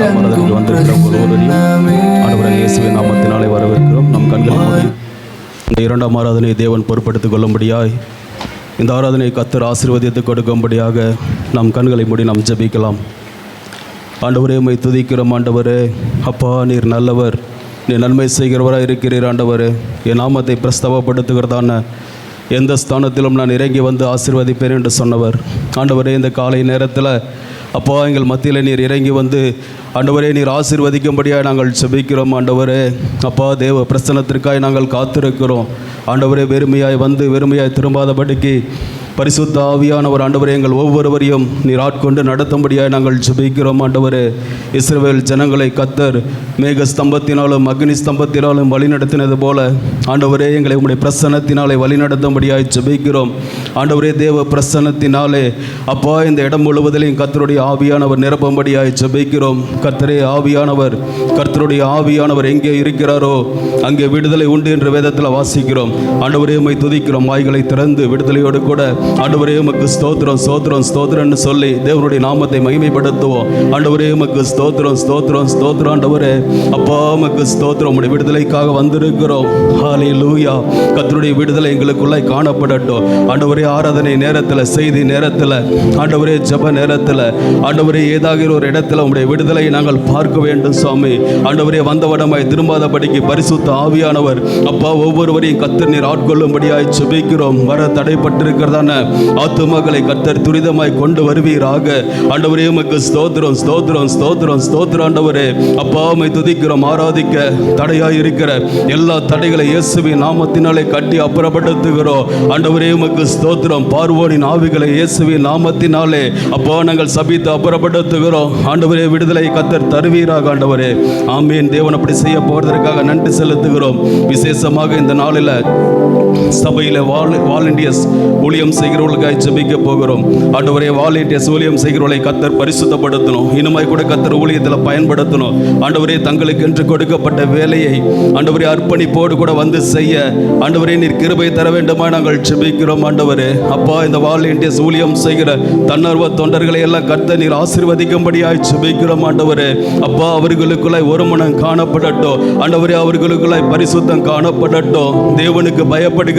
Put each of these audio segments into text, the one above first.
ஆராதனைக்கு வந்திருக்கிற ஒருவரையும் ஆண்டவராகிய இயேசுவின் நாமத்தினாலே வரவேற்கிறோம். நம் கண்களை மூடி இந்த இரண்டாம் ஆராதனையை தேவன் பொறுப்படுத்திக் கொள்ளும்படியாய், இந்த ஆராதனையை கர்த்தர் ஆசீர்வதித்து கொடுக்கும்படியாக நம் கண்களை மூடி நாம் ஜெபிக்கலாம். ஆண்டவரே, உம்மை துதிக்கிறோம். ஆண்டவரே, அப்பா, நீர் நல்லவர், நீர் நன்மை செய்கிறவராக இருக்கிறீர். ஆண்டவரே, என் நாமத்தை பிரஸ்தவப்படுத்துகிறதான எந்த ஸ்தானத்திலும் நான் இறங்கி வந்து ஆசீர்வதிப்பேன் என்று சொன்னவர். ஆண்டவரே, இந்த காலை நேரத்தில் அப்பா, எங்கள் மத்தியில் நீர் இறங்கி வந்து ஆண்டவரே, நீர் ஆசீர்வதிக்கும்படியாக நாங்கள் செபிக்கிறோம். ஆண்டவரே, அப்பா, தேவ பிரசன்னத்திற்காக நாங்கள் காத்திருக்கிறோம். ஆண்டவரே, வெறுமையாய் வந்து வெறுமையாய் திரும்பாதபடிக்கு பரிசுத்த ஆவியானவர் ஆண்டவரே, எங்கள் ஒவ்வொருவரையும் நீர் ஆட்கொண்டு நடத்தும்படியாக நாங்கள் ஜெபிக்கிறோம். ஆண்டவரே, இஸ்ரவேல் ஜனங்களை கர்த்தர் மேக ஸ்தம்பத்தினாலும் அக்னி ஸ்தம்பத்தினாலும் வழிநடத்தினது போல ஆண்டவரே, எங்களை உம்முடைய பிரசன்னத்தினாலே வழிநடத்தும்படியாக ஜெபிக்கிறோம். ஆண்டவரே, தேவ பிரசன்னத்தினாலே அப்பா, இந்த இடம் முழுவதிலையும் கர்த்தருடைய ஆவியானவர் நிரப்பும்படியாக ஜெபிக்கிறோம். கர்த்தரே, ஆவியானவர், கர்த்தருடைய ஆவியானவர் எங்கே இருக்கிறாரோ அங்கே விடுதலை உண்டு என்று வேதத்தில் வாசிக்கிறோம். ஆண்டவரே, உம்மை துதிக்கிறோம். வாய்களை திறந்து விடுதலையோடு கூட ஆண்டவரே, உமக்கு ஸ்தோத்திரம் ஸ்தோத்திரம் ஸ்தோத்திரம்னு சொல்லி தேவனுடைய நாமத்தை மகிமைப்படுத்துவோம். ஆண்டவரே, உமக்கு ஸ்தோத்திரம் ஸ்தோத்திரம் ஸ்தோத்திரம். ஆண்டவரே, அப்பா, உமக்கு ஸ்தோத்திரம். உம்முடைய விடுதலைக்காக வந்திருக்கிறோம். ஹல்லேலூயா. கர்த்தருடைய விடுதலை எங்களுக்குள்ளே காணப்படட்டும். ஆண்டவரே, ஆராதனை நேரத்தில், செய்தி நேரத்தில், ஆண்டவரே, ஜெப நேரத்தில், ஆண்டவரே, ஏதாவது ஒரு இடத்துல உம்முடைய விடுதலையை நாங்கள் பார்க்க வேண்டும் சுவாமி. ஆண்டவரே, வந்தவடமாய் திரும்பாதபடிக்கு பரிசுத்த ஆவியானவர் அப்பா, ஒவ்வொருவரையும் கர்த்தர் நீர் ஆட்கொள்ளும்படியாய் ஜெபிக்கிறோம். வர தடைப்பட்டிருக்கிறதான ஆத்துமக்களை கர்த்தர் துரிதமாய் கொண்டு வருவீராக. ஆண்டவரே, உமக்கு ஸ்தோத்திரம் ஸ்தோத்திரம் ஸ்தோத்திரம் ஸ்தோத்திரம். ஆண்டவரே, அப்பா, உம்மை துதிக்கிறோம். ஆராதிக்க தடையாய் இருக்கிற எல்லா தடைகளை இயேசுவின் நாமத்தினாலே கட்டி அப்புறப்படுத்துகிறோம். ஆண்டவரே, உமக்கு ஸ்தோத்திரம். பார்வோனின் ஆவிகளை இயேசுவின் நாமத்தினாலே அப்பா நாங்கள் சபித்து அப்புறப்படுத்துகிறோம். ஆண்டவரே, விடுதலை கர்த்தர் தருவீராக. ஆண்டவரே, ஆமீன். தேவன் அப்படி செய்ய போவதற்காக நன்றி செலுத்துகிறோம். விசேஷமாக இந்த நாளில் சபையில் வாலண்டியர்ஸ் ஊழியம் செய்கிறவர்களுக்காக ஜெபிக்க போகிறோம். ஆண்டவரே, வாலண்டியர்ஸ் ஊழியம் செய்கிறவர்களை கர்த்தர் பரிசுத்தப்படுத்தணும். இனிமாய் கூட கர்த்தர் ஊழியத்தில் பயன்படுத்தணும். ஆண்டவரே, தங்களுக்கு என்று கொடுக்கப்பட்ட வேலையை ஆண்டவரே அர்ப்பணிப்போடு கூட வந்து செய்ய ஆண்டவரே நீர் கிருபை தர வேண்டுமா நாங்கள் ஜெபிக்கிறோம். ஆண்டவரே, அப்பா, இந்த வாலண்டியர்ஸ் ஊழியம் செய்கிற தன்னார்வ தொண்டர்களை எல்லாம் கர்த்தர் நீர் ஆசீர்வதிக்கும்படியாய் ஜெபிக்கிறோம். ஆண்டவரே, அப்பா, அவர்களுக்குள்ளாய் ஒரு மனம் காணப்படட்டும். ஆண்டவரே, அவர்களுக்குள்ளாய் பரிசுத்தம் காணப்படட்டும். தேவனுக்கு பயப்படுகிற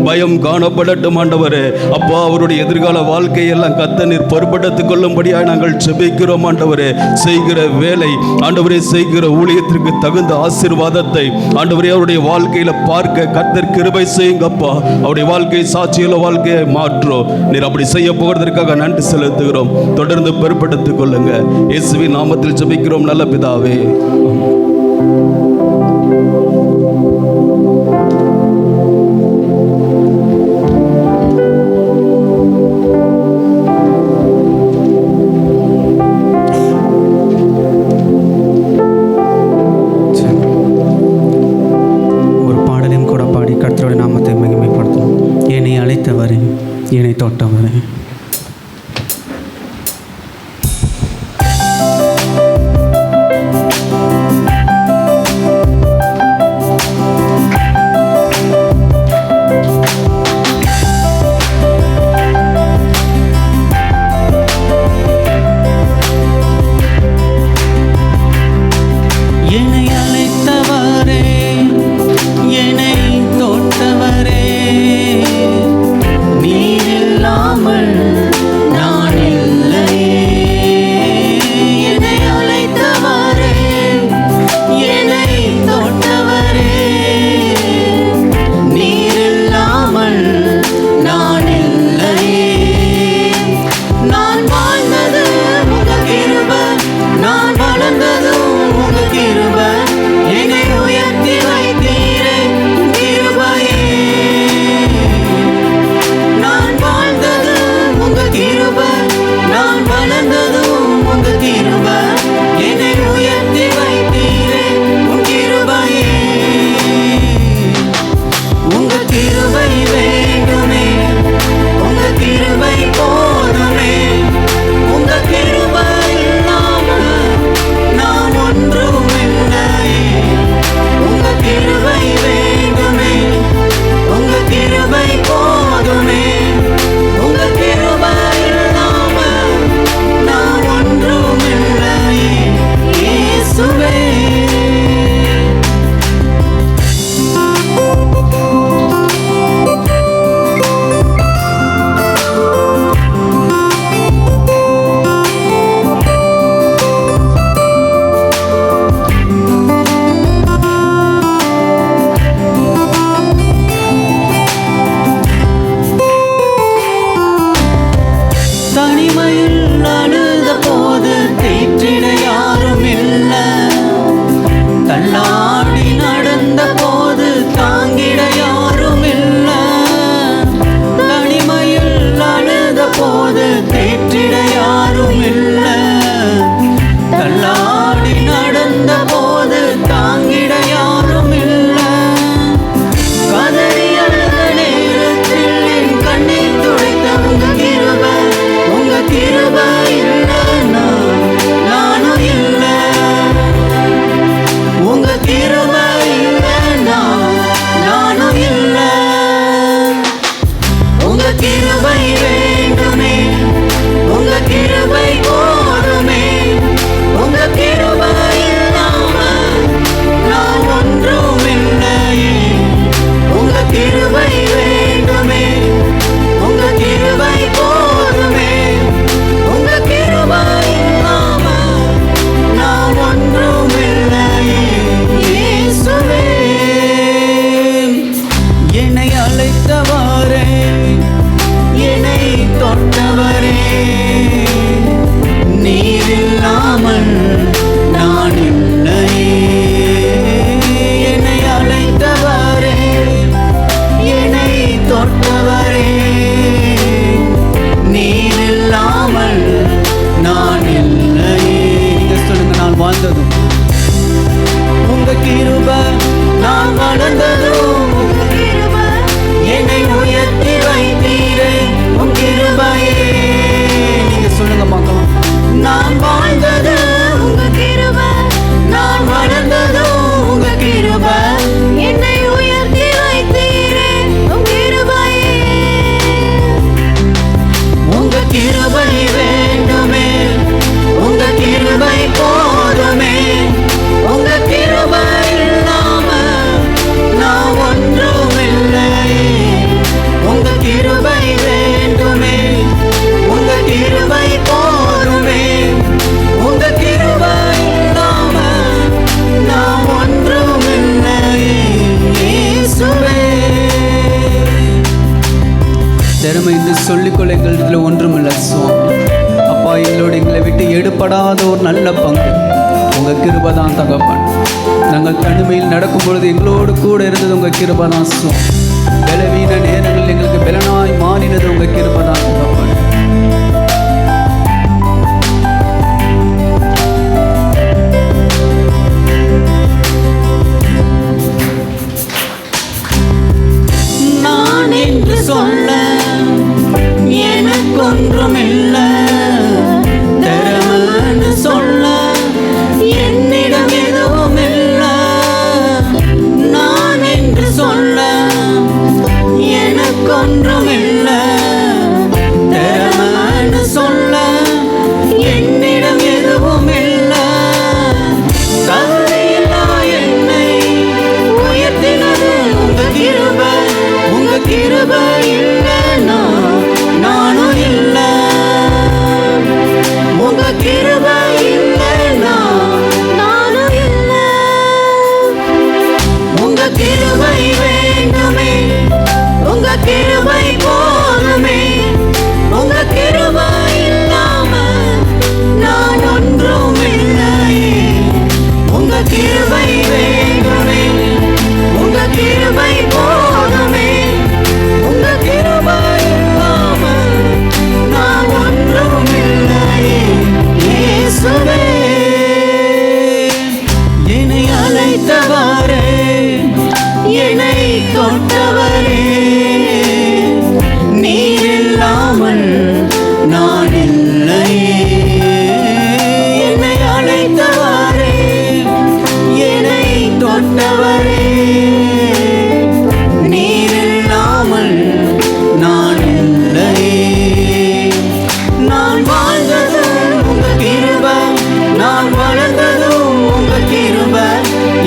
பயம் காணப்படட்டும். ஆண்டவரே, அப்பா, அவருடைய எதிர்கால வாழ்க்கையெல்லாம் கர்த்தர் நீர் பொறுப்படுத்திக் கொள்ளும்படியாக நாங்கள் ஜெபிக்கிறோம். ஆண்டவரே, செய்கிற வேலை ஆண்டவரே, செய்கிற ஊழியத்திற்கு தகுந்த ஆசீர்வாதத்தை ஆண்டவரே அவருடைய வாழ்க்கையில பார்க்க கர்த்தர் கிருபை செய்யுங்கப்பா. அவருடைய வாழ்க்கை சாட்சியுள்ள வாழ்க்கையை மாற்றோம். நீர் அப்படி செய்ய போகிறதற்காக நன்றி செலுத்துகிறோம். தொடர்ந்து பொறுப்படுத்திக் கொள்ளுங்க. இயேசுவின் நாமத்தில் ஜெபிக்கிறோம் நல்ல பிதாவே. என்னை தொட்டவரே, சொல்லிக்கொள்ள எங்களிடத்தில் ஒன்றுமில்லை சுவாமி. அப்பா, எங்களை விட்டு எடுபடாத ஒரு நல்ல பங்கு உங்கள் கிருபை தான் தகப்பன். நாங்கள் தனிமையில் நடக்கும் பொழுது எங்களோடு கூட இருந்தது உங்கள் கிருபை தான் சுவாமி. பலவீன நேரங்களில் எங்களுக்கு பலனாய் மாறினது உங்கள் கிருபை தான் தகப்பன். நான் என்று சொல்ல எனக்கொன்றுமில்லை, தரமன்னு சொல்ல என்னிடம் எதுவும் இல்லை. நான் என்று சொல்ல எனக்கொன்றுமில்லை, தரமன்னு சொல்ல என்னிடம் எதுவும் இல்லை. தகுதியில்லா என்னை உயர்த்தினது உங்க கிருபை, உங்க கிருபை இல்லைன்னா நானும் இல்லை. உங்க கிருபை இல்லைன்னா நானும் இல்லை. உங்க கிருபை வேண்டுமே, உங்க கிருபை போதுமே. உங்க கிருபை இல்லாம நான் ஒன்றும் இல்லையே. உங்க கிருபை வேண்டுமே, உங்க கிருபை போதுமே. உங்க கிருபை இல்லாம நான் ஒன்றும் இல்லையே. இயேசுவே, என்னை அழைத்தவரே, என்னை தொட்டவரே, நீர் இல்லாமல் நான் இல்லையே. என்னை அழைத்தவரே, என்னை தொட்டவரே, நீர் இல்லாமல் நான் இல்லையே. நான் வாழ்ந்ததும் உங்க கிருபை, நான் வளர்ந்ததும் உங்க கிருபை.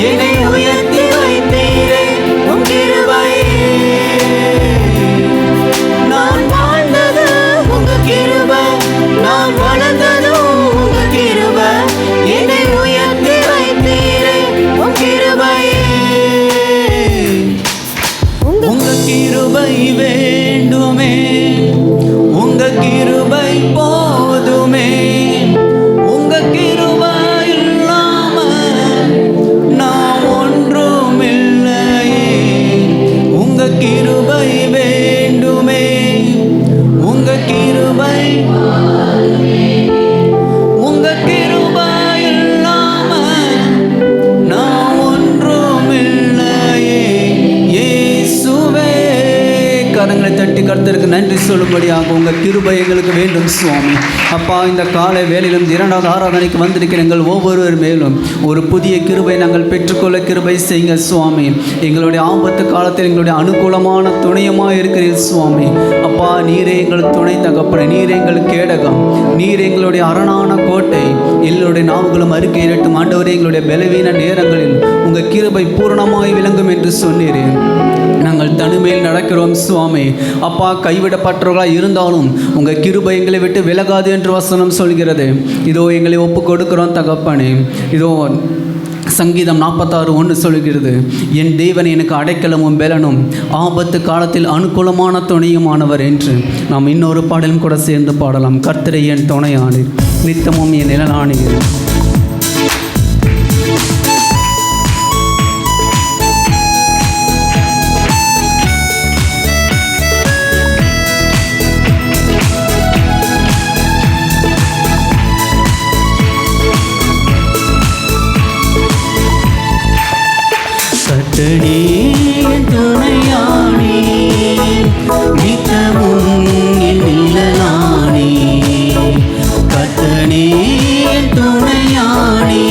என்னை உயர்த்தி வைத்தீரே உங்க கிருபையே. நான் வாழ்ந்ததும் உங்க கிருபை, நான் வளர்ந்ததும் உங்க கிருபை. என்னை உயர்த்தி வைத்தீரே உங்க கிருபையே. உங்க கிருபை வேண்டுமே, உங்க கிருபை போதுமே. உங்க கிருபை இல்லாம நான் ஒன்றும் இல்லையே. உங்க கிருபை வேண்டுமே, உங்க கிருபை, உங்க கிருபை இல்லாம நான் ஒன்றும் இல்லையே. இயேசுவே, கரங்களை தட்டி கர்த்தருக்கு நன்றி சொல்லும்படியாக உங்கள் கிருபை எங்களுக்கு வேண்டும் சுவாமி. அப்பா, இந்த காலை வேளையிலும் இரண்டாவது ஆராதனைக்கு வந்திருக்கிற எங்கள் ஒவ்வொருவர் மேலும் ஒரு புதிய கிருபை நாங்கள் பெற்றுக்கொள்ள கிருபை செய்யுங்க சுவாமி. எங்களுடைய ஆபத்து காலத்தில் எங்களுடைய அனுகூலமான துணையமாக இருக்கிறீர் சுவாமி. அப்பா, நீரே எங்கள் துணை தகப்பனே, நீரே எங்கள் கேடகம், நீர் எங்களுடைய அரணான கோட்டை. எங்களுடைய நாவுகளும் அறிக்கையிடட்டும் ஆண்டவரே, எங்களுடைய பலவீன நேரங்களில் உங்கள் கிருபை பூரணமாய் விளங்கும் என்று சொன்னீரேன். நாங்கள் தனிமையில் நடக்கிறோம் சுவாமி. அப்பா, கைவிடப்பட்டவர்களாக இருந்தாலும் உங்கள் கிருபை எங்களை விட்டு விலகாது என்று வசனம் சொல்கிறது. இதோ எங்களை ஒப்பு கொடுக்கிறோம் தகப்பனே. இதோ சங்கீதம் 46:1 சொல்கிறது, என் தேவன் எனக்கு அடைக்கலமும் பெலனும் ஆபத்து காலத்தில் அனுகூலமான துணையுமானவர் என்று நாம் இன்னொரு பாடலும் கூட சேர்ந்து பாடலாம். கர்த்தரே என் துணையானீர், நித்தமும் என் நிழலானீர். கர்த்தரே என் துணையானே, நித்தமும் என் நிழலானே. கர்த்தரே என் துணையானே,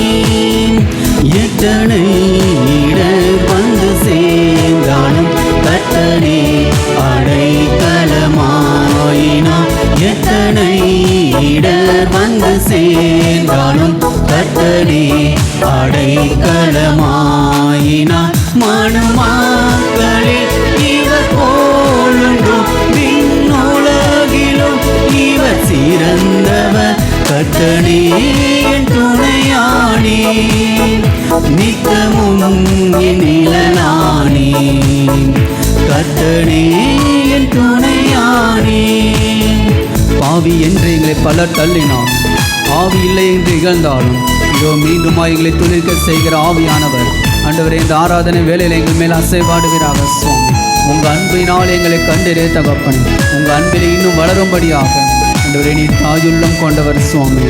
எத்தனை இடர் வந்து சேர்ந்தாலும் கர்த்தரே அடைக்கலமாயினார். எத்தனை இடர் வந்து சேர்ந்தாலும் கர்த்தரே அடைக்கலமாயினார். மனுமாக்களே இவர் போலொன்றும் விண்ணுலகிலும் இவர் சிறந்தவர். கர்த்தரே என் துணையானே, நித்தமும் என் நிழலானே. கர்த்தனே என் துணையானே. பாவி என்று எங்களை பலர் தள்ளினார், ஆவி இல்லை என்று இகழ்ந்தாலும் இதோ மீண்டுமா எங்களை துளிர்க்க செய்கிற ஆவியானவர் ஆண்டவரே இந்த ஆராதனை வேலையில் எங்கள் மேல் அசைவாடுவீராக சுவாமி. உங்கள் அன்பினால் எங்களை கண்டிரே தகப்பனே, உங்கள் அன்பிலே இன்னும் வளரும்படியாக ஆண்டவரே நீர் தாயுள்ளம் கொண்டவர் சுவாமி.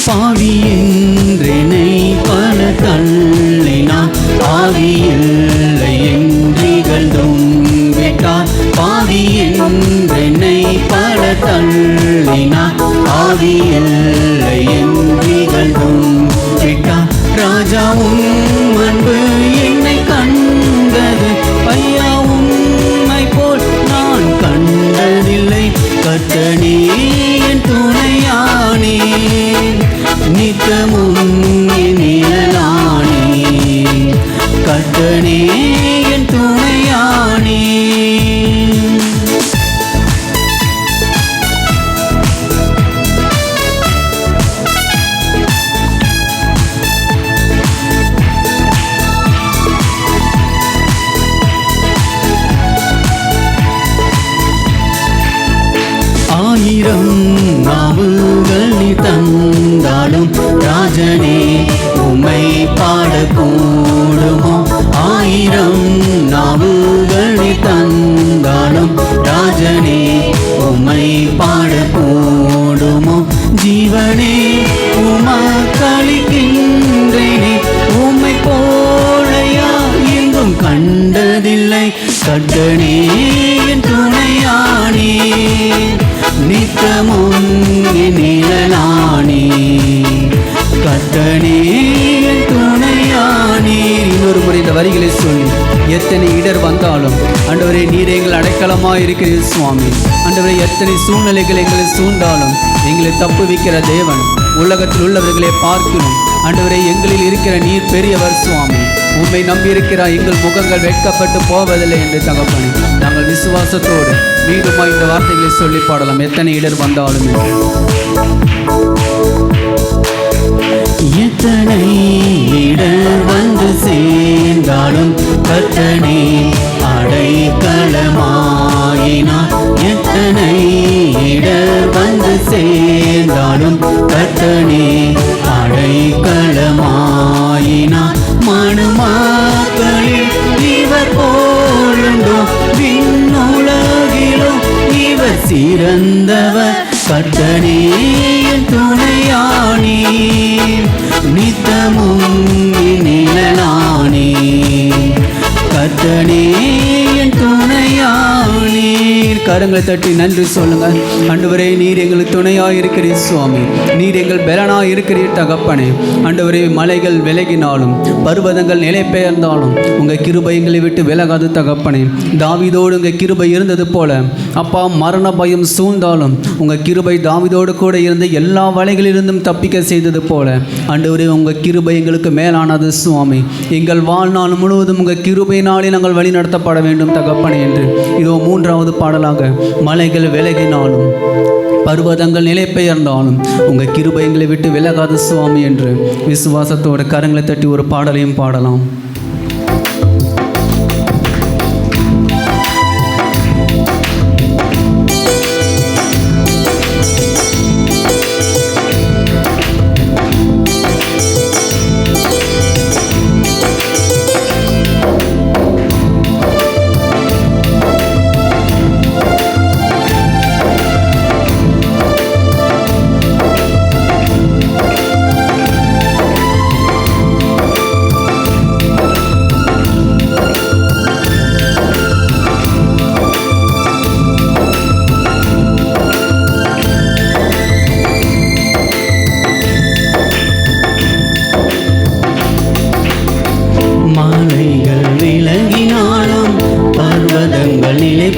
பாவி என்றெனை பல தள்ளினார், ஆவி இல்லை என்றிகழ்ந்தும் விட்டார். பாவி என்றெனை பல தள்ளினார், ஆவி இல்லை என்றிகழ்ந்தும் விட்டார். ராஜாவும் அன்பு என்னை கண்டது, பையாவும் போல் நான் கண்டதில்லை. கர்த்தனே என் துணையானே, நித்தமும் என் நிழலானே. கர்த்தனே என் துணையானே. ஆயிரம் நாவுகள் நீ தந்தாலும் ராஜனே உம்மை பாடக்கூடுமோ? ஆயிரம் நாவுகள் நீ தந்தாலும் ராஜனே உம்மை பாடக்கூடுமோ? ஜீவனே உமக்களிக்கின்றேனே, உம்மை போலையா எங்கும் கண்டதில்லை. கர்த்தனே என் துணையானே, நித்தமும் என் நிழலானே. கர்த்தனே என் துணையானே. இன்னொரு முறை இந்த வரிகளை சொல்லி, எத்தனை இடர் வந்தாலும் ஆண்டவரே நீர் எங்கள் அடைக்கலமாக இருக்கிறீர் சுவாமி. ஆண்டவரே எத்தனை சூழ்நிலைகள் எங்களை சூழ்ந்தாலும் எங்களை தப்புவிக்கிற தேவன், உலகத்தில் உள்ளவர்களை பார்க்கிறோம் ஆண்டவரே எங்களில் இருக்கிற நீர் பெரியவர் சுவாமி. உம்மை நம்பியிருக்கிற எங்கள் முகங்கள் வெட்கப்பட்டு போவதில்லை என்று தகப்பனே, நாங்கள் விசுவாசத்தோடு மீண்டுமா இந்த வார்த்தைகளை சொல்லி பாடலாம். எத்தனை இடர் வந்தாலும் எத்தனை இடர் வந்து சேர்ந்தாலும் கர்த்தனே அடைக்கலமாயினார். எத்தனை இடர் வந்து சேர்ந்தாலும் கர்த்தனே அடைக்கலமாயினார். மனுமாக்களில் இவர் போலுண்டோ, விண்ணுலகிலும் இவர் சிறந்தவர். கர்த்தனே என் துணையானே, நித்தமும் என் நிழலானே. கர்த்தனே என் துணையானே. கரங்களை தட்டி நன்றி சொல்லுங்க. ஆண்டவரே நீர் எங்களுக்கு துணையாக இருக்கிறீர் சுவாமி, நீர் எங்கள் பலனாக இருக்கிறீர் தகப்பனே. ஆண்டவரே மலைகள் விலகினாலும் பர்வதங்கள் நிலை பெயர்ந்தாலும் உங்கள் கிருபை எங்களை விட்டு விலகாது தகப்பனே. தாவீதோடு உங்கள் கிருபை இருந்தது போல அப்பா, மரண பயம் சூழ்ந்தாலும் உங்கள் கிருபை தாவீதோடு கூட இருந்து எல்லா வலைகளிலிருந்தும் தப்பிக்க செய்தது போல ஆண்டவரே உங்கள் கிருபை எங்களுக்கு மேலானது சுவாமி. எங்கள் வாழ்நாள் முழுவதும் உங்கள் கிருபையினாலே நாங்கள் வழி நடத்தப்பட வேண்டும் தகப்பனே என்று இதோ மூன்றாவது பாடலாக, மலைகள் விலகினாலும் பர்வதங்கள் நிலை பெயர்ந்தாலும் உங்கள் கிருபை எங்களை விட்டு விலகாது சுவாமி என்று விசுவாசத்தோட கரங்களை தட்டி ஒரு பாடலையும் பாடலாம்.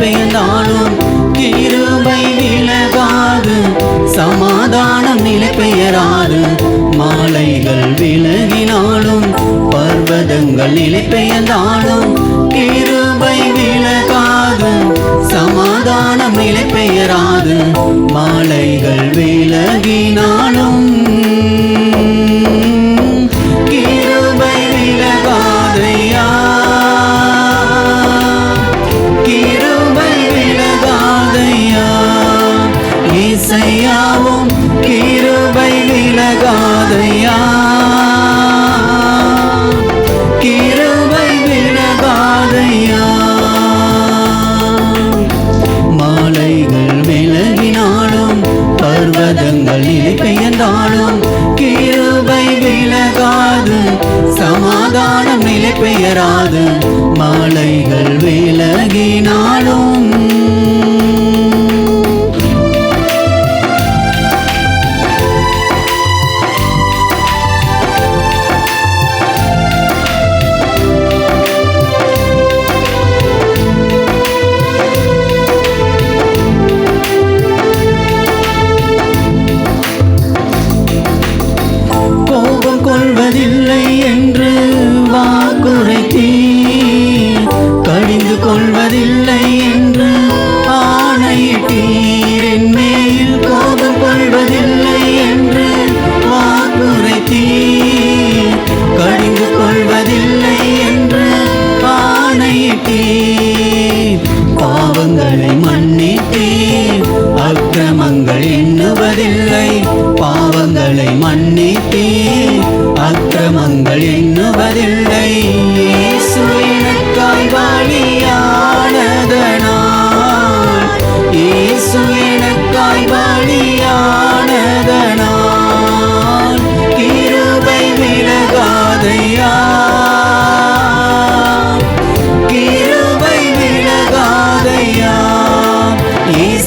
பெயர்ந்தாலும் கிருபை விலகாது, சமாதானம் நிலை பெயராது. மாலைகள் விலகினாலும் பர்வதங்கள் நிலை பெயர்ந்தாலும் கிருபை விலகாது, சமாதானம் நிலை பெயராது. மாலைகள் விலகினாலும்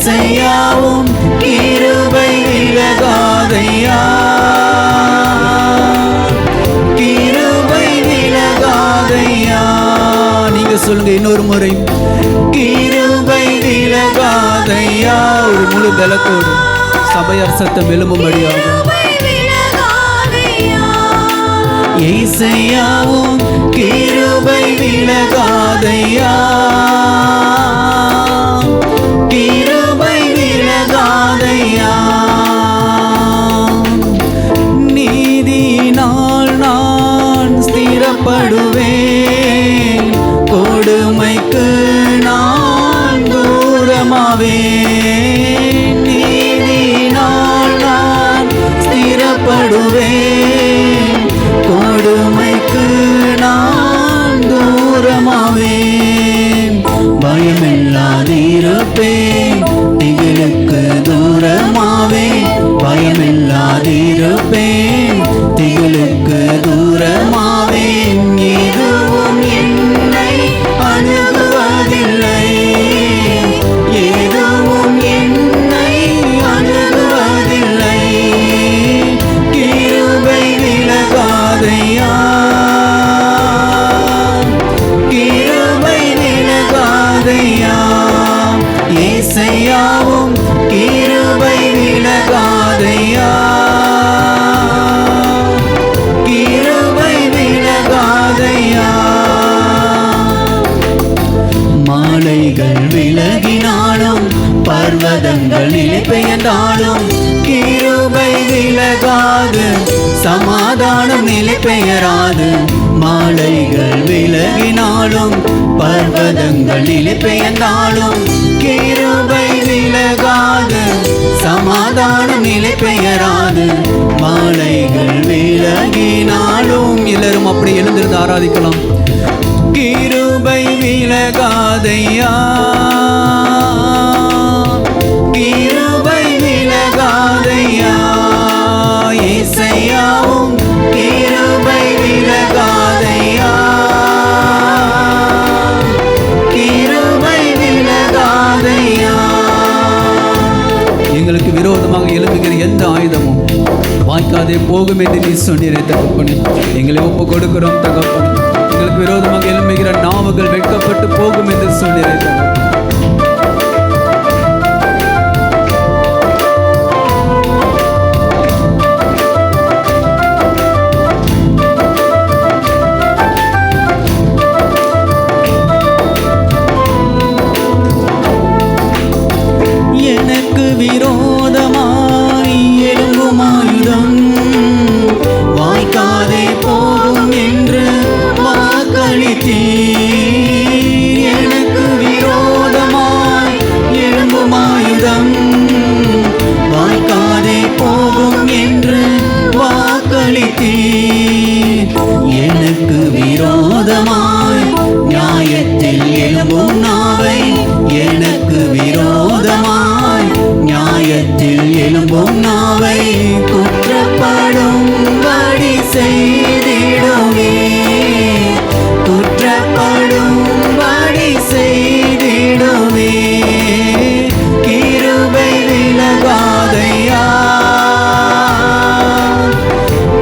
ஏசையாவும் கிருபை விலகாதையா, கிருபை விலகாதையா. நீங்க சொல்லுங்க இன்னொரு முறை. கிருபை விலகாதையா. ஒரு முழு பலத்தோடு சபையார் சத்தம் எழும்பும்படியாக. ஏசையாவும் கிருபை விலகாதையா, கிருபை விலகாதையா. நீதியினால் நான் ஸ்திரப்படுவேன், கொடுமைக்கு நான் தூரமாவேன். நீதியினால் நான் ஸ்திரப்படுவேன், கொடுமைக்கு நான் தூரமாவேன். பயமில்லாதிருப்பேன், திகிலுக்கு தூரமாவேன். பயமில்லாதிருப்பேன், திகிலுக்கு தூரமாவேன். எதுவும் என்னை அணுகுவதில்லை, எதுவும் என்னை அணுகுவதில்லை. கிருபை விலகாதையா, கிருபை விலகாதையா. ஏசையாவும் கிருபை விலகாதையா, கிருபை விலகாதையா. மாலைகள் விலகினாலும் பர்வதங்களில் பெயர்ந்தாலும் கிருபை விலகாது, சமாதானம் நிலை பெயராது. மாலைகள் விலகினாலும் பர்வதங்களில் பெயர்ந்தாலும் கிருபை விலகாது, சமாதானம் நிலை பெயராது. மாலைகள் விலகினாலும் எல்லாரும் அப்படி எழுந்திருந்து ஆராதிக்கலாம். கிருபை விலகாதையா, கிருபை விலகாதையா. ஏசையாவும் கிருபை விலகாதையா, கிருபை விலகாதையா. எங்களுக்கு விரோதமாக எழும்புகிற எந்த ஆயுதமும் வாய்க்காதே போகும் என்று நீ சொன்னீரே தகப்பனே. எங்களை ஒப்பு கொடுக்கிறோம் தகப்பனே. எங்களுக்கு விரோதமாக எழும்புகிற நாவுகள் வெட்கப்பட்டு போகும் என்று சொன்னீரே தகப்பனே. எனக்கு விரோதமாய் எழும்பும் ஆயுதம் வாய்க்காதே போகும் என்று வாக்களித்தீர். எனக்கு விரோதமாய் எழும்பும் ஆயுதம் வாய்க்காதே போகும் என்று வாக்களித்தீர். எனக்கு விரோதமாய் நியாயத்தில் எழும்பும் நாவை, எனக்கு விரோதமாய் நியாயத்தில் எழும்பும் நாவை குற்றப்படும்படி செய்திடுவே, குற்றப்படும்படி செய்திடுவே. கிருபை விலகாதையா,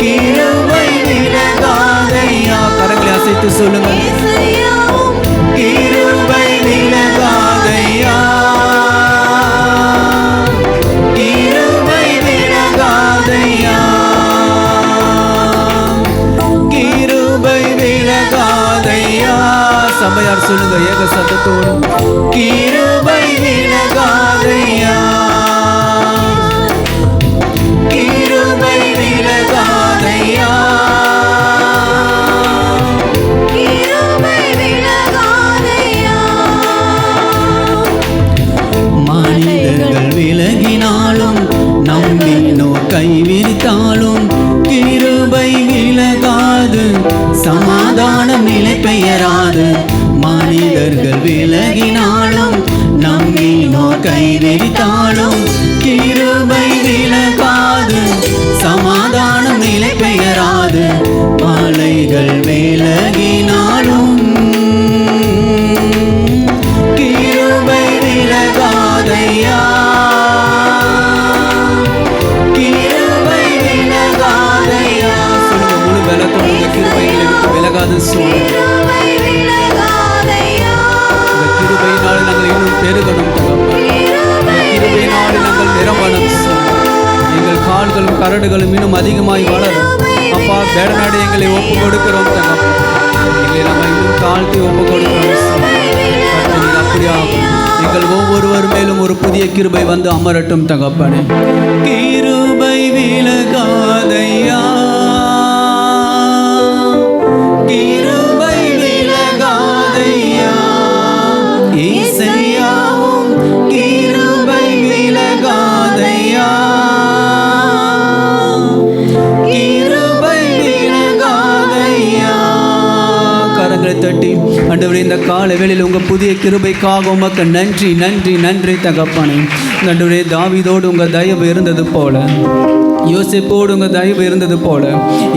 கிருபை விலகாதையா. கரங்களை அசைத்து சொல்லுங்கள். கிருபை விலகாதையா, கிருபை விலகாதையா, கிருபை விலகாதையா. சபையார் சொல்லுங்க ஏக சத்தத்தோடு. கிருபை விலகாதையா, கிருபை விலகாதையா, கிருபை விலகாதையா. மனிதர்கள் விலகினாலும் நம்பினோர் கைவிரித்தாலும் கிருபை விலகாது, சமாதானம் நிலை பெயராது. மனிதர்கள் விலகினாலும் நம்பினோர் கைவிரித்தாலும் கிருபை விலகாது, சமாதானம் நிலை பெயராது. மலைகள் விலகினாலும் கிருபை விலகாதையா, நிரம்பணும் சுவாமி. எங்கள் கால்களும் கரடுகளும் இன்னும் அதிகமாய் வளரும் அப்பா. வேடநாடு எங்களை ஒப்பு கொடுக்கிறோம் தகப்பன். எங்களை நாங்கள் இன்னும் தாழ்த்தி ஒப்பு கொடுக்கிறோம் சுவாமி. கர்த்தர் அப்படியாகும். எங்கள் ஒவ்வொருவர் மேலும் ஒரு புதிய கிருபை வந்து அமரட்டும் தகப்பனே. கிருபை விலகாதையா, கிருபை விலகாதையா, இசையாவும் கிருபை விலகாதையா, கிருபை விலகாதையா. கரங்களை தட்டி ஆண்டவரே, இந்த கால வேளையில் உங்கள் புதிய கிருபைக்காக உமக்கு நன்றி நன்றி நன்றி தகப்பனே. ஆண்டவரே, தாவீதோடு உங்கள் தயவு இருந்தது போல, யோசேப்போடு உங்கள் தயவு இருந்தது போல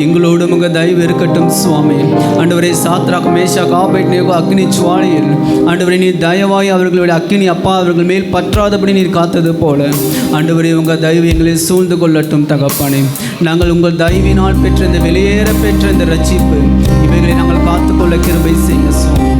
எங்களோடு உங்கள் தயவு இருக்கட்டும் சுவாமி. ஆண்டவரே, சாத்ராக் மேஷாக் ஆபேத்நேகோ அக்னி ஜுவாலையில் ஆண்டவரே நீர் தயவாய் அவர்களுடைய அக்கினி அப்பா அவர்கள் மேல் பற்றாதபடி நீர் காத்தது போல ஆண்டவரே உங்கள் தயவு எங்களை சூழ்ந்து கொள்ளட்டும் தகப்பனே. நாங்கள் உங்கள் தயவினால் பெற்ற இந்த வெளியேற பெற்ற இந்த ரட்சிப்பு இவைகளை நாங்கள் காத்துக்கொள்ள கிருபை செய்ய சுவாமி.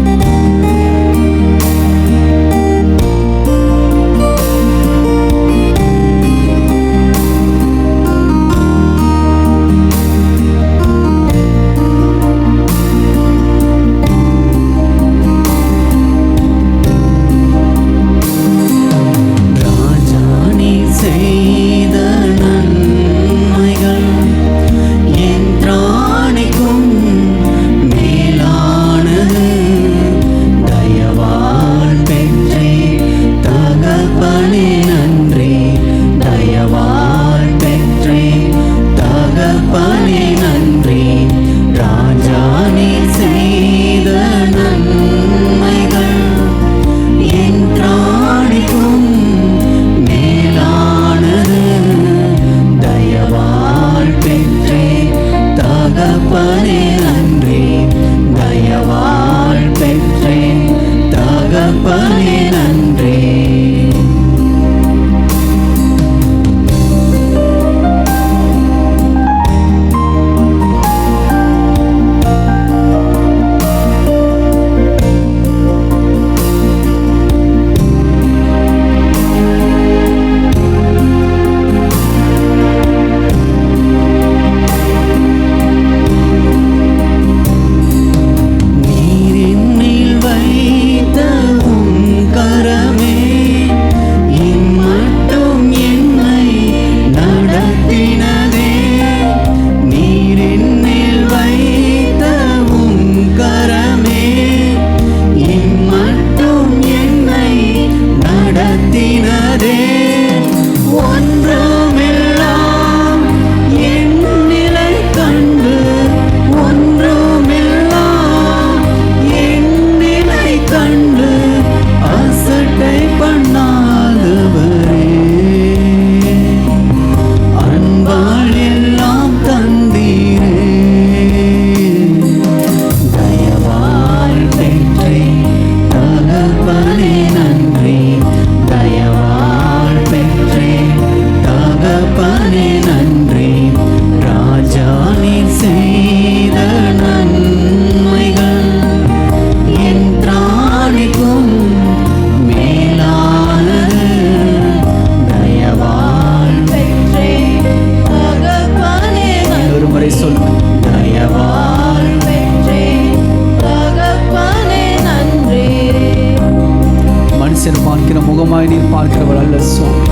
முகமாய் நீர் பார்க்கிறவர் அல்ல சுவாமி.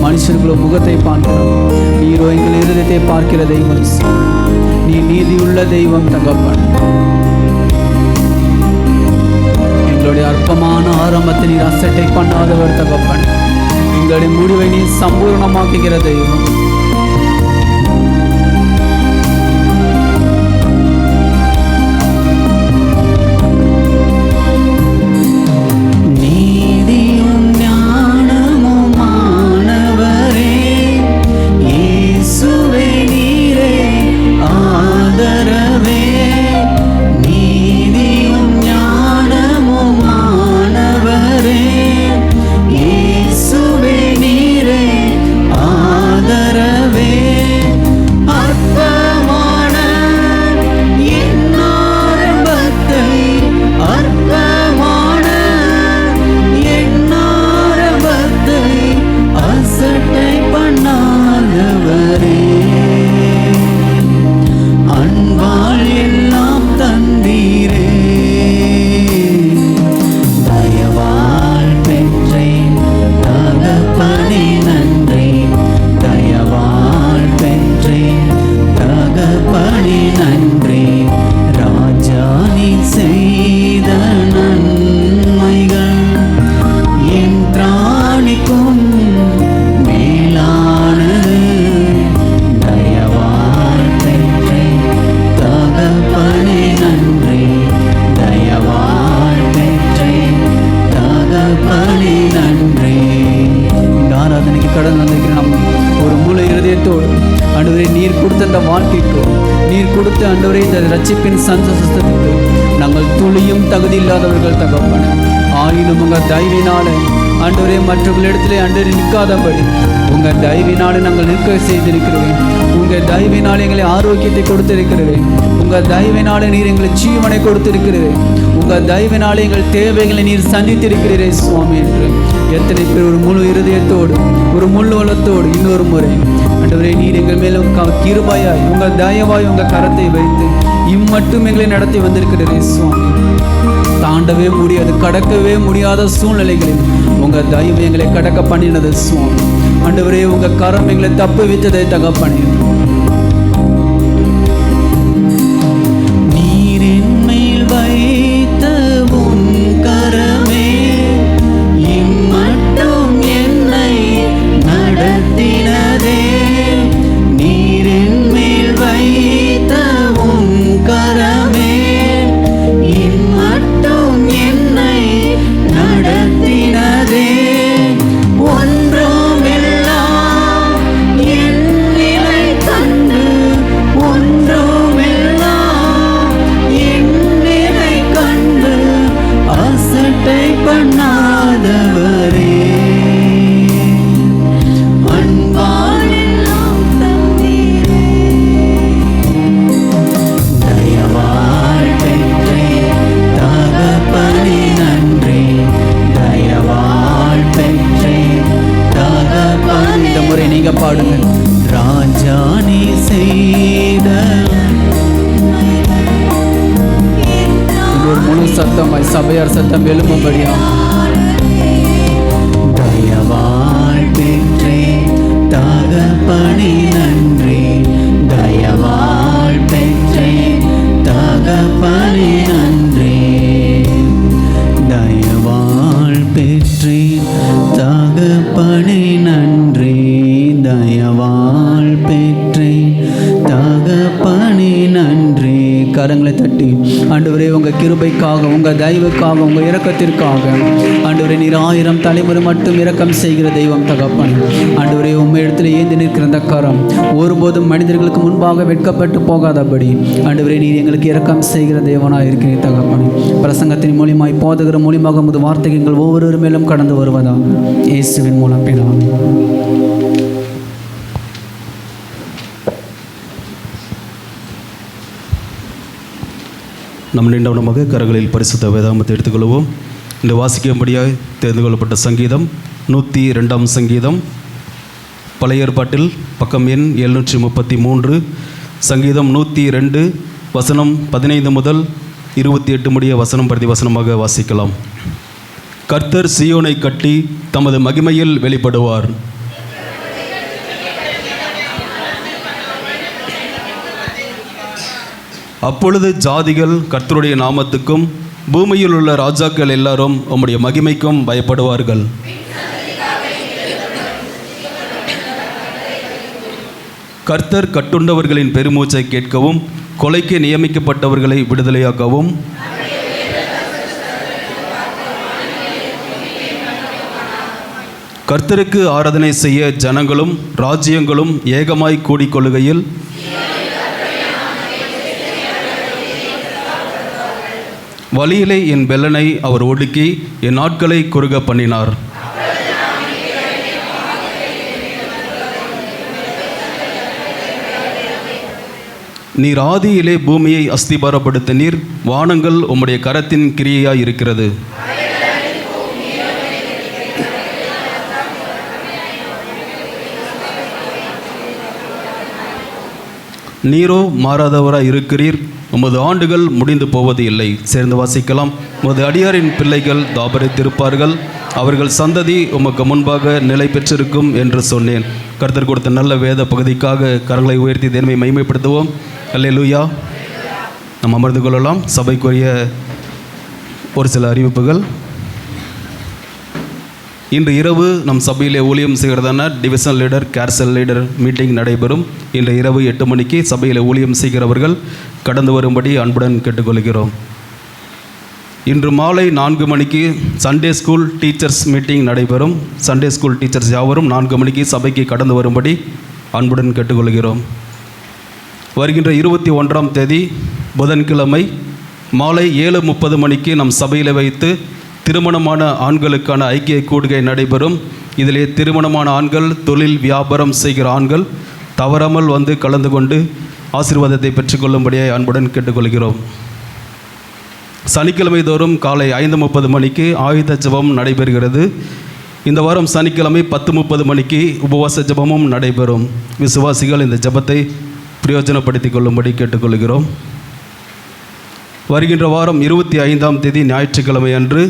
மனுஷர்களோ முகத்தை பார்க்கிறோம், நீரோ எங்கள் இருதயத்தை பார்க்கிற தெய்வம். நீ நீதியுள்ள தெய்வம் தகப்பன். எங்களுடைய அற்பமான ஆரம்பத்தை நீர் அசட்டை பண்ணாதவர் தகப்பன். எங்களுடைய முடிவை நீ சம்பூர்ணமாக்குகிற தெய்வம். ஆதர கொடுத்து ஆண்டவரே இந்த ரட்சிப்பின் சந்தோஷத்துக்கு நாங்கள் துளியும் தகுதி இல்லாதவர்கள் தகப்பனே. ஆயினும் உங்கள் தயவினால ஆண்டவரே மற்றவர்களிடத்திலே ஆண்டவரே நிற்காதபடி உங்கள் தயவினாலே நாங்கள் நிற்க செய்திருக்கிறேன். உங்கள் தயவினாலே எங்களை ஆரோக்கியத்தை கொடுத்திருக்கிறேன். உங்கள் தயவினாலே நீர் எங்களை ஜீவனை கொடுத்திருக்கிறேன். உங்கள் தயவினாலே எங்கள் தேவைகளை நீர் சந்தித்திருக்கிறீரே சுவாமி என்று எத்தனை பேர் ஒரு முழு இருதயத்தோடு ஒரு முழு வளத்தோடு இன்னொரு முறை ஆண்டவரே நீர் எங்கள் மேலும் கிருபையாய் உங்கள் தயவாய் உங்கள் கரத்தை வைத்து இம்மட்டும் எங்களை நடத்தி வந்திருக்கிறீரே சுவாமி. தாண்டவே முடியாது, கடக்கவே முடியாத சூழ்நிலைகளில் உங்கள் தயவு எங்களை கடக்க பண்ணினது சுவாமி. ஆண்டவரே உங்கள் கரம் எங்களை தப்பு வைத்ததை தகப்பனே. நீரின் மேல் வைத்த உன் கரமே இம்மட்டும் என்னை நடத்தினதே. நீரின் மேல் வைத்த உன் கரமே இம்மட்டும் என்னை நடத்தினதே. ஒன்றுமில்லாம் என் நிலை கண்டு ஒன்றுமில்லாம் என் நிலை கண்டு அசட்டை பண்ணாதவரே. அன்பாலெல்லாம் தந்தீரே. தயவாய் பெற்றேன் தகப்பனே நன்றி. தயவாய் பெற்றேன் தகப்பனே. இந்த முறை நீங்க பாடுங்க. ராஜா நீ செய்த ஒரு முழு சத்தமாய் சபையார் சத்தம் எழும்படியா. தயவாய் பெற்றேன் தகப்பனே நன்றி. தயவாய் பெற்றேன் தகப்பனே நன்றி. தயவாய் பெற்றேன் தகப்பனே நன்றி. தயவாய் பெற்றேன் தகப்பனே நன்றி. கரங்களை தட்டி ஆண்டவரே உங்கள் கிருபைக்காக உங்கள் தயவுக்காக உங்கள் இரக்கத்திற்காக ஆண்டவரே நீர் 1000 தலைமுறை மட்டும் இரக்கம் செய்கிற தெய்வம் தகப்பன். ஆண்டவரே உண்மை இடத்துல ஏந்தி நிற்கிற அந்த கரம் ஒருபோதும் மனிதர்களுக்கு முன்பாக வெட்கப்பட்டு போகாதபடி ஆண்டவரே நீர் எங்களுக்கு இரக்கம் செய்கிற தேவனாக இருக்கிறீர் தகப்பன். பிரசங்கத்தின் மூலியமாய் போதகிற மூலியமாக உமது வார்த்தைகள் எங்கள் ஒவ்வொரு மேலும் கடந்து வருவதாக இயேசுவின் மூலம் பிதாவே. நம் நீண்டவனமாக கரங்களில் பரிசுத்த வேதாகமத்தை எடுத்துக்கொள்வோம். இன்று வாசிக்கும்படியாக தேர்ந்து கொள்ளப்பட்ட சங்கீதம் 102 சங்கீதம். பழைய ஏற்பாட்டில் பக்கம் எண் 733. சங்கீதம் 102 வசனம் 15 முதல் 28 முடிய வசனம் பிரதி வசனமாக வாசிக்கலாம். கர்த்தர் சீயோனை கட்டி தமது மகிமையில் வெளிப்படுவார். அப்பொழுது ஜாதிகள் கர்த்தருடைய நாமத்துக்கும் பூமியில் உள்ள ராஜாக்கள் எல்லாரும் உம்முடைய மகிமைக்கும் பயப்படுவார்கள். கர்த்தர் கட்டுண்டவர்களின் பெருமூச்சை கேட்கவும் கொலைக்கு நியமிக்கப்பட்டவர்களை விடுதலையாக்கவும் கர்த்தருக்கு ஆராதனை செய்ய ஜனங்களும் ராஜ்யங்களும் ஏகமாய் கூடிக்கொள்ளுகையில் வழியிலே என் பெல்லனை அவர் ஒடுக்கி என் நாட்களை குறுக பண்ணினார். நீர் ஆதியிலே பூமியை அஸ்திபாரப்படுத்தினீர். வானங்கள் உம்முடைய கரத்தின் கிரியையாய் இருக்கிறது. நீரோ மாறாதவராய் இருக்கிறீர். உமது ஆண்டுகள் முடிந்து போவது இல்லை. சேர்ந்து வாசிக்கலாம். உமது அடியாரின் பிள்ளைகள் தாபரித்திருப்பார்கள். அவர்கள் சந்ததி உமக்கு முன்பாக நிலை பெற்றிருக்கும் என்று சொன்னேன். கர்த்தர் கொடுத்த நல்ல வேத பகுதிக்காக கரங்களை உயர்த்தி தேவனை மகிமைப்படுத்துவோம். அல்லேலூயா. நாம் அமர்ந்து கொள்ளலாம். சபைக்குரிய ஒரு சில அறிவிப்புகள். இன்று இரவு நம் சபையிலே ஊழியம் செய்கிறதான டிவிஷனல் லீடர் கேர்சல் லீடர் மீட்டிங் நடைபெறும். இன்று இரவு 8 மணிக்கு சபையில் ஊழியம் செய்கிறவர்கள் கடந்து வரும்படி அன்புடன் கேட்டுக்கொள்கிறோம். இன்று மாலை 4 மணிக்கு சண்டே ஸ்கூல் டீச்சர்ஸ் மீட்டிங் நடைபெறும். சண்டே ஸ்கூல் டீச்சர்ஸ் யாவரும் 4 மணிக்கு சபைக்கு கடந்து வரும்படி அன்புடன் கேட்டுக்கொள்கிறோம். வருகின்ற 21ஆம் தேதி புதன்கிழமை மாலை 7:30 மணிக்கு நம் சபையில் வைத்து திருமணமான ஆண்களுக்கான ஐக்கிய கூடுகை நடைபெறும். இதிலே திருமணமான ஆண்கள், தொழில் வியாபாரம் செய்கிற ஆண்கள் தவறாமல் வந்து கலந்து கொண்டு ஆசீர்வாதத்தை பெற்றுக்கொள்ளும்படியாக அன்புடன் கேட்டுக்கொள்கிறோம். சனிக்கிழமை தோறும் காலை 5:30 மணிக்கு ஆயுத ஜெபம் நடைபெறுகிறது. இந்த வாரம் சனிக்கிழமை 10:30 மணிக்கு உபவாச ஜெபமும் நடைபெறும். விசுவாசிகள் இந்த ஜெபத்தை பிரயோஜனப்படுத்திக் கொள்ளும்படி கேட்டுக்கொள்கிறோம். வருகின்ற வாரம் 25ஆம் தேதி ஞாயிற்றுக்கிழமை அன்று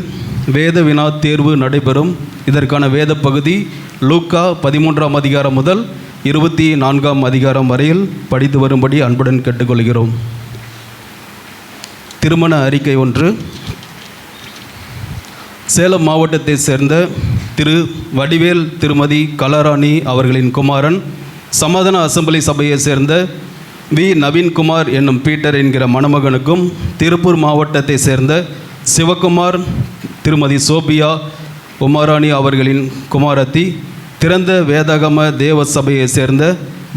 வேத வினா தேர்வு நடைபெறும். இதற்கான வேத பகுதி லூக்கா 13ஆம் அதிகாரம் முதல் 24ஆம் அதிகாரம் வரையில் படித்து வரும்படி அன்புடன் கேட்டுக்கொள்கிறோம். திருமண அறிக்கை ஒன்று. சேலம் மாவட்டத்தை சேர்ந்த திரு வடிவேல் திருமதி கலாராணி அவர்களின் குமாரன், சமாதான அசெம்பிளி சபையை சேர்ந்த வி நவீன்குமார் என்னும் பீட்டர் என்கிற மணமகனுக்கும், திருப்பூர் மாவட்டத்தை சேர்ந்த சிவகுமார் திருமதி சோபியா உமாராணி அவர்களின் குமாரத்தி, திறந்த வேதாகம தேவ சபையை சேர்ந்த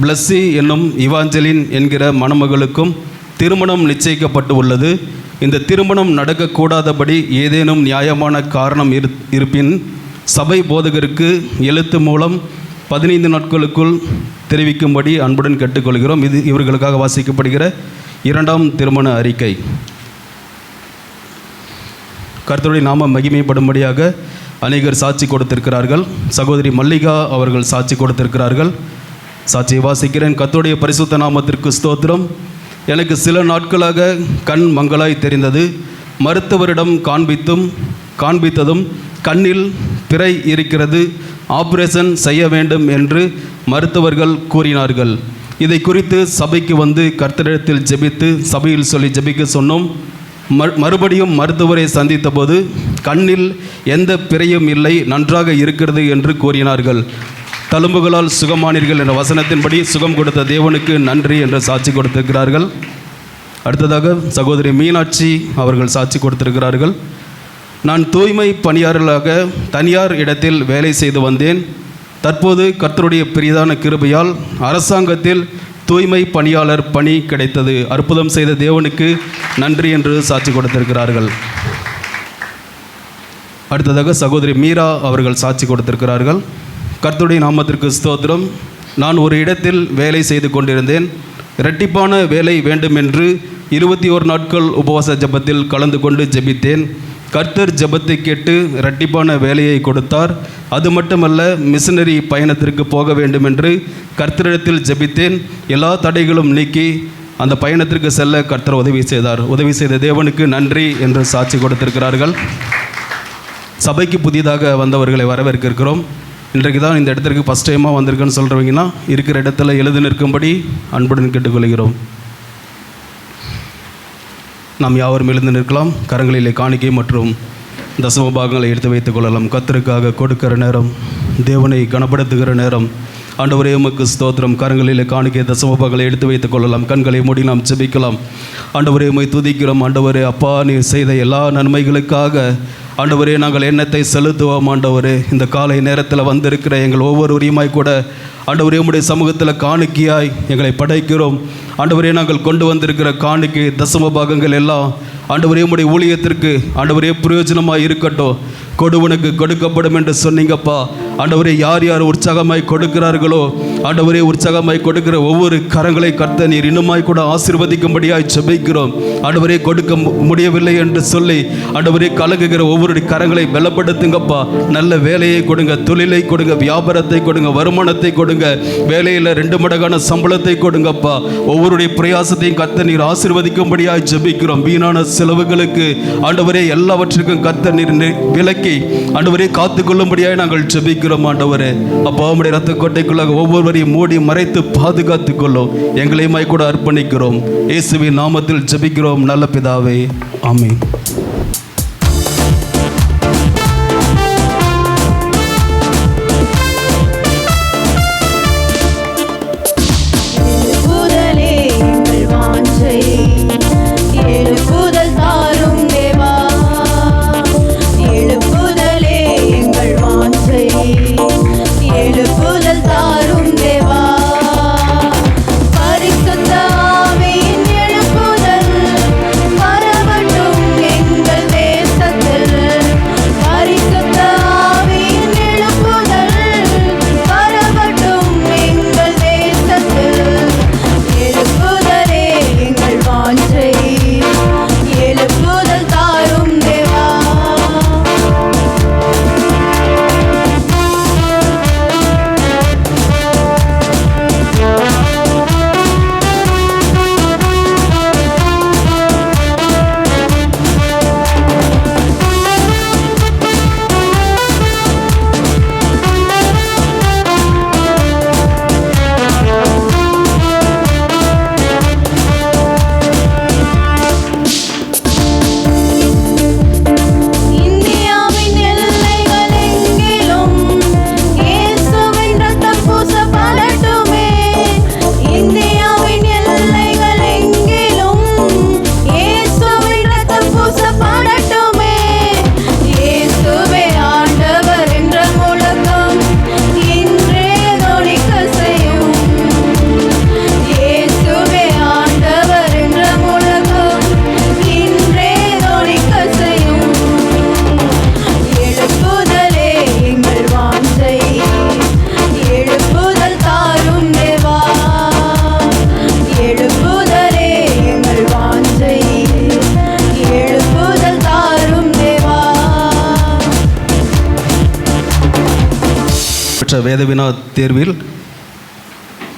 பிளஸ்ஸி என்னும் இவாஞ்சலின் என்கிற மணமகளுக்கும் திருமணம் நிச்சயிக்கப்பட்டு உள்ளது. இந்த திருமணம் நடக்கக்கூடாதபடி ஏதேனும் நியாயமான காரணம் இருப்பின் சபை போதகருக்கு எழுத்து மூலம் 15 நாட்களுக்குள் தெரிவிக்கும்படி அன்புடன் கேட்டுக்கொள்கிறோம். இது இவர்களுக்காக வாசிக்கப்படுகிற 2ஆம் திருமண அறிக்கை. கர்த்தருடைய நாம மகிமைப்படும்படியாக அநேகர் சாட்சி கொடுத்திருக்கிறார்கள். சகோதரி மல்லிகா அவர்கள் சாட்சி கொடுத்திருக்கிறார்கள். சாட்சியை வாசிக்கிறேன். கர்த்தருடைய பரிசுத்த நாமத்திற்கு ஸ்தோத்திரம். எனக்கு சில நாட்களாக கண் மங்கலாய் தெரிந்தது. மருத்துவரிடம் காண்பித்ததும் கண்ணில் பிறை இருக்கிறது, ஆபரேஷன் செய்ய வேண்டும் என்று மருத்துவர்கள் கூறினார்கள். இதை குறித்து சபைக்கு வந்து கர்த்தரிடத்தில் ஜெபித்து சபையில் சொல்லி ஜெபிக்க சொன்னோம். மறுபடியும் மருத்துவரை சந்தித்த போது கண்ணில் எந்த பிறையும் இல்லை, நன்றாக இருக்கிறது என்று கூறினார்கள். தழும்புகளால் சுகமானீர்கள் என்ற வசனத்தின்படி சுகம் கொடுத்த தேவனுக்கு நன்றி என்று சாட்சி கொடுத்திருக்கிறார்கள். அடுத்ததாக சகோதரி மீனாட்சி அவர்கள் சாட்சி கொடுத்திருக்கிறார்கள். நான் தூய்மை பணியாளராக தனியார் இடத்தில் வேலை செய்து வந்தேன். தற்போது கர்த்தருடைய பெரிதான கிருபையால் அரசாங்கத்தில் தூய்மை பணியாளர் பணி கிடைத்தது. அற்புதம் செய்த தேவனுக்கு நன்றி என்று சாட்சி கொடுத்திருக்கிறார்கள். அடுத்ததாக சகோதரி மீரா அவர்கள் சாட்சி கொடுத்திருக்கிறார்கள். கர்த்தருடைய நாமத்திற்கு ஸ்தோத்திரம். நான் ஒரு இடத்தில் வேலை செய்து கொண்டிருந்தேன். இரட்டிப்பான வேலை வேண்டுமென்று 21 நாட்கள் உபவாச ஜெபத்தில் கலந்து கொண்டு ஜெபித்தேன். கர்த்தர் ஜெபத்தை கேட்டு இரட்டிப்பான வேலையை கொடுத்தார். அது மட்டுமல்ல, மிஷனரி பயணத்திற்கு போக வேண்டும் என்று கர்த்தரிடத்தில் ஜெபித்தேன். எல்லா தடைகளும் நீக்கி அந்த பயணத்திற்கு செல்ல கர்த்தர் உதவி செய்தார். உதவி செய்த தேவனுக்கு நன்றி என்று சாட்சி கொடுத்திருக்கிறார்கள். சபைக்கு புதிதாக வந்தவர்களை வரவேற்கிறோம். இன்றைக்கு தான் இந்த இடத்திற்கு ஃபஸ்ட் டைமாக வந்திருக்குன்னு சொல்கிறவங்கன்னா இருக்கிற இடத்துல எழுதி நிற்கும்படி அன்புடன் கேட்டுக்கொள்கிறோம். நாம் யாவரும் எழுந்து நிற்கலாம். கரங்களிலே காணிக்கை மற்றும் தசம பாகங்களை எடுத்து வைத்துக் கொள்ளலாம். கர்த்தருக்காக கொடுக்கிற நேரம், தேவனை கனப்படுத்துகிற நேரம். ஆண்டவரே உமக்கு ஸ்தோத்திரம். கரங்களிலே காணிக்கை தசம பாகங்களை எடுத்து வைத்துக் கொள்ளலாம். கண்களை மூடி நாம் ஜெபிக்கலாம். ஆண்டவரே உம்மை துதிக்கிறோம். ஆண்டவரே அப்பா, நீர் செய்த எல்லா நன்மைகளுக்காக ஆண்டவரே நாங்கள் எண்ணத்தை செலுத்துவோம். ஆண்டவரே இந்த காலை நேரத்தில் வந்திருக்கிற எங்கள் ஒவ்வொருவரையுமாய் கூட ஆண்டவரே உம்முடைய சமூகத்தில் காணிக்கையாய் எங்களை படைக்கிறோம். ஆண்டவரே நாங்கள் கொண்டு வந்திருக்கிற காணிக்கை தசம பாகங்கள் எல்லாம் ஆண்டவரே உம்முடைய ஊழியத்திற்கு ஆண்டவரே பிரயோஜனமாக இருக்கட்டும். கொடுவனுக்கு கொடுக்கப்படும் என்று சொன்னீங்கப்பா. ஆண்டவரே யார் யார் உற்சாகமாய் கொடுக்கிறார்களோ ஆண்டவரே உற்சாகமாய் கொடுக்கிற ஒவ்வொரு கரங்களை கர்த்தர் நீர் இன்னுமாய் கூட ஆசீர்வதிக்கும்படியாய் ஜெபிக்கிறோம். ஆண்டவரே கொடுக்க முடியவில்லை என்று சொல்லி ஆண்டவரே கலங்குகிற ஒவ்வொரு கரங்களை பலப்படுத்துங்கப்பா. நல்ல வேலையை கொடுங்க, தொழிலை கொடுங்க, வியாபாரத்தை கொடுங்க, வருமானத்தை கொடுங்க, வேலையில் 2 மடங்கான சம்பளத்தை கொடுங்கப்பா. ஒவ்வொருடைய பிரயாசத்தையும் கர்த்தர் நீர் ஆசீர்வதிக்கும்படியாய் ஜெபிக்கிறோம். வீணான செலவுகளுக்கு ஆண்டவரே எல்லாவற்றுக்கும் கர்த்தர் நீர் விலக்கி ஆண்டவரே காத்துக்கொள்ளும்படியாய் நாங்கள் ஜெபிக்கிறோம். ஆண்டவரே அப்பா, உம்முடைய இரத்த கோட்டைக்குள்ளாக ஒவ்வொருவரையும் மூடி மறைத்து பாதுகாத்துக் கொள்ளும். எங்களையுமாய் கூட அர்ப்பணிக்கிறோம். இயேசுவின் நாமத்தில் ஜெபிக்கிறோம் நல்ல பிதாவே, ஆமென். எழுப்புதல் தாரும் தேவா, பரிசுத்த பெற்ற வேதவினா தேர்வில்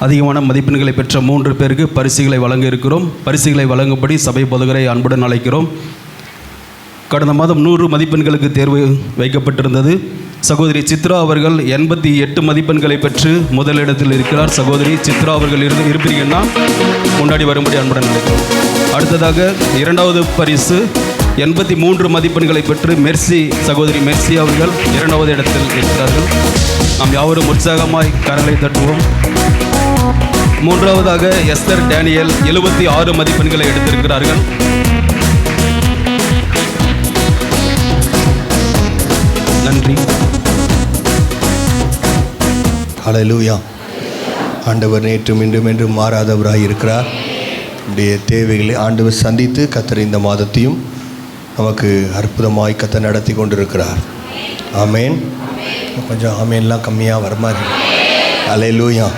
அதிகமான மதிப்பெண்களை பெற்ற 3 பேருக்கு பரிசுகளை வழங்க இருக்கிறோம். பரிசுகளை வழங்கும்படி சபை போதகரை அன்புடன் அழைக்கிறோம். கடந்த மாதம் 100 மதிப்பெண்களுக்கு தேர்வு வைக்கப்பட்டிருந்தது. சகோதரி சித்ரா அவர்கள் 88 மதிப்பெண்களை பெற்று முதலிடத்தில் இருக்கிறார். சகோதரி சித்ரா அவர்கள் இருப்பீங்கன்னா முன்னாடி வரும்படி அன்புடன் அழைக்கிறோம். அடுத்ததாக 2வது பரிசு 83 மதிப்பெண்களை பெற்று மெர்சி, சகோதரி மெர்சி அவர்கள் 2வது இடத்தில் இருக்கிறார்கள். நாம் யாவரும் உற்சாகமாய் கரங்களை தட்டுவோம். 3வதாக எஸ்தர் டேனியல் 76 மதிப்பெண்களை எடுத்திருக்கிறார்கள். நன்றி. ஹல்லேலூயா. ஆண்டவர் நேற்றும் இன்றும் என்றும் மாறாதவராய் இருக்கிறார். நம்முடைய தேவைகளை ஆண்டவர் சந்தித்து கர்த்தர் இந்த மாதத்தையும் நமக்கு அற்புதமாய் கர்த்தர் நடத்தி கொண்டிருக்கிறார். ஆமேன். கொஞ்சம் ஆமேன்லாம் கம்மியாக வர மாதிரி. ஹல்லேலூயா.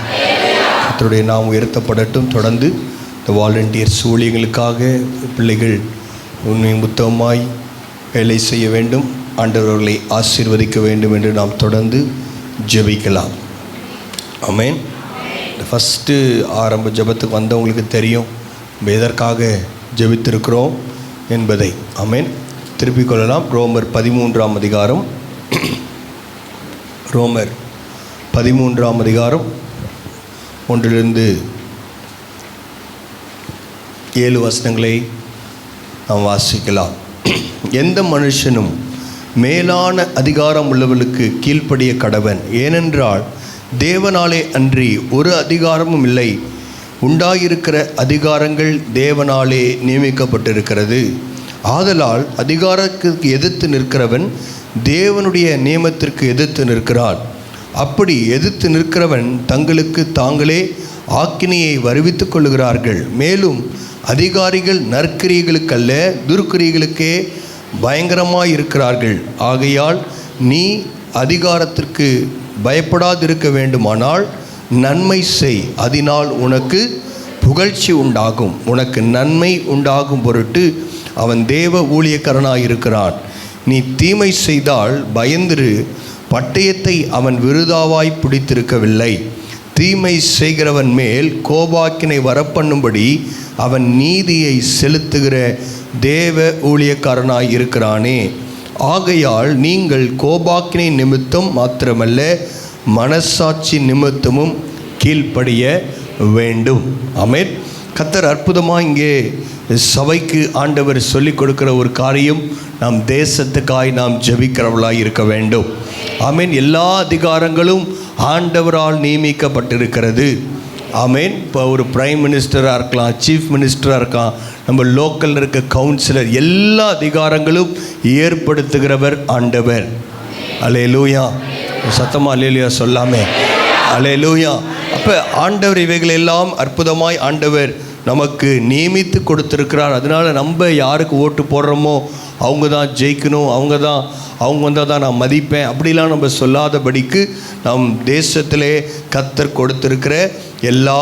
கர்த்தருடைய நாம் உயர்த்தப்படட்டும். தொடர்ந்து இந்த வாலண்டியர்ஸ் ஊழியங்களுக்காக பிள்ளைகள் உண்மையும் புத்தகமாய் வேலை செய்ய வேண்டும். ஆண்டவர்களை ஆசீர்வதிக்க வேண்டும் என்று நாம் தொடர்ந்து ஜெபிக்கலாம். ஆமேன். ஃபஸ்ட்டு ஆரம்ப ஜெபத்துக்கு வந்தவங்களுக்கு தெரியும் எதற்காக ஜெபித்திருக்கிறோம் என்பதை. ஆமேன். திருப்பிக் கொள்ளலாம். ரோமர் 13ஆம் அதிகாரம், ரோமர் 13ஆம் அதிகாரம் 1 to 7 வசனங்களை நாம் வாசிக்கலாம். எந்த மனுஷனும் மேலான அதிகாரம் உள்ளவர்களுக்கு கீழ்ப்படிய கடவன். ஏனென்றால் தேவனாலே அன்றி ஒரு அதிகாரமும் இல்லை. உண்டாயிருக்கிற அதிகாரங்கள் தேவனாலே நியமிக்கப்பட்டிருக்கிறது. ஆதலால் அதிகாரத்திற்கு எதிர்த்து நிற்கிறவன் தேவனுடைய நியமத்திற்கு எதிர்த்து நிற்கிறான். அப்படி எதிர்த்து நிற்கிறவன் தங்களுக்கு தாங்களே ஆக்கினையை வருவித்துக் கொள்ளுகிறார்கள். மேலும் அதிகாரிகள் நற்கிரியைகளுக்கல்ல துர்க்கிரியைகளுக்கே பயங்கரமாய் இருக்கிறார்கள். ஆகையால் நீ அதிகாரத்திற்கு பயப்படாதிருக்க வேண்டுமானால் நன்மை செய், அதனால் உனக்கு புகழ்ச்சி உண்டாகும். உனக்கு நன்மை உண்டாகும் பொருட்டு அவன் தேவ ஊழியக்காரனாய் இருக்கிறான். நீ தீமை செய்தால் பயந்திரு, பட்டயத்தை அவன் விருதாவாய் பிடித்திருக்கவில்லை. தீமை செய்கிறவன் மேல் கோபாக்கினை வரப்பண்ணும்படி அவன் நீதியை செலுத்துகிற தேவ ஊழியக்காரனாய் இருக்கிறானே. ஆகையால் நீங்கள் கோபாக்கினை நிமித்தம் மாத்திரமல்ல மனசாட்சி நிமித்தமும் கீழ்ப்படிய வேண்டும். ஆமென். கர்த்தர் அற்புதமாக இங்கே சபைக்கு ஆண்டவர் சொல்லிக் கொடுக்கிற ஒரு காரியம், நாம் தேசத்துக்காய் நாம் ஜெபிக்கிறவர்களாய் இருக்க வேண்டும். ஆமென். எல்லா அதிகாரங்களும் ஆண்டவரால் நியமிக்கப்பட்டிருக்கிறது. ஆமென். இப்போ ஒரு பிரைம் மினிஸ்டராக இருக்கலாம், சீஃப் மினிஸ்டராக இருக்கலாம், நம்ம லோக்கலில் இருக்க கவுன்சிலர், எல்லா அதிகாரங்களும் ஏற்படுத்துகிறவர் ஆண்டவர். அல்லேலூயா. சத்தமாக அல்லேலூயா சொல்லாமே. அல்லேலூயா. அப்போ ஆண்டவர் இவைகள் எல்லாம் அற்புதமாய் ஆண்டவர் நமக்கு நியமித்து கொடுத்துருக்கிறார். அதனால் நம்ம யாருக்கு ஓட்டு போடுறோமோ அவங்க தான் ஜெயிக்கணும், அவங்க வந்தால் தான் நான் மதிப்பேன் அப்படிலாம் நம்ம சொல்லாதபடிக்கு நம் தேசத்திலே கர்த்தர் கொடுத்திருக்கிற எல்லா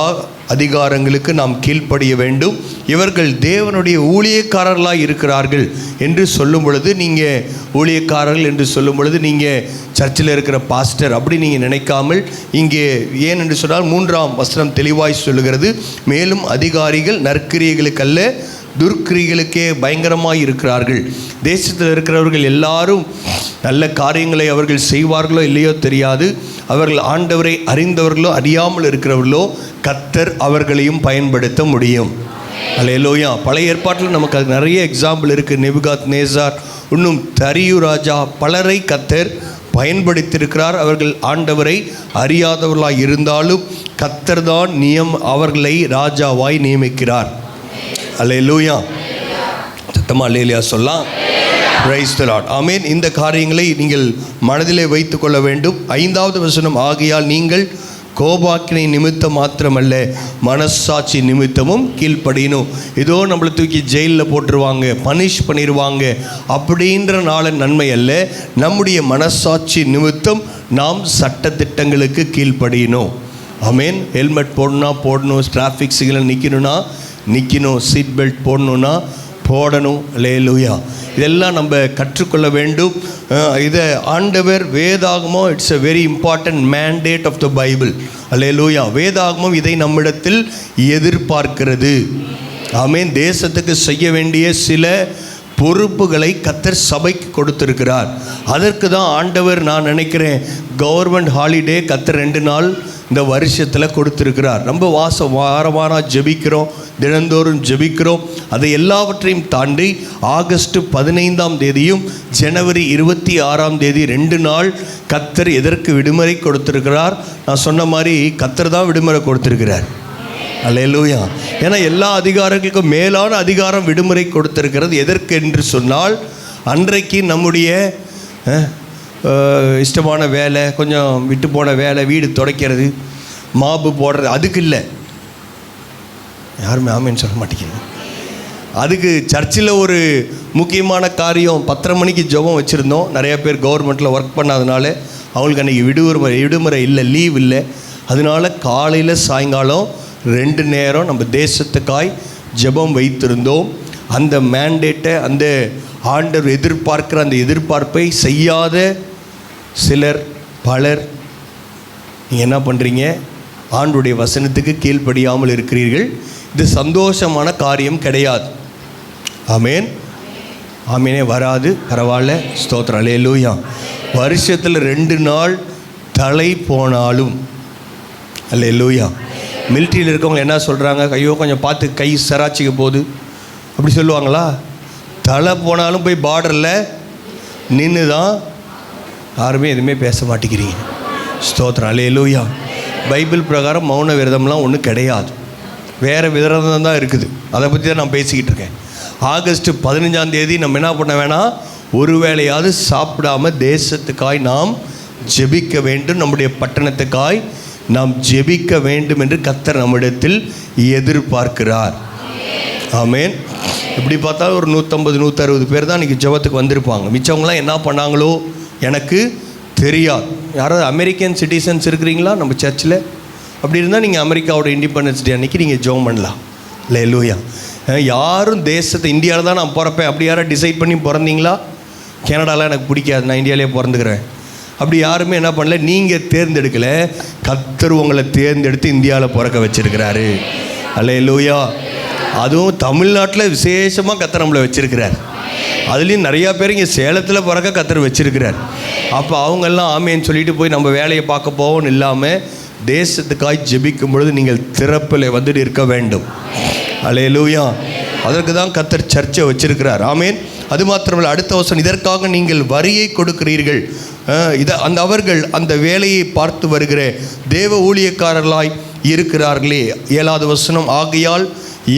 அதிகாரங்களுக்கு நாம் கீழ்ப்படிய வேண்டும். இவர்கள் தேவனுடைய ஊழியக்காரர்களாக இருக்கிறார்கள் என்று சொல்லும் பொழுது, நீங்கள் ஊழியக்காரர்கள் என்று சொல்லும் பொழுது நீங்கள் சர்ச்சில் இருக்கிற பாஸ்டர் அப்படி நீங்கள் நினைக்காமல், இங்கே ஏன் என்று சொன்னால் 3ஆம் வசனம் தெளிவாய் சொல்லுகிறது, மேலும் அதிகாரிகள் நற்கிரியைகளுக்கல்ல துர்க்கிரியைகளுக்கே பயங்கரமாக இருக்கிறார்கள். தேசத்தில் இருக்கிறவர்கள் எல்லாரும் நல்ல காரியங்களை அவர்கள் செய்வார்களோ இல்லையோ தெரியாது. அவர்கள் ஆண்டவரை அறிந்தவர்களோ அறியாமல் இருக்கிறவர்களோ கர்த்தர் அவர்களையும் பயன்படுத்த முடியும். அல்லேலூயா. பழைய ஏற்பாட்டில் நமக்கு அது நிறைய எக்ஸாம்பிள் இருக்குது. நேபுகாத்நேசார், இன்னும் தரியு ராஜா, பலரை கர்த்தர் பயன்படுத்தியிருக்கிறார். அவர்கள் ஆண்டவரை அறியாதவர்களாக இருந்தாலும் கர்த்தர் தான் அவர்களை ராஜாவாய் நியமிக்கிறார். அல்லேலூயா. சத்தமாக அல்லேலூயா சொல்லலாம். Praise the Lord. ஆமென். இந்த காரியங்களை நீங்கள் மனதிலே வைத்துக் கொள்ள வேண்டும். 5வது வசனம், ஆகையால் நீங்கள் கோபாக்கினை நிமித்தம் மாத்திரமல்ல மனசாட்சி நிமித்தமும் கீழ்ப்படியணும். ஏதோ நம்மளை தூக்கி ஜெயிலில் போட்டுருவாங்க, பனிஷ் பண்ணிடுவாங்க அப்படின்ற நாள நன்மை அல்ல. நம்முடைய மனசாட்சி நிமித்தம் நாம் சட்டத்திட்டங்களுக்கு கீழ்ப்படியணும். ஆமென். ஹெல்மெட் போடணும், டிராஃபிக் சிக்னல் நிற்கணும்னா நிற்கணும், சீட் பெல்ட் போடணும்னா போடணும். அல்லேலூயா. இதெல்லாம் நம்ம கற்றுக்கொள்ள வேண்டும். இதை ஆண்டவர் வேதாகமம் it's a very important mandate of the Bible. அல்லேலூயா. வேதாகமம் இதை நம்மிடத்தில் எதிர்பார்க்கிறது. ஆமென். தேசத்துக்கு செய்ய வேண்டிய சில பொறுப்புகளை கர்த்தர் சபைக்கு கொடுத்திருக்கிறார். அதற்கு தான் ஆண்டவர், நான் நினைக்கிறேன், கவர்மெண்ட் ஹாலிடே கர்த்தர் 2 நாள் இந்த வருஷத்தில் கொடுத்திருக்கிறார். ரொம்ப வாரம் ஜெபிக்கிறோம், தினந்தோறும் ஜெபிக்கிறோம். அதை எல்லாவற்றையும் தாண்டி ஆகஸ்ட் 15ஆம் தேதியும் ஜனவரி 26ஆம் தேதி 2 நாள் கர்த்தர் எதற்கு விடுமுறை கொடுத்திருக்கிறார்? நான் சொன்ன மாதிரி கர்த்தர் தான் விடுமுறை கொடுத்திருக்கிறார். அல்லேலூயா. ஏன்னா எல்லா அதிகாரங்களுக்கும் மேலான அதிகாரம் விடுமுறை கொடுத்திருக்கிறது. எதற்கு என்று சொன்னால், அன்றைக்கு நம்முடைய இஷ்டமான வேலை, கொஞ்சம் விட்டு போன வேலை, வீடு துடைக்கிறது, மாப்பு போடுறது, அதுக்கு இல்லை. யாருமே ஆமேன்னு சொல்ல மாட்டேங்கிறீங்க. அதுக்கு சர்ச்சில் ஒரு முக்கியமான காரியம், 10:30 மணிக்கு ஜெபம் வச்சுருந்தோம். நிறையா பேர் கவர்மெண்ட்டில் ஒர்க் பண்ணாதனால அவங்களுக்கு அன்றைக்கி விடுமுறை இல்லை, லீவ் இல்லை. அதனால காலையில் சாயங்காலம் 2 நேரம் நம்ம தேசத்துக்காய் ஜெபம் வைத்திருந்தோம். அந்த மேண்டேட்டை, அந்த ஆண்டவர் எதிர்பார்க்கிற அந்த எதிர்பார்ப்பை செய்யாத பலர் நீங்கள் என்ன பண்ணுறீங்க? ஆண்டுடைய வசனத்துக்கு கீழ்ப்படியாமல் இருக்கிறீர்கள். இது சந்தோஷமான காரியம் கிடையாது. ஆமேன். ஆமீனே வராது, பரவாயில்ல, ஸ்தோத்திரம், அல்லேலூயா. வருஷத்தில் 2 நாள் தலை போனாலும், அல்லேலூயா. மிலிட்ரியில் இருக்கவங்க என்ன சொல்கிறாங்க? ஐயோ கொஞ்சம் பார்த்து, கை சராச்சிக்க போகுது, அப்படி சொல்லுவாங்களா? தலை போனாலும் போய் பார்டரில் நின்று தான். யாருமே எதுவுமே பேச மாட்டேங்கிறீங்க. ஸ்தோத்திரம், அல்லேலூயா. பைபிள் பிரகாரம் மௌன விரதம்லாம் ஒன்றும் கிடையாது, வேறு விரதம் தான் இருக்குது. அதை பற்றி தான் நான் பேசிக்கிட்டு இருக்கேன். ஆகஸ்ட் 15ஆம் தேதி நம்ம என்ன பண்ண வேணாம்? ஒரு வேளையாவது சாப்பிடாம தேசத்துக்காய் நாம் ஜெபிக்க வேண்டும், நம்முடைய பட்டணத்துக்காய் நாம் ஜெபிக்க வேண்டும் என்று கர்த்தர் நம்மிடத்தில் எதிர்பார்க்கிறார். ஆமேன். இப்படி பார்த்தா ஒரு 150-160 பேர் தான் இன்றைக்கி ஜெபத்துக்கு வந்திருப்பாங்க. மிச்சவங்களாம் என்ன பண்ணாங்களோ எனக்கு தெரியாது. யாராவது அமெரிக்கன் சிட்டிசன்ஸ் இருக்கிறீங்களா நம்ம சர்ச்சில்? அப்படி இருந்தால் நீங்கள் அமெரிக்காவோட இண்டிபெண்டன்ஸ் டே அன்றைக்கி நீங்கள் ஜெபம் பண்ணலாம். அல்லேலூயா. யாரும் தேசத்தை, இந்தியாவில் தான் நான் பிறப்பேன் அப்படி யாரும் டிசைட் பண்ணி பிறந்தீங்களா? கனடாலாம் எனக்கு பிடிக்காது, நான் இந்தியாவிலே பிறந்துக்கிறேன், அப்படி யாருமே என்ன பண்ணல. நீங்கள் தேர்ந்தெடுக்கலை, கர்த்தர் உங்களை தேர்ந்தெடுத்து இந்தியாவில் பிறக்க வச்சிருக்கிறாரு. அல்லேலூயா. அதுவும் தமிழ்நாட்டில் விசேஷமாக கர்த்தர் நம்மளை வச்சிருக்கிறார். அதுலேயும் நிறையா பேர் இங்கே சேலத்தில் பிறக்க கர்த்தர் வச்சிருக்கிறார். அப்போ அவங்கெல்லாம் ஆமேன்னு சொல்லிட்டு போய் நம்ம வேலையை பார்க்க போவோன்னு இல்லாமல் தேசத்துக்காய் ஜெபிக்கும் பொழுது நீங்கள் திறப்பில் வந்துட்டு இருக்க வேண்டும். அல்லேலூயா. அதற்கு தான் கர்த்தர் சர்ச்சை வச்சிருக்கிறார். ஆமேன். அது மாத்திரமல்ல, அடுத்த வசனம், இதற்காக நீங்கள் வரியை கொடுக்கிறீர்கள். அவர்கள் அந்த வேலையை பார்த்து வருகிற தேவ ஊழியக்காரர்களாய் இருக்கிறார்களே. 7வது வசனம், ஆகையால்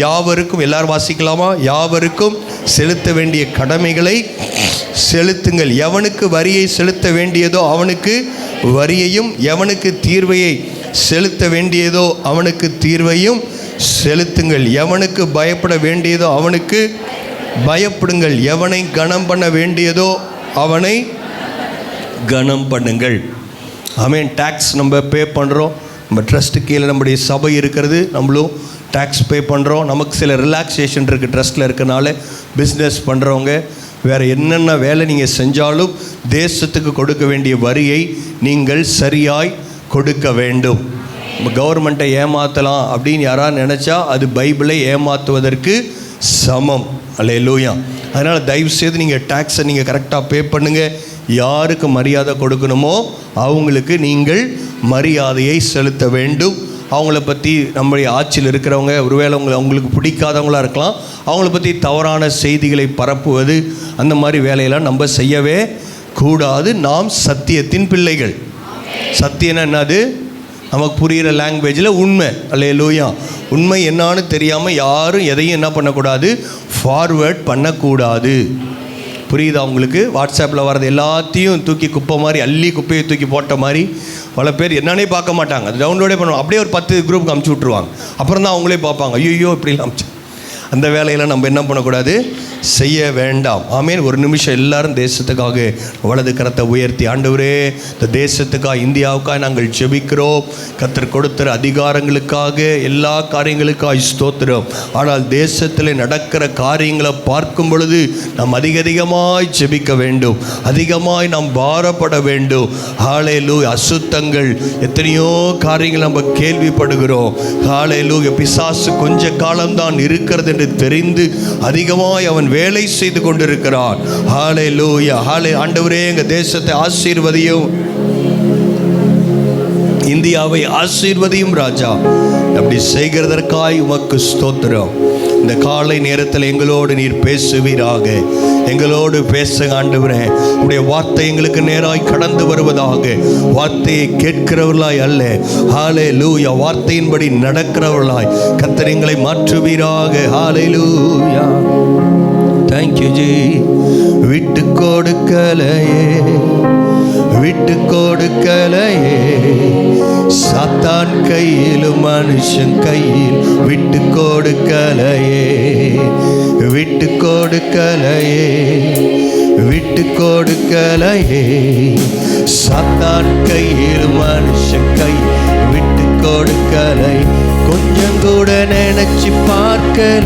யாவருக்கும், எல்லாரும் வாசிக்கலாமா? யாவருக்கும் செலுத்த வேண்டிய கடமைகளை செலுத்துங்கள். எவனுக்கு வரியை செலுத்த வேண்டியதோ அவனுக்கு வரியையும், எவனுக்கு தீர்வையை செலுத்த வேண்டியதோ அவனுக்கு தீர்வையும் செலுத்துங்கள். எவனுக்கு பயப்பட வேண்டியதோ அவனுக்கு பயப்படுங்கள். எவனை கனம் பண்ண வேண்டியதோ அவனை கனம் பண்ணுங்கள். ஆமேன். டேக்ஸ் நம்ம பே பண்ணுறோம். நம்ம ட்ரஸ்ட்டு கீழே நம்முடைய சபை இருக்கிறது, நம்மளும் டேக்ஸ் பே பண்ணுறோம். நமக்கு சில ரிலாக்ஸேஷன் இருக்குது ட்ரஸ்ட்டில் இருக்கனால. பிஸ்னஸ் பண்ணுறவங்க வேறு என்னென்ன வேலை நீங்கள் செஞ்சாலும் தேசத்துக்கு கொடுக்க வேண்டிய வரியை நீங்கள் சரியாய் கொடுக்க வேண்டும். கவர்மெண்ட்டை ஏமாற்றலாம் அப்படின்னு யாராவது நினச்சா அது பைபிளை ஏமாற்றுவதற்கு சமம். அல்லேலூயா. அதனால் தயவுசெய்து நீங்கள் டேக்ஸை நீங்கள் கரெக்டாக பே பண்ணுங்கள். யாருக்கு மரியாதை கொடுக்கணுமோ அவங்களுக்கு நீங்கள் மரியாதையை செலுத்த வேண்டும். அவங்கள பற்றி நம்முடைய ஆட்சியில் இருக்கிறவங்க ஒருவேளை அவங்களுக்கு பிடிக்காதவங்களாக இருக்கலாம், அவங்கள பற்றி தவறான செய்திகளை பரப்புவது, அந்த மாதிரி வேலையெல்லாம் நம்ம செய்யவே கூடாது. நாம் சத்தியத்தின் பிள்ளைகள். சத்தியம்னா என்னது? நமக்கு புரிகிற லாங்குவேஜில் உண்மை. அல்லேலூயா. உண்மை என்னான்னு தெரியாமல் யாரும் எதையும் என்ன பண்ணக்கூடாது? ஃபார்வேர்ட் பண்ணக்கூடாது. புரியுதா உங்களுக்கு? வாட்ஸ்அப்பில் வர்றது எல்லாத்தையும் தூக்கி குப்பை மாதிரி, அள்ளி குப்பையை தூக்கி போட்ட மாதிரி பல பேர் என்னன்னே பார்க்க மாட்டாங்க, அது டவுன்லோடே பண்ணுவாங்க. அப்படியே ஒரு 10 குரூப்புக்கு அமுச்சு விட்ருவாங்க. அப்புறம் தான் அவங்களே பார்ப்பாங்க, ஐயோ இப்படிலாம் அமுச்சு. அந்த வேலையெல்லாம் நம்ம என்ன பண்ணக்கூடாது? செய்ய வேண்டாம். ஆமேன். ஒரு நிமிஷம் எல்லாரும் தேசத்துக்காக வலது கரத்தை உயர்த்தி, ஆண்டவரே இந்த தேசத்துக்காக, இந்தியாவுக்காக நாங்கள் ஜெபிக்கிறோம். கர்த்தர் கொடுத்த அதிகாரங்களுக்காக, எல்லா காரியங்களுக்காக ஸ்தோத்திரம். ஆனால் தேசத்தில் நடக்கிற காரியங்களை பார்க்கும் பொழுது நாம் அதிகமாய் ஜெபிக்க வேண்டும், அதிகமாய் நாம் பாரப்பட வேண்டும். ஹல்லேலூயா. அசுத்தங்கள் எத்தனையோ காரியங்கள் நம்ம கேள்விப்படுகிறோம். ஹல்லேலூயா. பிசாசு கொஞ்ச காலம்தான் இருக்கிறது என்று தெரிந்து அதிகமாய் அவன் வேலை செய்து கொண்டிருக்கிறான். ஹல்லேலூயா. ஆண்டவரே எங்கள் தேசத்தை ஆசீர்வதியும், இந்தியாவை ஆசீர்வதியும் ராஜா. அப்படி செய்கிறதற்காய் உமக்கு ஸ்தோத்திரம். இந்த காலை நேரத்தில் எங்களோடு நீர் பேசுவீராக, எங்களோடு பேசுங்க ஆண்டவரே. உடைய வார்த்தை எங்களுக்கு நேராய் கடந்து வருவதாக, வார்த்தையை கேட்கிறவர்களாய் அல்ல, ஹல்லேலூயா, வார்த்தையின்படி நடக்கிறவர்களாய் கர்த்தர் எங்களை மாற்றுவீராக. ஹல்லேலூயா. Thank you G. விட்டு கொடுக்கலையே, விட்டு கொடுக்கலையே, சாத்தான் கையிலும் மனுஷன் கையில் விட்டு கொடுக்கலையே, விட்டு கொடுக்கலையே, விட்டு கொடுக்கலையே, சாத்தான் கையிலும் மனுஷன் கை விட்டு கொடுக்கலை. கொஞ்சம் கூட நினைச்சு பார்க்கல,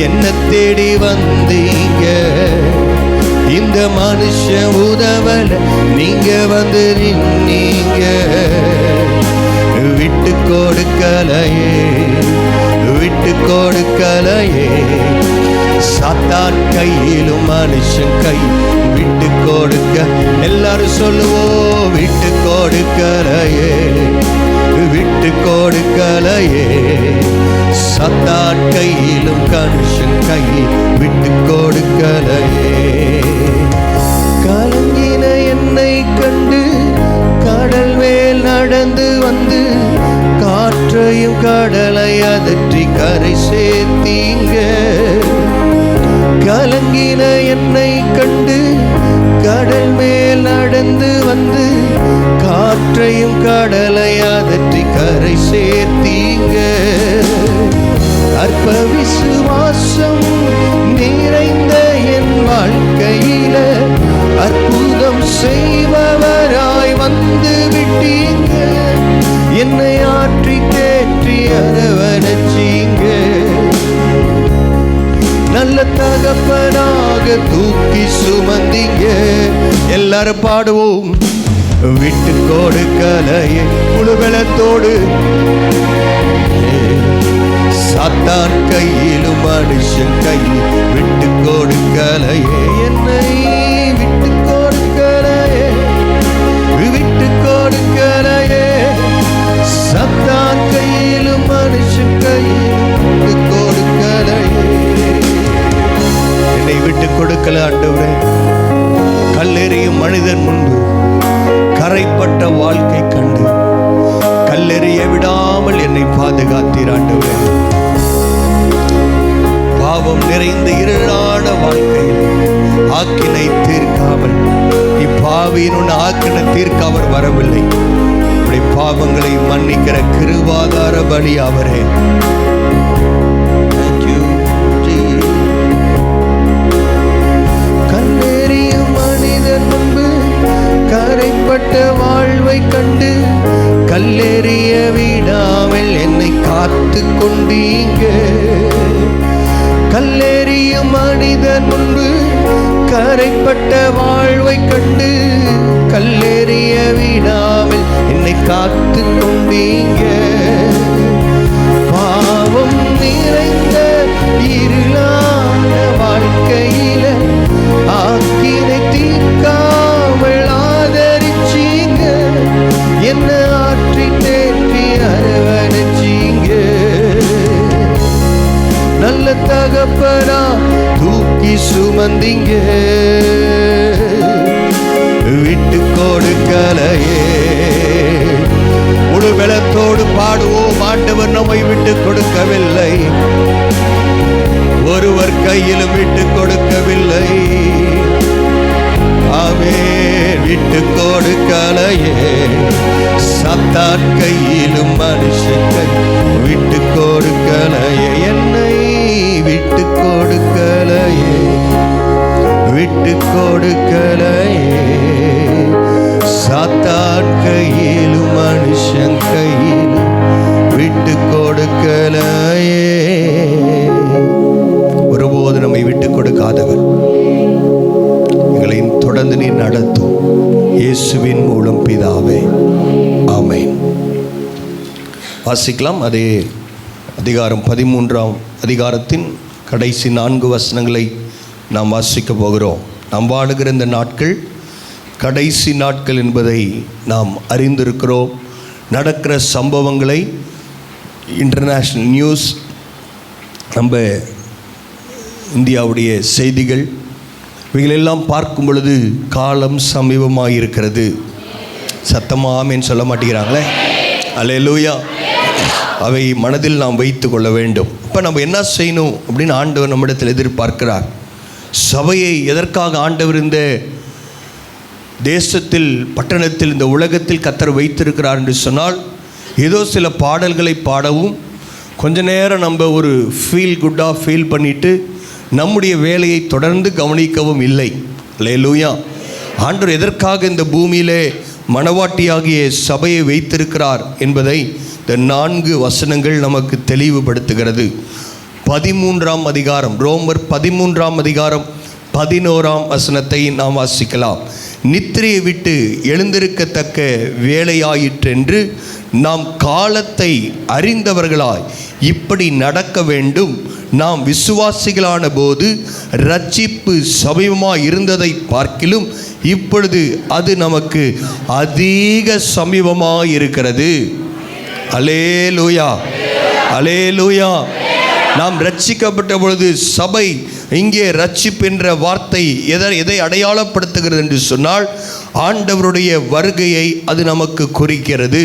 என்ன தேடி வந்தீங்க, இந்த மனுஷன் உதவல, நீங்க வந்து நின்னீங்க. விட்டு கொடுக்கலையே, விட்டு கொடுக்கலையே, சாத்தான் கையிலும் மனுஷன் கை விட்டு கொடுக்க. எல்லாரும் சொல்லுவோம், விட்டு கொடுக்கலையே, விட்டு கொடுக்கலையே, சாத்தான் கையிலும் மனுஷன் கை விட்டு கொடுக்கலையே. கலங்கின என்னை கண்டு கடல் மேல் நடந்து வந்து காற்றையும் கடலை அதற்றி கரை சேர்த்தீங்க. கலங்கின என்னை கண்டு கடல் மேல் நடந்து வந்து காற்றையும் கடலை அதற்றி கரை சேர்த்தீங்க. அற்ப விசுவாசம் நிறைந்த என் வாழ்க்கையில அற்புதம் செய்பவராய் வந்து விட்டீங்க. என்னை ஆற்றி தேற்றி அரவணைச்சீங்க. நல்ல தகப்பனாக தூக்கி சுமந்தீங்க. எல்லாரும் பாடுவோம், விட்டு கொடுக்கலையே, முழுவலத்தோடு, சாத்தான் கையிலும் மனுஷன் கையில் விட்டு கொடுக்கலையே, என்னை விட்டு கொடுக்கலையே, விட்டு கொடுக்கலையே, சாத்தான் கையிலும் மனுஷன் கையில் விட்டு கொடுக்கலையே. என்னை விட்டு கொடுக்கல ஆண்டவரே. கல்லெறியும் மனிதன் முன்பு கரைப்பட்ட வாழ்க்கை கண்டு கல்லெறிய விடாமல் என்னை பாதுகாத்தீர் ஆண்டவரே. பாவம் நிறைந்த இருளான வாழ்க்கையில் ஆக்கினை தீர்க்காமல், இப்பாவியின் ஆக்கினை தீர்க்க அவர் வரவில்லை. இப்படி பாவங்களை மன்னிக்கிற கிருபாதார பலி அவரே. கல்லெறியும் மனிதன் முன்பு கரைப்பட்ட வாழ்வை கண்டு கல்லெறிய விடாமல் என்னை காத்து கொண்டீங்க. கல்லெறியும் மனிதன் முன்பு கரைப்பட்ட வாழ்வை கண்டு கல்லெறிய விடாமல் என்னை காத்து கொண்டீங்க. பாவம் நிறைந்த இருளான வாழ்க்கையில ஆக்கினை தீர்க்காமல் ஆதரிச்சீங்க. என்ன ஆற்றி தேற்றி அரவணைச்சீங்க. நல்ல தகப்பனா தூக்கி சுமந்தீங்க. விட்டு கொடுக்கலையே. முழு பலத்தோடு பாடுவோம், ஆண்டவர் நம்மை விட்டு கொடுக்கவில்லை, ஒருவர் கையிலும் விட்டு கொடுக்கவில்லை. ஆமென். விட்டு கொடுக்கலையே, சாத்தான் கையிலும் மனுஷன் கை விட்டு கொடுக்கலையே, என்னை விட்டு கொடுக்கலையே. விட்டு கொடுக்கலையே, சாத்தான் கையிலும் மனுஷன் கையிலும் விட்டு கொடுக்கலையே. ஒருபோது நம்மை விட்டு கொடுக்காதவர் எங்களை தொடர்ந்து நீர் நடத்தும் இயேசுவின் மூலம் பிதாவே, ஆமென். வாசிக்கலாம். அதே அதிகாரம் 13ஆம் அதிகாரத்தின் கடைசி 4 வசனங்களை நாம் வாசிக்க போகிறோம். நாம் வாழுகிற இந்த நாட்கள் கடைசி நாட்கள் என்பதை நாம் அறிந்திருக்கிறோம். நடக்கிற சம்பவங்களை இன்டர்நேஷ்னல் நியூஸ், நம்ம இந்தியாவுடைய செய்திகள், இவைகளெல்லாம் பார்க்கும் பொழுது காலம் சமீபமாக இருக்கிறது. சத்தமாக ஆமென் சொல்ல மாட்டேங்கிறாங்களே. அல்லேலூயா. அவை மனதில் நாம் வைத்து கொள்ள வேண்டும். இப்போ நம்ம என்ன செய்யணும் அப்படின்னு ஆண்டவர் நம்மிடத்தில் எதிர்பார்க்கிறார். சபையை எதற்காக ஆண்டவர் இந்த தேசத்தில், பட்டணத்தில், இந்த உலகத்தில் கர்த்தர் வைத்திருக்கிறார் என்று சொன்னால், ஏதோ சில பாடல்களை பாடவும், கொஞ்ச நேரம் நம்ம ஒரு ஃபீல் குட்டாக ஃபீல் பண்ணிவிட்டு நம்முடைய வேலையை தொடர்ந்து கவனிக்கவும் இல்லை. அல்லேலூயா. ஆண்டவர் எதற்காக இந்த பூமியிலே மணவாட்டியாகிய சபையை வைத்திருக்கிறார் என்பதை இந்த 4 வசனங்கள் நமக்கு தெளிவுபடுத்துகிறது. 13ஆம் அதிகாரம், ரோமர் 13ஆம் அதிகாரம் 11ஆம் வசனத்தை நாம் வாசிக்கலாம். நித்திரையை விட்டு எழுந்திருக்கத்தக்க வேலையாயிற்றென்று நாம் காலத்தை அறிந்தவர்களாய் இப்படி நடக்க வேண்டும். நாம் விசுவாசிகளான போது இரட்சிப்பு சமீபமாக இருந்ததை பார்க்கிலும் இப்பொழுது அது நமக்கு அதிக சமீபமாக இருக்கிறது. அல்லேலூயா, அல்லேலூயா. நாம் ரட்சிக்கப்பட்ட பொழுது சபை, இங்கே ரட்சிப்பு என்ற வார்த்தை எதை அடையாளப்படுத்துகிறது என்று சொன்னால், ஆண்டவருடைய வருகையை அது நமக்கு குறிக்கிறது.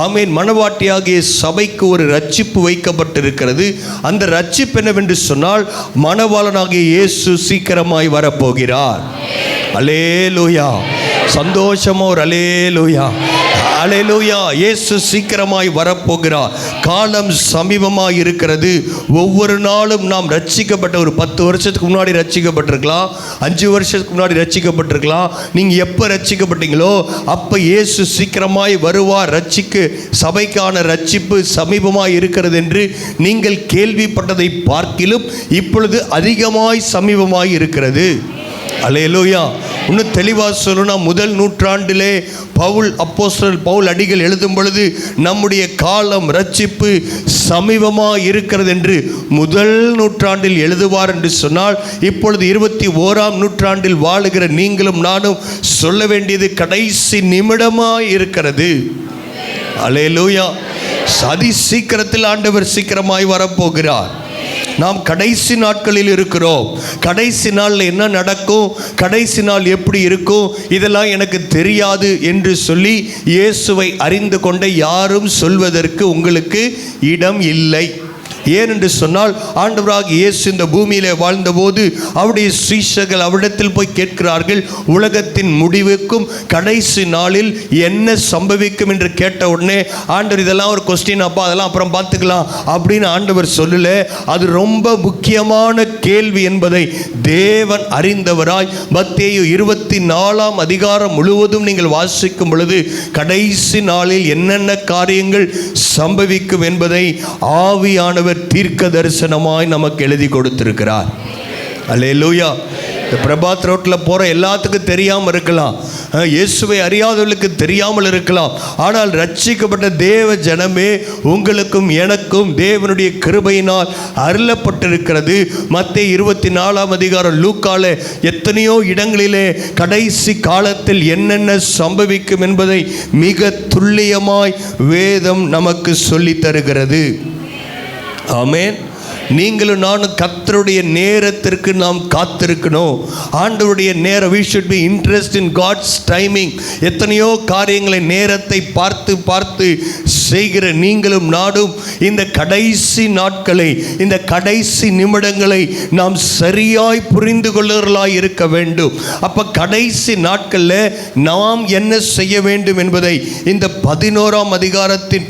ஆமென். மணவாட்டியாகிய சபைக்கு ஒரு ரட்சிப்பு வைக்கப்பட்டிருக்கிறது. அந்த ரட்சிப்பு என்னவென்று சொன்னால், மணவாளனாகிய இயேசு சீக்கிரமாய் வரப்போகிறார். அல்லேலூயா. சந்தோஷமா ஒரு அல்லேலூயா, அல்லேலூயா. இயேசு சீக்கிரமாய் வரப்போகிறார். காலம் சமீபமாக இருக்கிறது. ஒவ்வொரு நாளும் நாம் ரட்சிக்கப்பட்ட, ஒரு 10 வருஷத்துக்கு முன்னாடி ரட்சிக்கப்பட்டிருக்கலாம், 5 வருஷத்துக்கு முன்னாடி ரட்சிக்கப்பட்டிருக்கலாம். நீங்கள் எப்போ ரட்சிக்கப்பட்டீங்களோ அப்போ இயேசு சீக்கிரமாய் வருவார். சபைக்கான ரட்சிப்பு சமீபமாக இருக்கிறது என்று நீங்கள் கேள்விப்பட்டதை பார்க்கிலும் இப்பொழுது அதிகமாய் சமீபமாய் இருக்கிறது. அல்லேலூயா. இன்னும் தெளிவாக சொல்லணும்னா, முதல் நூற்றாண்டிலே அப்போஸ்தலர் பவுல் அடிகள் எழுதும் பொழுது நம்முடைய காலம், ரட்சிப்பு சமீபமாக இருக்கிறது என்று முதல் நூற்றாண்டில் எழுதுவார் என்று சொன்னால், இப்பொழுது 21ஆம் நூற்றாண்டில் வாழுகிற நீங்களும் நானும் சொல்ல வேண்டியது கடைசி நிமிடமாக இருக்கிறது. அல்லேலூயா. அதி சீக்கிரத்தில் ஆண்டவர் சீக்கிரமாய் வரப்போகிறார். நாம் கடைசி நாட்களில் இருக்கிறோம். கடைசி நாளில் என்ன நடக்கும், கடைசி நாள் எப்படி இருக்கும், இதெல்லாம் எனக்கு தெரியாது என்று சொல்லி இயேசுவை அறிந்து கொண்ட யாரும் சொல்வதற்கு உங்களுக்கு இடம் இல்லை. ஏனென்று சொன்னால், ஆண்டவராக இயேசு இந்த பூமியிலே வாழ்ந்தபோது அவருடைய சீஷர்கள் அவரிடத்தில் போய் கேட்கிறார்கள், உலகத்தின் முடிவுக்கும் கடைசி நாளில் என்ன சம்பவிக்கும் என்று கேட்ட உடனே ஆண்டவர், இதெல்லாம் ஒரு கொஸ்டின் அப்பா, அதெல்லாம் அப்புறம் பார்த்துக்கலாம் அப்படின்னு ஆண்டவர் சொல்லல. அது ரொம்ப முக்கியமான கேள்வி என்பதை தேவன் அறிந்தவராய் மத்தேயு 24ஆம் அதிகாரம் முழுவதும் நீங்கள் வாசிக்கும் பொழுது கடைசி நாளில் என்னென்ன காரியங்கள் சம்பவிக்கும் என்பதை ஆவியானவர் தீர்க்க தரிசனமாய் நமக்கு எழுதி கொடுத்திருக்கிறார். அல்லேலூயா. இந்த பிரபாத் ரோட்டில் போகிற எல்லாத்துக்கும் தெரியாமல் இருக்கலாம், இயேசுவை அறியாதவர்களுக்கு தெரியாமல் இருக்கலாம். ஆனால் ரட்சிக்கப்பட்ட தேவ ஜனமே, உங்களுக்கும் எனக்கும் தேவனுடைய கிருபையினால் அருளப்பட்டிருக்கிறது. மத்தேயு 24ஆம் அதிகாரம், லூக்கால எத்தனையோ இடங்களிலே கடைசி காலத்தில் என்னென்ன சம்பவிக்கும் என்பதை மிக துல்லியமாய் வேதம் நமக்கு சொல்லித் தருகிறது. ஆமென். நீங்களும் நானும் கர்த்தருடைய நேரத்திற்கு நாம் காத்திருக்கணும். ஆண்டவருடைய நேரம். we should be interested in God's timing. எத்தனையோ காரியங்களை நேரத்தை பார்த்து பார்த்து செய்கிற நீங்களும் நாடும் இந்த கடைசி நாட்களை, இந்த கடைசி நிமிடங்களை நாம் சரியாய் புரிந்து கொள்ளுகிறவர்களாய் இருக்க வேண்டும். அப்போ கடைசி நாட்களில் நாம் என்ன செய்ய வேண்டும் என்பதை இந்த 13ஆம் அதிகாரத்தில்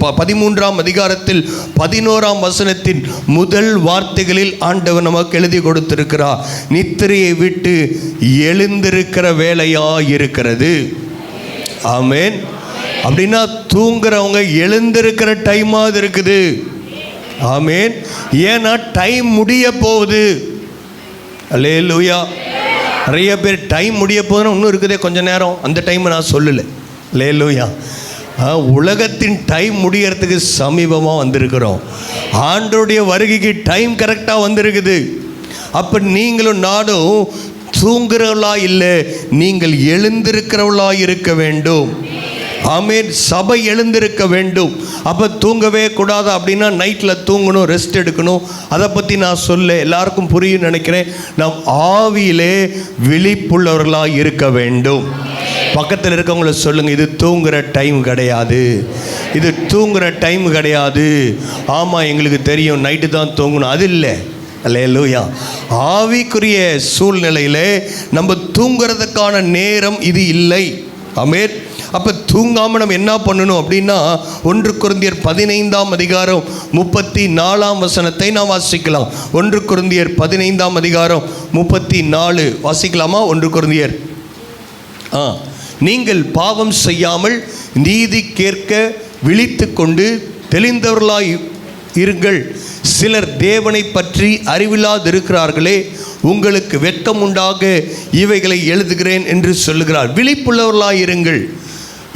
11ஆம் வசனத்தின் முதல் வார்த்தைகளில் ஆண்டவர் நமக்கு எழுதி கொடுத்திருக்கிறார். நித்திரையை விட்டு எழுந்திருக்கிற வேலையாய் இருக்கிறது. ஆமென். அப்படின்னா தூங்குறவங்க எழுந்திருக்கிற டைமாக இருக்குது. ஆமென். ஏன்னா டைம் முடிய போகுது. அல்லேலூயா. நிறைய பேர் டைம் முடிய போதுன்னா இன்னும் இருக்குதே கொஞ்ச நேரம், அந்த டைமை நான் சொல்லலை. அல்லேலூயா. உலகத்தின் டைம் முடியறதுக்கு சமீபமாக வந்திருக்கிறோம். ஆண்டவருடைய வருகைக்கு டைம் கரெக்டாக வந்திருக்குது. அப்போ நீங்களும் நானும் தூங்குறவளா இல்லை, நீங்கள் எழுந்திருக்கிறவளா இருக்க வேண்டும். ஆமென். சபை எழுந்திருக்க வேண்டும். அப்போ தூங்கவே கூடாது. அப்படின்னா நைட்டில் தூங்கணும், ரெஸ்ட் எடுக்கணும். அதை பற்றி நான் சொல்ல எல்லாருக்கும் புரியும் நினைக்கிறேன். நாம் ஆவியிலே விழிப்புள்ளவர்களாக இருக்க வேண்டும். பக்கத்தில் இருக்கவங்கள சொல்லுங்கள், இது தூங்குகிற டைம் கிடையாது, இது தூங்குகிற டைம் கிடையாது. ஆமாம், எங்களுக்கு தெரியும் நைட்டு தான் தூங்கணும், அது இல்லை. அல்லேலூயா. ஆவிக்குரிய சூழ்நிலையில் நம்ம தூங்குறதுக்கான நேரம் இது இல்லை. ஆமென். அப்போ தூங்காமல் நம்ம என்ன பண்ணணும் அப்படின்னா 1 கொரிந்தியர் 15ஆம் அதிகாரம் 34ஆம் வசனத்தை நாம் வாசிக்கலாம். 1 கொரிந்தியர் 15ஆம் அதிகாரம் 34 வாசிக்கலாமா? 1 கொரிந்தியர். நீங்கள் பாவம் செய்யாமல் நீதி கேட்க விழித்து கொண்டு தெளிந்தவர்களாய் இருங்கள். சிலர் தேவனை பற்றி அறிவில்லாதிருக்கிறார்களே, உங்களுக்கு வெட்கம் உண்டாக இவைகளை எழுதுகிறேன் என்று சொல்லுகிறார். விழிப்புள்ளவர்களாய் இருங்கள்,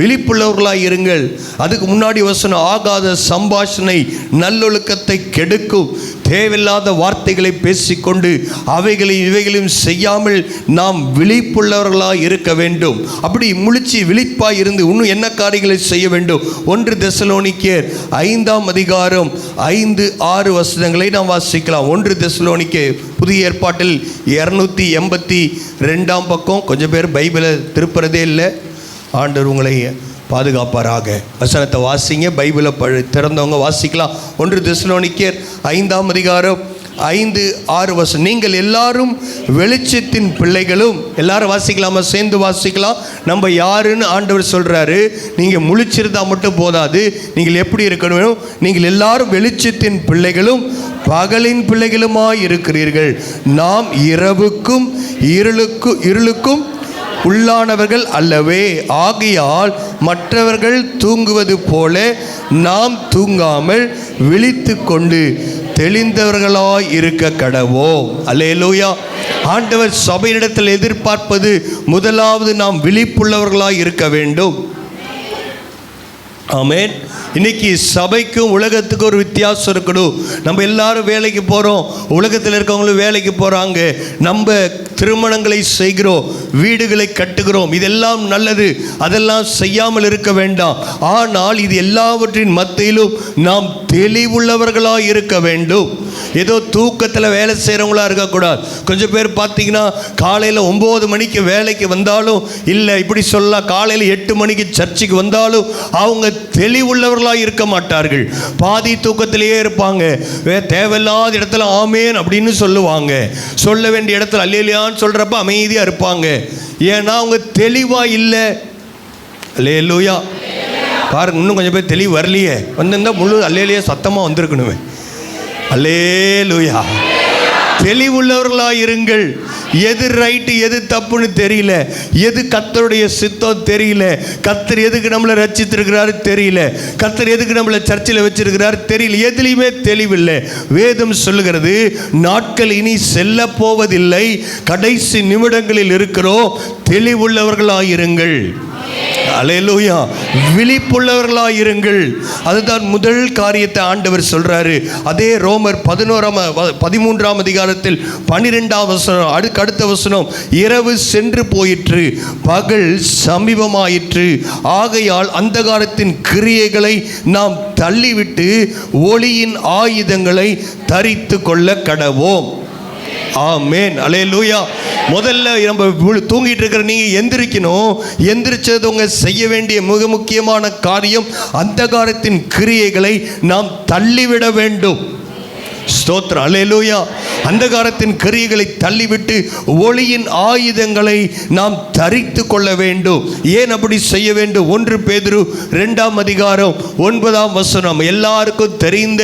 விழிப்புள்ளவர்களாய் இருங்கள். அதுக்கு முன்னாடி வசனம், ஆகாத சம்பாஷணை நல்லொழுக்கத்தை கெடுக்கும். தேவையில்லாத வார்த்தைகளை பேசிக்கொண்டு அவைகளையும் இவைகளையும் செய்யாமல் நாம் விழிப்புள்ளவர்களாக இருக்க வேண்டும். அப்படி முழிச்சு விழிப்பாய் இருந்து இன்னும் என்ன காரியங்களை செய்ய வேண்டும்? 1 தெசலோனிக்கேயர் 5ஆம் அதிகாரம் 5-6 வசனங்களை நாம் வாசிக்கலாம். 1 தெசலோனிக்கேயர் புதிய ஏற்பாட்டில் 282ஆம் பக்கம். கொஞ்சம் பேர் பைபிளை திருப்புறதே இல்லை. ஆண்டவர் உங்களை பாதுகாப்பாராக. வசனத்தை வாசிங்க, பைபிளை திறந்தவங்க வாசிக்கலாம். 1 தெசலோனிக்கேயர் 5ஆம் அதிகாரம் 5-6 வசனம். நீங்கள் எல்லாரும் வெளிச்சத்தின் பிள்ளைகளும். எல்லாரும் வாசிக்கலாமா? சேர்ந்து வாசிக்கலாம். நம்ம யாருன்னு ஆண்டவர் சொல்கிறாரு. நீங்கள் முழிச்சிருந்தா மட்டும் போதாது, நீங்கள் எப்படி இருக்கணும்? நீங்கள் எல்லாரும் வெளிச்சத்தின் பிள்ளைகளும் பகலின் பிள்ளைகளுமாய் இருக்கிறீர்கள். நாம் இரவுக்கும் இருளுக்கும் உள்ளானவர்கள் அல்லவே. ஆகையால் மற்றவர்கள் தூங்குவது போல நாம் தூங்காமல் விழித்து கொண்டு தெளிந்தவர்களாய் இருக்க கடவோம். அல்லேலூயா. ஆண்டவர் சபையிடத்தில் எதிர்பார்ப்பது முதலாவது நாம் விழிப்புள்ளவர்களாய் இருக்க வேண்டும். ஆமென். இன்னைக்கு சபைக்கும் உலகத்துக்கும் ஒரு வித்தியாசம் இருக்கணும். நம்ம எல்லாரும் வேலைக்கு போகிறோம், உலகத்தில் இருக்கவங்களும் வேலைக்கு போகிறாங்க. நம்ம திருமணங்களை செய்கிறோம், வீடுகளை கட்டுகிறோம். இதெல்லாம் நல்லது, அதெல்லாம் செய்யாமல் இருக்க வேண்டாம். ஆனால் இது எல்லாவற்றின் மத்தியிலும் நாம் தெளிவுள்ளவர்களாக இருக்க வேண்டும். ஏதோ தூக்கத்தில் வேலை செய்கிறவங்களா இருக்கக்கூடாது. கொஞ்சம் பேர் பார்த்தீங்கன்னா காலையில் 9 மணிக்கு வேலைக்கு வந்தாலும் இல்லை, இப்படி சொல்லலாம், காலையில் 8 மணிக்கு சர்ச்சுக்கு வந்தாலும் அவங்க தெளிவுள்ளவர்களாக இருக்க மாட்டார்கள். பாதி தூக்கத்திலேயே இருப்பாங்க. தேவையில்லாத இடத்துல ஆமேன் அப்படின்னு சொல்லுவாங்க, சொல்ல வேண்டிய இடத்துல அல்லேலூயான்னு சொல்கிறப்ப அமைதியாக இருப்பாங்க. ஏன்னா அவங்க தெளிவாக இல்லை. அல்லேலூயா. பாருங்க, இன்னும் கொஞ்சம் பேர் தெளிவு வரலையே. வந்திருந்தால் முழு அல்லேலூயா சத்தமாக வந்திருக்கணுமே. அல்லேலூயா. தெளிவுள்ளவர்களாக இருங்கள். எது ரைட்டு எது தப்புன்னு தெரியல, எது கர்த்தருடைய சித்தம் தெரியல, கர்த்தர் எதுக்கு நம்மளை ரட்சித்திருக்கிறாரு தெரியல, கர்த்தர் எதுக்கு நம்மளை சர்ச்சில் வச்சிருக்கிறாரு தெரியல, எதுலையுமே தெளிவில்லை. வேதம் சொல்லுகிறது, நாட்கள் இனி செல்ல போவதில்லை, கடைசி நிமிடங்களில் இருக்கிறோம், தெளிவுள்ளவர்களாக இருங்கள். அல்லேலூயா. விழிப்புள்ளவர்களாக இருங்கள். அதுதான் முதல் காரியத்தை ஆண்டவர் சொல்றாரு. அதே ரோமர் 13ஆம் அதிகாரத்தில் 12ஆம் வசனம், அடுத்த வசனம், இரவு சென்று போயிற்று, பகல் சமீபமாயிற்று, ஆகையால் அந்தகாரத்தின் கிரியைகளை நாம் தள்ளிவிட்டு ஒளியின் ஆயுதங்களை தரித்து கொள்ள கடவோம். ஆமென். அல்லேலூயா. முதல்ல நம்ம தூங்கிட்டு இருக்கிற நீங்கள் எந்திரிக்கணும். எந்திரிச்சது உங்க செய்ய வேண்டிய மிக முக்கியமான காரியம், அந்தகாரத்தின் கிரியைகளை நாம் தள்ளிவிட வேண்டும். ஸ்தோத்திரம். அல்லேலூயா. அந்தகாரத்தின் கிரியைகளை தள்ளிவிட்டு ஒளியின் ஆயுதங்களை நாம் தரித்து கொள்ள வேண்டும். ஏன் அப்படி செய்ய வேண்டும்? 1 பேதுரு 2ஆம் அதிகாரம் 9ஆம் வசனம். எல்லாருக்கும் தெரிந்த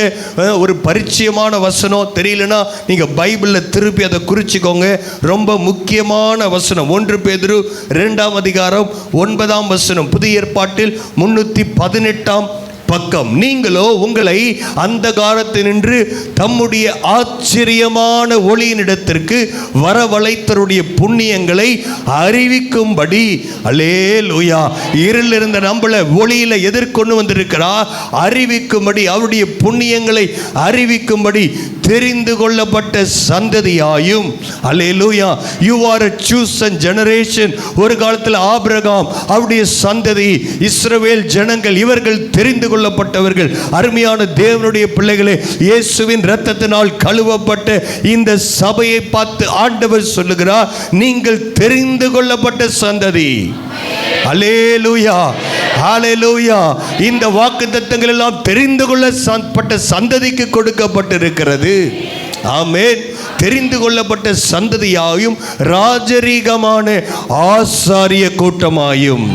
ஒரு பரிச்சயமான வசனம். தெரியலனா நீங்க பைபிள்ல திருப்பி அதை குறிச்சுக்கோங்க. ரொம்ப முக்கியமான வசனம். 1 பேதுரு 2ஆம் அதிகாரம் 9ஆம் வசனம். புதிய ஏற்பாட்டில் 318ஆம் பக்கம். நீங்களோ உங்களை அந்தகாரத்தினின்று தம்முடைய ஆச்சரியமான ஒளியினிடத்திற்கு வரவழைத்தருடைய புண்ணியங்களை அறிவிக்கும்படி, அல்லேலூயா, இருளில் இருந்த நம்மளை ஒளியில எதிர்கொண்டு வந்திருக்கிறார். அறிவிக்கும்படி, அவருடைய புண்ணியங்களை அறிவிக்கும்படி தெரிந்து கொள்ளப்பட்ட சந்ததியாயும், அல்லேலூயா, you are a chosen generation. ஒரு காலத்தில் ஆபிரகாம், அவருடைய சந்ததி, இஸ்ரவேல் ஜனங்கள், இவர்கள் தெரிந்து கொள்ளப்பட்டவர்கள். அருமையான தேவனுடைய பிள்ளைகளே, இயேசுவின் இரத்தத்தினால் கழுவப்பட்ட இந்த சபையை பார்த்து ஆண்டவர் சொல்லுகிறார், நீங்கள் தெரிந்து கொள்ளப்பட்ட சந்ததி. அல்லேலூயா, ஹalleluya. இந்த வாக்குத்தத்தங்கள் எல்லாம் தெரிந்து கொள்ளப்பட்ட சந்ததிக்கு கொடுக்கப்பட்டிருக்கிறது. ஆமென். தெரிந்து கொள்ளப்பட்ட சந்ததியாயும் ராஜரீகமான ஆசாரிய கூட்டமாயும்.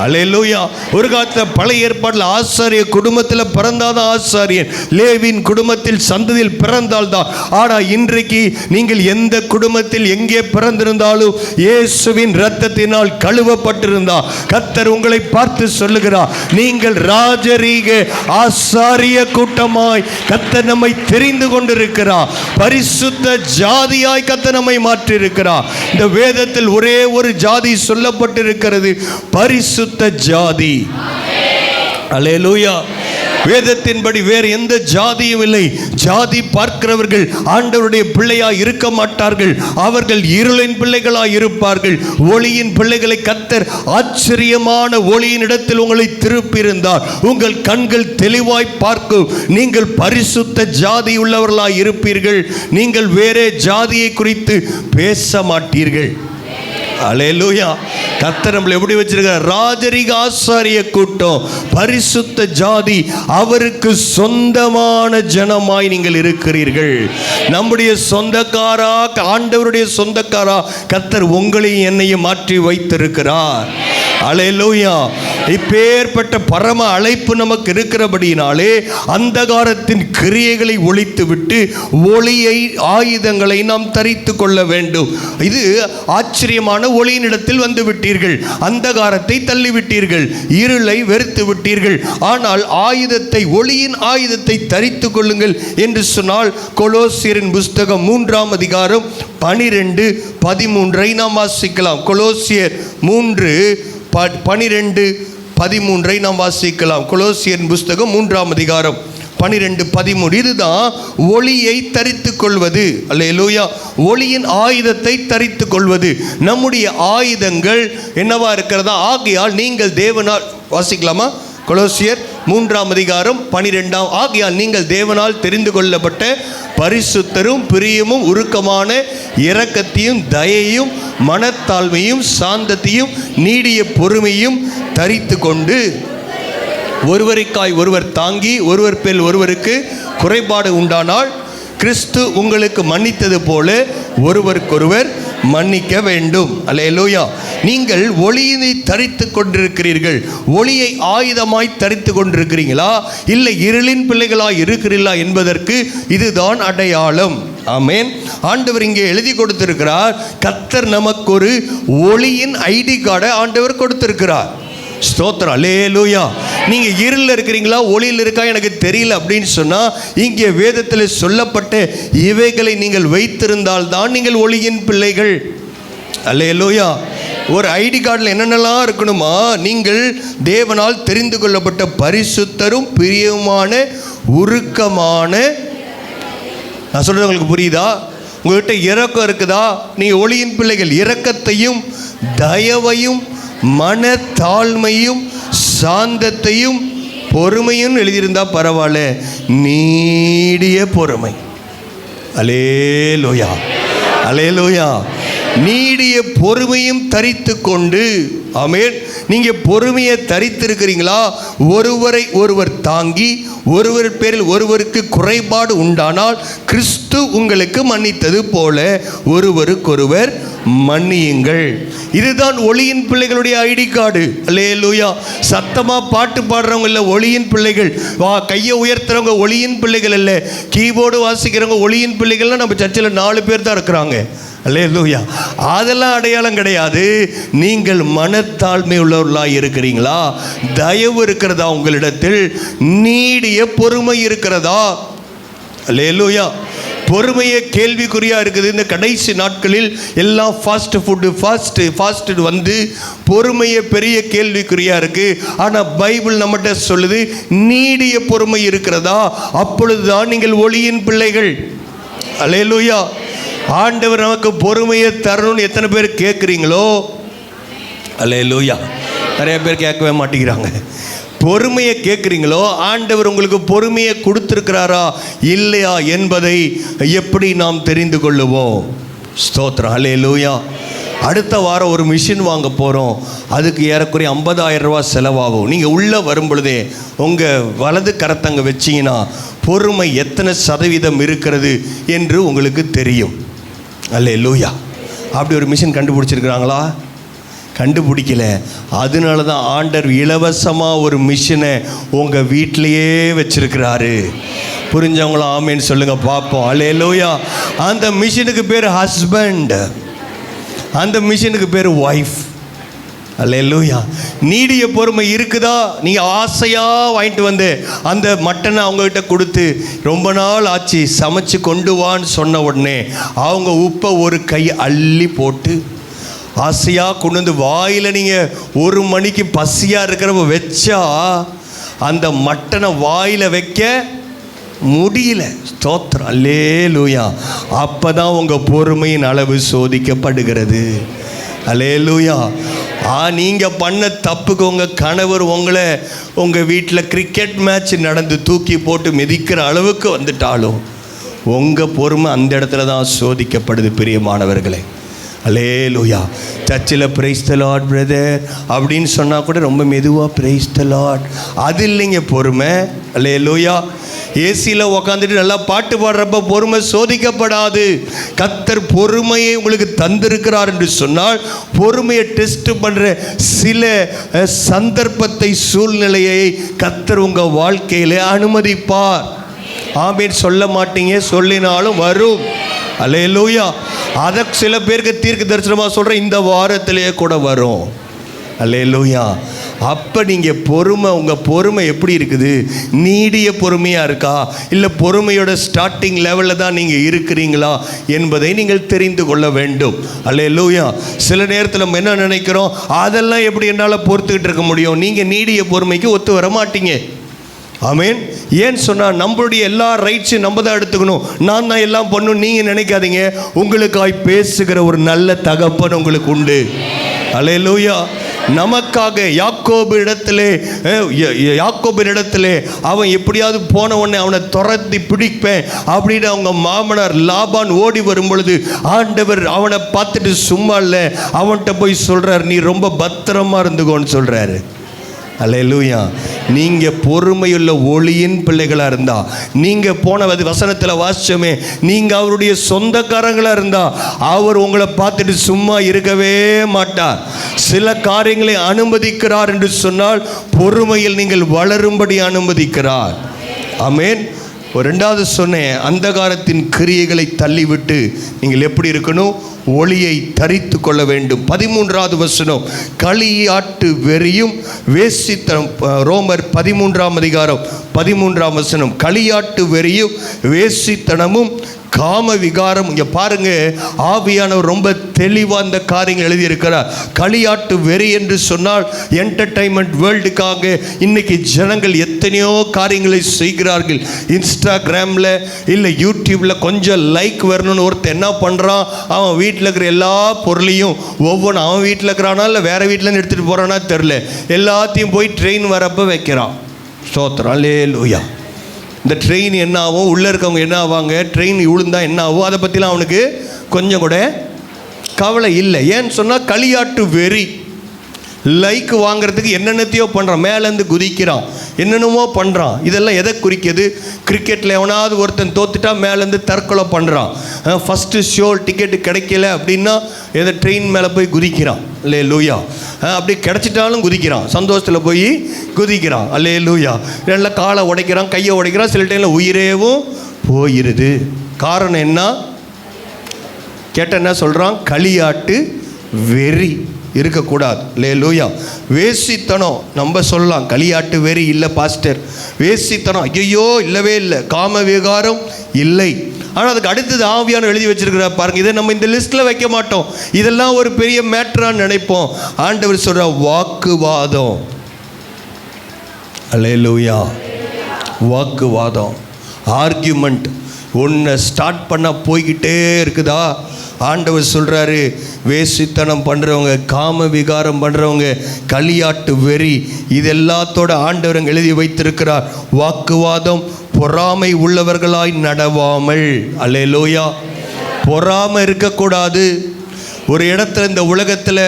அல்லேலூயா. ஒரு காலத்தில் பழைய ஏற்பாட்டில் ஆசாரிய குடும்பத்தில் பிறந்தாதான் ஆசாரியன், லேவின் குடும்பத்தில் சந்ததியில் பிறந்தால்தான். ஆனால் இன்றைக்கு நீங்கள் எந்த குடும்பத்தில் எங்கே பிறந்திருந்தாலும் இயேசுவின் இரத்தத்தினால் கழுவப்பட்டிருந்தால் கர்த்தர் உங்களை பார்த்து சொல்லுகிறார், நீங்கள் ராஜரீக ஆசாரிய கூட்டமாய் கர்த்தர் நம்மை தெரிந்து கொண்டிருக்கிறார். பரிசுத்த ஜாதியாய் கர்த்தர் நம்மை மாற்றி இருக்கிறார். இந்த வேதத்தில் ஒரே ஒரு ஜாதி சொல்லப்பட்டிருக்கிறது, பரிசுத்த ஜாதி. அல்லேலூயா. வேதத்தின்படி வேறு எந்த ஜாதியும் இல்லை. ஜாதி பார்க்கிறவர்கள் ஆண்டவருடைய பிள்ளையாய் இருக்க மாட்டார்கள். அவர்கள் இருளின் பிள்ளைகளாய் இருப்பார்கள். ஒளியின் பிள்ளைகளை கர்த்தர் ஆச்சரியமான ஒளியின் இடத்தில் உங்களை திருப்பியிருந்தார். உங்கள் கண்கள் தெளிவாய் பார்க்கும். நீங்கள் பரிசுத்த ஜாதி உள்ளவர்களாய் இருப்பீர்கள். நீங்கள் வேறே ஜாதியை குறித்து பேச மாட்டீர்கள். அல்லேலூயா. கர்த்தர் நம்மளை எப்படி வச்சிருக்கார்? ராஜரீக ஆசாரிய கூட்டம், பரிசுத்த ஜாதி, அவருக்கு சொந்தமான ஜனமாய் நீங்கள் இருக்கிறீர்கள். நம்முடைய சொந்தக்காரா, ஆண்டவருடைய சொந்தக்காரா கர்த்தர் உங்களையும் என்னையும் மாற்றி வைத்திருக்கிறார். அல்லேலூயா. இப்பேற்பட்ட பரம அழைப்பு நமக்கு இருக்கிறபடியினாலே அந்தகாரத்தின் கிரியைகளை ஒழித்துவிட்டு ஒளியை, ஆயுதங்களை நாம் தரித்து கொள்ள வேண்டும். இது ஆச்சரியமான ஒளியினிடத்தில் வந்து விட்டீர்கள். அந்தகாரத்தை தள்ளிவிட்டீர்கள், இருளை வெறுத்து விட்டீர்கள். ஆனால் ஆயுதத்தை, ஒளியின் ஆயுதத்தை தரித்து கொள்ளுங்கள் என்று சொன்னால் கொலோசியரின் புஸ்தகம் 3ஆம் அதிகாரம் 12-13 நாம் வாசிக்கலாம். கொலோசியர் 3:12-13 நாம் வாசிக்கலாம். கொலோசியர் புஸ்தகம் 3ஆம் அதிகாரம் 12-13. இதுதான் ஒளியை தரித்து கொள்வது. அல்லேலூயா. ஒளியின் ஆயுதத்தை தரித்து கொள்வது. நம்முடைய ஆயுதங்கள் என்னவா இருக்கிறதா? ஆகையால் நீங்கள் தேவனால், வாசிக்கலாமா? கொலோசியர் 3ஆம் அதிகாரம் 12. ஆகையால் நீங்கள் தேவனால் தெரிந்து கொள்ளப்பட்ட பரிசுத்தரும் பிரியமும் உருக்கமான இரக்கத்தையும் தயையும் மனத்தாழ்மையும் சாந்தத்தையும் நீடிய பொறுமையும் தரித்து கொண்டு ஒருவருக்காய் ஒருவர் தாங்கி ஒருவர் பேர் ஒருவருக்கு குறைபாடு உண்டானால் கிறிஸ்து உங்களுக்கு மன்னித்தது போல ஒருவருக்கொருவர் மன்னிக்க வேண்டும். அல்லேலூயா. நீங்கள் ஒளியை தரித்து கொண்டிருக்கிறீர்கள். ஒளியை ஆயுதமாய் தரித்து கொண்டிருக்கிறீங்களா, இல்லை இருளின் பிள்ளைகளாய் இருக்கிறீர்களா என்பதற்கு இதுதான் அடையாளம். ஆமென். ஆண்டவர் இங்கே எழுதி கொடுத்திருக்கிறார். கர்த்தர் நமக்கு ஒரு ஒளியின் ஐடி கார்டை ஆண்டவர் கொடுத்திருக்கிறார். ஸ்தோத்திரம். அல்லேலூயா. நீங்க இருளில் இருக்கிறீங்களா, ஒளியில் இருக்கா எனக்கு தெரியல அப்படின்னு சொன்னா, இங்கே வேதத்தில் சொல்லப்பட்ட இவைகளை நீங்கள் வைத்திருந்தால் தான் நீங்கள் ஒளியின் பிள்ளைகள். அல்லேலூயா. ஒரு ஐடி கார்டில் என்னென்னலாம் இருக்கணுமா? நீங்கள் தேவனால் தெரிந்து கொள்ளப்பட்ட பரிசுத்தரும் பிரியமான உருக்கமான, நான் சொல்றது உங்களுக்கு புரியுதா? உங்கள்கிட்ட இரக்கம் இருக்குதா? நீங்கள் ஒளியின் பிள்ளைகள். இரக்கத்தையும் தயவையும் மனத்தாழ்மையும் சாந்தத்தையும் பொறுமையும் எழுதியிருந்தா பரவாயில்ல, நீடிய பொறுமை. அல்லேலூயா. அல்லேலூயா. நீடிய பொறுமையும் தரித்து கொண்டு, ஆமென். நீங்க பொறுமையை தரித்திருக்கிறீங்களா? ஒருவரை ஒருவர் தாங்கி, ஒருவர் பேரில் ஒருவருக்கு குறைபாடு உண்டானால் கிறிஸ்து உங்களுக்கு மன்னித்தது போல ஒருவருக்கொருவர் மன்னியுங்கள். இதுதான் ஒளியின் பிள்ளைகளுடைய ஐடி கார்டு. அல்லேலூயா. சத்தமா பாட்டு பாடுறவங்க இல்லை ஒளியின் பிள்ளைகள், கையை உயர்த்துறவங்க ஒளியின் பிள்ளைகள் இல்லை, கீபோர்டு வாசிக்கிறவங்க ஒளியின் பிள்ளைகள்லாம் நம்ம சர்ச்சில் 4 பேர் தான் இருக்கிறாங்க. அல்லேலூயா. அதெல்லாம் அடையாளம் கிடையாது. நீங்கள் மனத்தாழ்மை உள்ளவர்களாக இருக்கிறீங்களா? தயவு இருக்கிறதா உங்களிடத்தில்? நீடிய பொறுமை இருக்கிறதா? அல்லேலூயா. பொறுமையே கேள்விக்குறியா இருக்குது. இந்த கடைசி நாட்களில் எல்லாம் ஃபாஸ்ட் ஃபுட்டு ஃபாஸ்ட் வந்து பொறுமையே பெரிய கேள்விக்குறியா இருக்கு. ஆனால் பைபிள் நம்மகிட்ட சொல்லுது நீடிய பொறுமை இருக்கிறதா? அப்பொழுதுதான் நீங்கள் ஒளியின் பிள்ளைகள். அல்லேலூயா. ஆண்டவர் நமக்கு பொறுமையை தரணும்னு எத்தனை பேர் கேட்குறீங்களோ? அல்லேலூயா. நிறைய பேர் கேட்கவே மாட்டேங்கிறாங்க. பொறுமையை கேட்குறீங்களோ? ஆண்டவர் உங்களுக்கு பொறுமையை கொடுத்துருக்கிறாரா இல்லையா என்பதை எப்படி நாம் தெரிந்து கொள்ளுவோம்? ஸ்தோத்திரம். அல்லேலூயா. அடுத்த வாரம் ஒரு மிஷின் வாங்க போகிறோம். அதுக்கு ஏறக்குறைய 50,000 ரூபா செலவாகும். நீங்கள் உள்ளே வரும் பொழுதே உங்கள் வலது கரத்தங்க வச்சிங்கன்னா பொறுமை எத்தனை சதவீதம் இருக்கிறது என்று உங்களுக்கு தெரியும். அல்லேலூயா. அப்படி ஒரு மிஷின் கண்டுபிடிச்சிருக்கிறாங்களா? கண்டுபிடிக்கல. அதனால தான் ஆண்டவர் இலவசமாக ஒரு மிஷினை உங்கள் வீட்டிலையே வச்சிருக்கிறாரு. புரிஞ்சவங்களும் ஆமேன்னு சொல்லுங்கள் பார்ப்போம். அல்லேலூயா. அந்த மிஷினுக்கு பேர் ஹஸ்பண்ட், அந்த மிஷினுக்கு பேர் ஒய்ஃப். அல்லேலூயா. நீடிய பொறுமை இருக்குதா? நீங்கள் ஆசையாக வாங்கிட்டு வந்து அந்த மட்டனை அவங்ககிட்ட கொடுத்து ரொம்ப நாள் ஆச்சு சமைச்சு கொண்டு வான்னு சொன்ன உடனே அவங்க உப்பை ஒரு கை அள்ளி போட்டு ஆசையாக கொண்டு வந்து வாயில் நீங்கள் 1 மணிக்கு பசியாக இருக்கிறப்ப வச்சா அந்த மட்டனை வாயில் வைக்க முடியல. ஸ்தோத்திரம். அல்லேலூயா. அப்போ தான் உங்கள் பொறுமையின் அளவு சோதிக்கப்படுகிறது. அல்லேலூயா. நீங்கள் பண்ண தப்புக்கு உங்கள் கணவர் உங்களை உங்கள் வீட்டில் கிரிக்கெட் மேட்ச் நடந்து தூக்கி போட்டு மிதிக்கிற அளவுக்கு வந்துட்டாலும் உங்கள் பொறுமை அந்த இடத்துல தான் சோதிக்கப்படுது. பிரியமானவர்களே, அல்லேலூயா. சர்ச்சில் பிரைஸ் தி லார்ட் பிரதர் அப்படின்னு சொன்னால் கூட ரொம்ப மெதுவாக பிரைஸ் தி லார்ட், அது இல்லைங்க பொறுமை. அல்லேலூயா. ஏசியில் உக்காந்துட்டு நல்லா பாட்டு பாடுறப்ப பொறுமை சோதிக்கப்படாது. கர்த்தர் பொறுமையை உங்களுக்கு தந்திருக்கிறார் என்று சொன்னால் பொறுமையை டெஸ்ட் பண்ணுற சில சந்தர்ப்பத்தை சூழ்நிலையை கர்த்தர் உங்கள் வாழ்க்கையில் அனுமதிப்பார். ஆமீன் சொல்ல மாட்டீங்க, சொல்லினாலும் வரும். அல்லேலூயா. அதை சில பேருக்கு தீர்க்க தரிசனமாக சொல்கிறேன், இந்த வாரத்திலேயே கூட வரும். அல்லேலூயா. அப்போ நீங்கள் பொறுமை, உங்கள் பொறுமை எப்படி இருக்குது? நீடிய பொறுமையாக இருக்கா, இல்லை பொறுமையோட ஸ்டார்டிங் லெவலில் தான் நீங்கள் இருக்கிறீங்களா என்பதை நீங்கள் தெரிந்து கொள்ள வேண்டும். அல்லேலூயா. சில நேரத்தில் நம்ம என்ன நினைக்கிறோம், அதெல்லாம் எப்படி என்னால் பொறுத்துக்கிட்டு இருக்க முடியும்? நீங்கள் நீடிய பொறுமைக்கு ஒத்து வர மாட்டீங்க. ஆமேன். ஏன்னு சொன்னால் நம்மளுடைய எல்லா ரைட்ஸையும் நம்ம தான் எடுத்துக்கணும், நான் தான் எல்லாம் பண்ணணும் நீங்கள் நினைக்காதீங்க. உங்களுக்காய் பேசுகிற ஒரு நல்ல தகப்பன் உங்களுக்கு உண்டு. அல்லேலூயா. நமக்காக யாக்கோபு இடத்திலே அவன் எப்படியாவது போன உடனே அவனை துரத்தி பிடிப்பேன் அப்படின்னு அவங்க மாமனார் லாபான் ஓடி வரும் பொழுது ஆண்டவர் அவனை பார்த்துட்டு சும்மா இல்லை, அவன்கிட்ட போய் சொல்கிறார், நீ ரொம்ப பத்திரமா இருந்துக்கோன்னு சொல்கிறாரு. அல்லேலூயா. நீங்கள் பொறுமையுள்ள ஒளியின் பிள்ளைகளாக இருந்தால், நீங்கள் போன வசனத்தில் வாசிச்சோமே, நீங்கள் அவருடைய சொந்தக்காரங்களாக இருந்தால் அவர் உங்களை பார்த்துட்டு சும்மா இருக்கவே மாட்டார். சில காரியங்களை அனுமதிக்கிறார் என்று சொன்னால் பொறுமையில் நீங்கள் வளரும்படி அனுமதிக்கிறார். ஆமேன். ரெண்டாவது சொன்னேன், அந்தகாரத்தின் கிரியைகளை தள்ளிவிட்டு நீங்கள் எப்படி இருக்கணும்? ஒளியை தரித்து கொள்ள வேண்டும். 13வது வசனம், களியாட்டு வெறியும் வேசித்தனம். ரோமர் 13ஆம் அதிகாரம் 13ஆம் வசனம், களியாட்டு வெறியும் வேசித்தனமும் காம விகாரம். இங்கே பாருங்க, ஆவியானவர் ரொம்ப தெளிவாக இந்த காரியங்கள் எழுதியிருக்கிறார். களியாட்டு வெறி என்று சொன்னால் என்டர்டைன்மெண்ட் வேர்ல்டுக்காக இன்னைக்கு ஜனங்கள் எத்தனையோ காரியங்களை செய்கிறார்கள். இன்ஸ்டாகிராமில் இல்லை யூடியூப்பில் கொஞ்சம் லைக் வரணும்னு ஒருத்தர் என்ன பண்ணுறான், அவன் வீட்டில் இருக்கிற எல்லா பொருளையும் ஒவ்வொன்றும் அவன் வீட்டில் இருக்கிறானா இல்லை வேறு வீட்டிலேருந்து எடுத்துகிட்டு போகிறானா தெரில, எல்லாத்தையும் போய் ட்ரெயின் வரப்போ வைக்கிறான். ஸ்தோத்திரம். அல்லேலூயா. இந்த ட்ரெயின் என்ன ஆகும், உள்ளே இருக்கவங்க என்ன ஆவாங்க, ட்ரெயின் விழுந்தா என்ன ஆகும், அதை பற்றிலாம் அவனுக்கு கொஞ்சம் கூட கவலை இல்லை. ஏன்னு சொன்னால் களியாட்டு வெறி. லைக் வாங்குறதுக்கு என்னென்னத்தையோ பண்ணுறான், மேலேருந்து குதிக்கிறான், என்னென்னமோ பண்ணுறான். இதெல்லாம் எதை குறிக்கிது? கிரிக்கெட்டில் எவனாவது ஒருத்தன் தோத்துட்டா மேலேருந்து தற்கொலை பண்ணுறான். ஃபஸ்ட்டு ஷோ டிக்கெட்டு கிடைக்கல அப்படின்னா எதை ட்ரெயின் மேலே போய் குதிக்கிறான். அல்லே லூயா. அப்படி கிடச்சிட்டாலும் குதிக்கிறான், சந்தோஷத்தில் போய் குதிக்கிறான். அல்லே லூயா. நல்லா காலை உடைக்கிறான், கையை உடைக்கிறான், சில டைமில் உயிரேவும் போயிடுது. காரணம் என்ன கேட்டால் என்ன சொல்கிறான்? களியாட்டு வெறி இருக்கக்கூடாது. லேலூயா. வேசித்தனம் நம்ம சொல்லலாம், களியாட்டு வெறி இல்லை பாஸ்டர். வேசித்தனம் ஐயோ இல்லவே இல்லை, காம விகாரம் இல்லை. ஆனால் அதுக்கு அடுத்தது ஆவியான எழுதி வச்சிருக்கிற பாருங்க. இதை நம்ம இந்த லிஸ்ட்டில் வைக்க மாட்டோம், இதெல்லாம் ஒரு பெரிய மேட்டரான்னு நினைப்போம். ஆண்டவர் சொல்கிற வாக்குவாதம். அல்லேலூயா. வாக்குவாதம், ஆர்கியூமெண்ட். ஒன்று ஸ்டார்ட் பண்ண போய்கிட்டே இருக்குதா? ஆண்டவர் சொல்கிறாரு, வேசித்தனம் பண்ணுறவங்க, காம விகாரம் பண்ணுறவங்க, களியாட்டு வெறி, இது எல்லாத்தோட ஆண்டவர் அங்கே எழுதி வைத்திருக்கிறார். வாக்குவாதம், பொறாமை உள்ளவர்களாய் நடவாமல். அல்லேலூயா. பொறாமை இருக்கக்கூடாது. ஒரு இடத்துல இந்த உலகத்தில்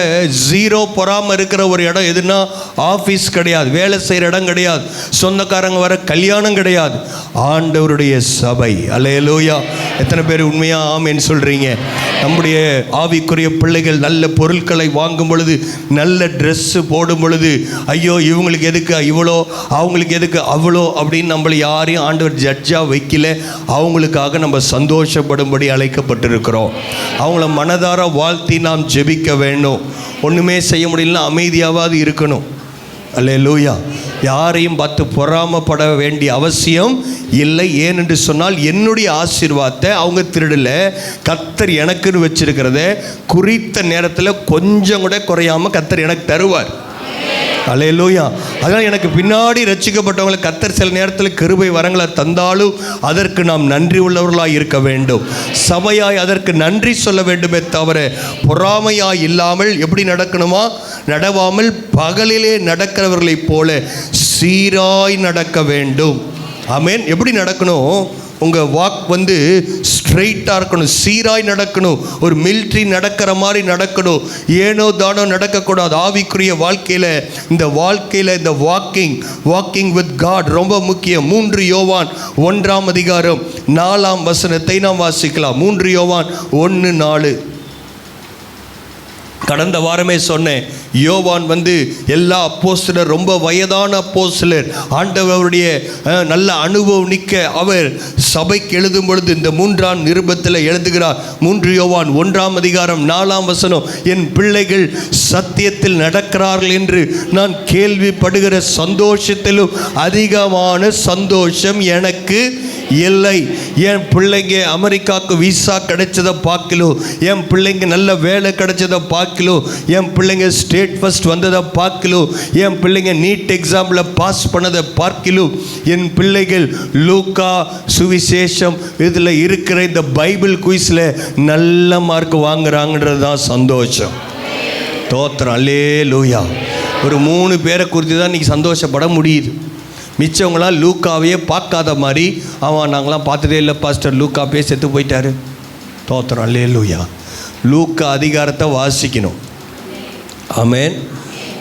ஜீரோ பொறாமல் இருக்கிற ஒரு இடம் எதுனா ஆஃபீஸ் கிடையாது, வேலை செய்கிற இடம் கிடையாது, சொந்தக்காரங்க வர கல்யாணம் கிடையாது, ஆண்டவருடைய சபை. அல்லேலூயா. எத்தனை பேர் உண்மையாக ஆமேன்னு சொல்கிறீங்க? நம்முடைய ஆவிக்குரிய பிள்ளைகள் நல்ல பொருட்களை வாங்கும் பொழுது, நல்ல ட்ரெஸ்ஸு போடும் பொழுது, ஐயோ இவங்களுக்கு எதுக்கு இவ்வளோ, அவங்களுக்கு எதுக்கு அவ்வளோ அப்படின்னு நம்மளை யாரையும் ஆண்டவர் ஜட்ஜாக வைக்கல. அவங்களுக்காக நம்ம சந்தோஷப்படும்படி அழைக்கப்பட்டிருக்கிறோம். அவங்கள மனதார வாழ்த்தி நாம் ஜெபிக்க வேண்டும். ஒன்றுமே செய்ய முடியலன்னா அமைதியாவது இருக்கணும். அல்லேலூயா. யாரையும் பார்த்து பொறாமப்பட வேண்டிய அவசியம் இல்லை. ஏனென்று சொன்னால் என்னுடைய ஆசீர்வாதத்தை அவங்க திருடல, கர்த்தர் எனக்குன்னு வச்சிருக்கிறத குறித்த நேரத்தில் கொஞ்சம் கூட குறையாமல் கர்த்தர் எனக்கு தருவார். அல்லேலூயா. அதனால் எனக்கு பின்னாடி ரட்சிக்கப்பட்டவங்களை கர்த்தர் சில நேரத்தில் கிருபை வரங்களை தந்தாலும் அதற்கு நாம் நன்றி உள்ளவர்களாக இருக்க வேண்டும். சபையாய் அதற்கு நன்றி சொல்ல வேண்டுமே தவிர பொறாமையாய் இல்லாமல் எப்படி நடக்கணுமா? நடவாமல் பகலிலே நடக்கிறவர்களைப் போல சீராய் நடக்க வேண்டும். ஆமென். எப்படி நடக்கணும்? உங்கள் வாக் ஸ்ட்ரெயிட்டாக இருக்கணும், சீராய் நடக்கணும், ஒரு மிலிட்ரி நடக்கிற மாதிரி நடக்கணும். ஏனோ தானோ நடக்கக்கூடாது. ஆவிக்குரிய வாழ்க்கையில் இந்த வாக்கிங் வித் காட் ரொம்ப முக்கியம். 3 யோவான் 1:4 நாம் வாசிக்கலாம். 3 யோவான் 1:4. கடந்த வாரமே சொன்னேன், யோவான் எல்லா அப்போஸ்தலர் ரொம்ப வயதான அப்போஸ்தலர், ஆண்டவருடைய நல்ல அனுபவம் நிற்க அவர் சபைக்கு எழுதும் பொழுது இந்த 3ஆம் நிருபத்தில் எழுதுகிறார். 3 யோவான் 1:4 என் பிள்ளைகள் சத்தியத்தில் நடக்கிறார்கள் என்று நான் கேள்விப்படுகிற சந்தோஷத்திலும் அதிகமான சந்தோஷம் எனக்கு இல்லை. என் பிள்ளைங்க அமெரிக்காவுக்கு விசா கிடைச்சதை பார்க்கலோ, என் பிள்ளைங்க நல்ல வேலை கிடைச்சதை பார்க்கலோ, என் பிள்ளைங்க ஸ்டேட் ஃபர்ஸ்ட் வந்ததை பார்க்கலோ, என் பிள்ளைங்க நீட் எக்ஸாமில் பாஸ் பண்ணதை பார்க்கலோ, என் பிள்ளைகள் லூக்கா சுவிசேஷம் இதில் இருக்கிற இந்த பைபிள் குயிஸில் நல்ல மார்க் வாங்குறாங்கன்றது தான் சந்தோஷம். தோத்திரம். அல்லேலூயா. ஒரு 3 பேரை குறித்து தான் இன்றைக்கி சந்தோஷப்பட முடியுது. மிச்சவங்களாம் லூக்காவையே பார்க்காத மாதிரி, நாங்களாம் பார்த்ததே இல்லை பாஸ்டர், லூக்காவே செத்து போயிட்டாரு. தோத்திரம். அல்லேலூயா. லூக்கா அதிகாரத்தை வாசிக்கணும். ஆமென்.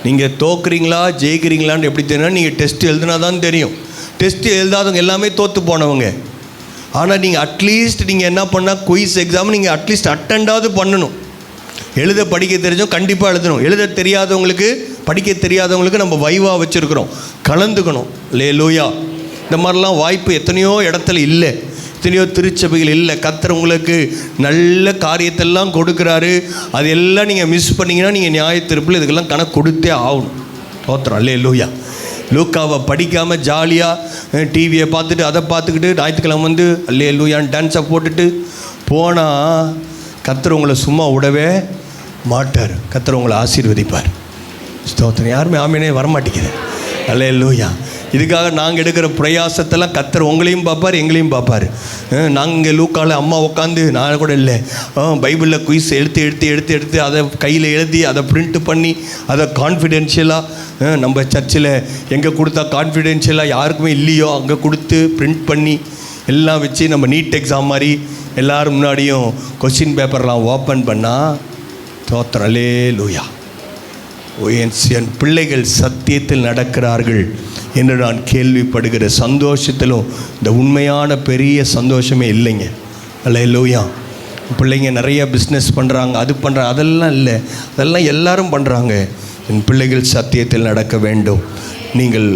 நீங்கள் தோக்குறீங்களா ஜெயிக்கிறீங்களான்னு எப்படி தெரியும்? நீங்கள் டெஸ்ட் எழுதுனா தான் தெரியும். டெஸ்ட் எழுதாதவங்க எல்லாமே தோற்று போனவங்க. ஆனால் நீங்கள் அட்லீஸ்ட் நீங்கள் என்ன பண்ணால் குயிஸ் எக்ஸாம் நீங்கள் அட்லீஸ்ட் அட்டெண்டாவது பண்ணணும். எழுத படிக்க தெரிஞ்சோம் கண்டிப்பாக எழுதணும். எழுத தெரியாதவங்களுக்கு, படிக்க தெரியாதவங்களுக்கு நம்ம வைவா வச்சுருக்குறோம், கலந்துக்கணும். அல்லேலூயா. இந்த மாதிரிலாம் வாய்ப்பு எத்தனையோ இடத்துல இல்லை, எத்தனையோ திருச்சபைகள் இல்லை. கர்த்தர் உங்களுக்கு நல்ல காரியத்தெல்லாம் கொடுக்குறாரு. அது எல்லாம் நீங்கள் மிஸ் பண்ணிங்கன்னா நீங்கள் நியாயத்தீர்ப்பில் இதுக்கெல்லாம் கணக்கு கொடுத்தே ஆகணும். தோத்திரம். அல்லேலூயா. லூக்காவை படிக்காமல் ஜாலியாக டிவியை பார்த்துட்டு அதை பார்த்துக்கிட்டு ஞாயிற்றுக்கிழமை அல்லேலூயான்னு டான்ஸை போட்டுட்டு போனால் கர்த்தர் உங்களை சும்மா விடவே மாட்டார். கர்த்தர் உங்களை ஆசீர்வதிப்பார். ஸ்தோத்திரம். யாருமே ஆமீனே வரமாட்டேங்குது. அல்லேலூயா. இதுக்காக நாங்கள் எடுக்கிற பிரயாசத்தெல்லாம் கர்த்தர் உங்களையும் பார்ப்பார், எங்களையும் பார்ப்பார். நாங்கள் லூக்காவில் அம்மா உட்காந்து, நான் கூட இல்லை, பைபிளில் குயிஸ் எடுத்து அதை கையில் எழுதி அதை பிரிண்ட் பண்ணி அதை கான்ஃபிடென்ஷியலாக நம்ம சர்ச்சில் எங்கே கொடுத்தா கான்ஃபிடென்ஷியலாக யாருக்குமே இல்லையோ அங்கே கொடுத்து பிரிண்ட் பண்ணி எல்லாம் வச்சு நம்ம நீட் எக்ஸாம் மாதிரி எல்லாரும் முன்னாடியும் கொஸ்டின் பேப்பர்லாம் ஓப்பன் பண்ணால் தோத்திரம் அல்லேலூயா. என் பிள்ளைகள் சத்தியத்தில் நடக்கிறார்கள் என்று நான் கேள்விப்படுகிற சந்தோஷத்திலும் இந்த உண்மையான பெரிய சந்தோஷமே இல்லைங்க. அல்லேலூயா. பிள்ளைங்க நிறைய பிஸ்னஸ் பண்ணுறாங்க, அது பண்ணுறாங்க, அதெல்லாம் இல்லை, அதெல்லாம் எல்லாரும் பண்ணுறாங்க. என் பிள்ளைகள் சத்தியத்தில் நடக்க வேண்டும், நீங்கள்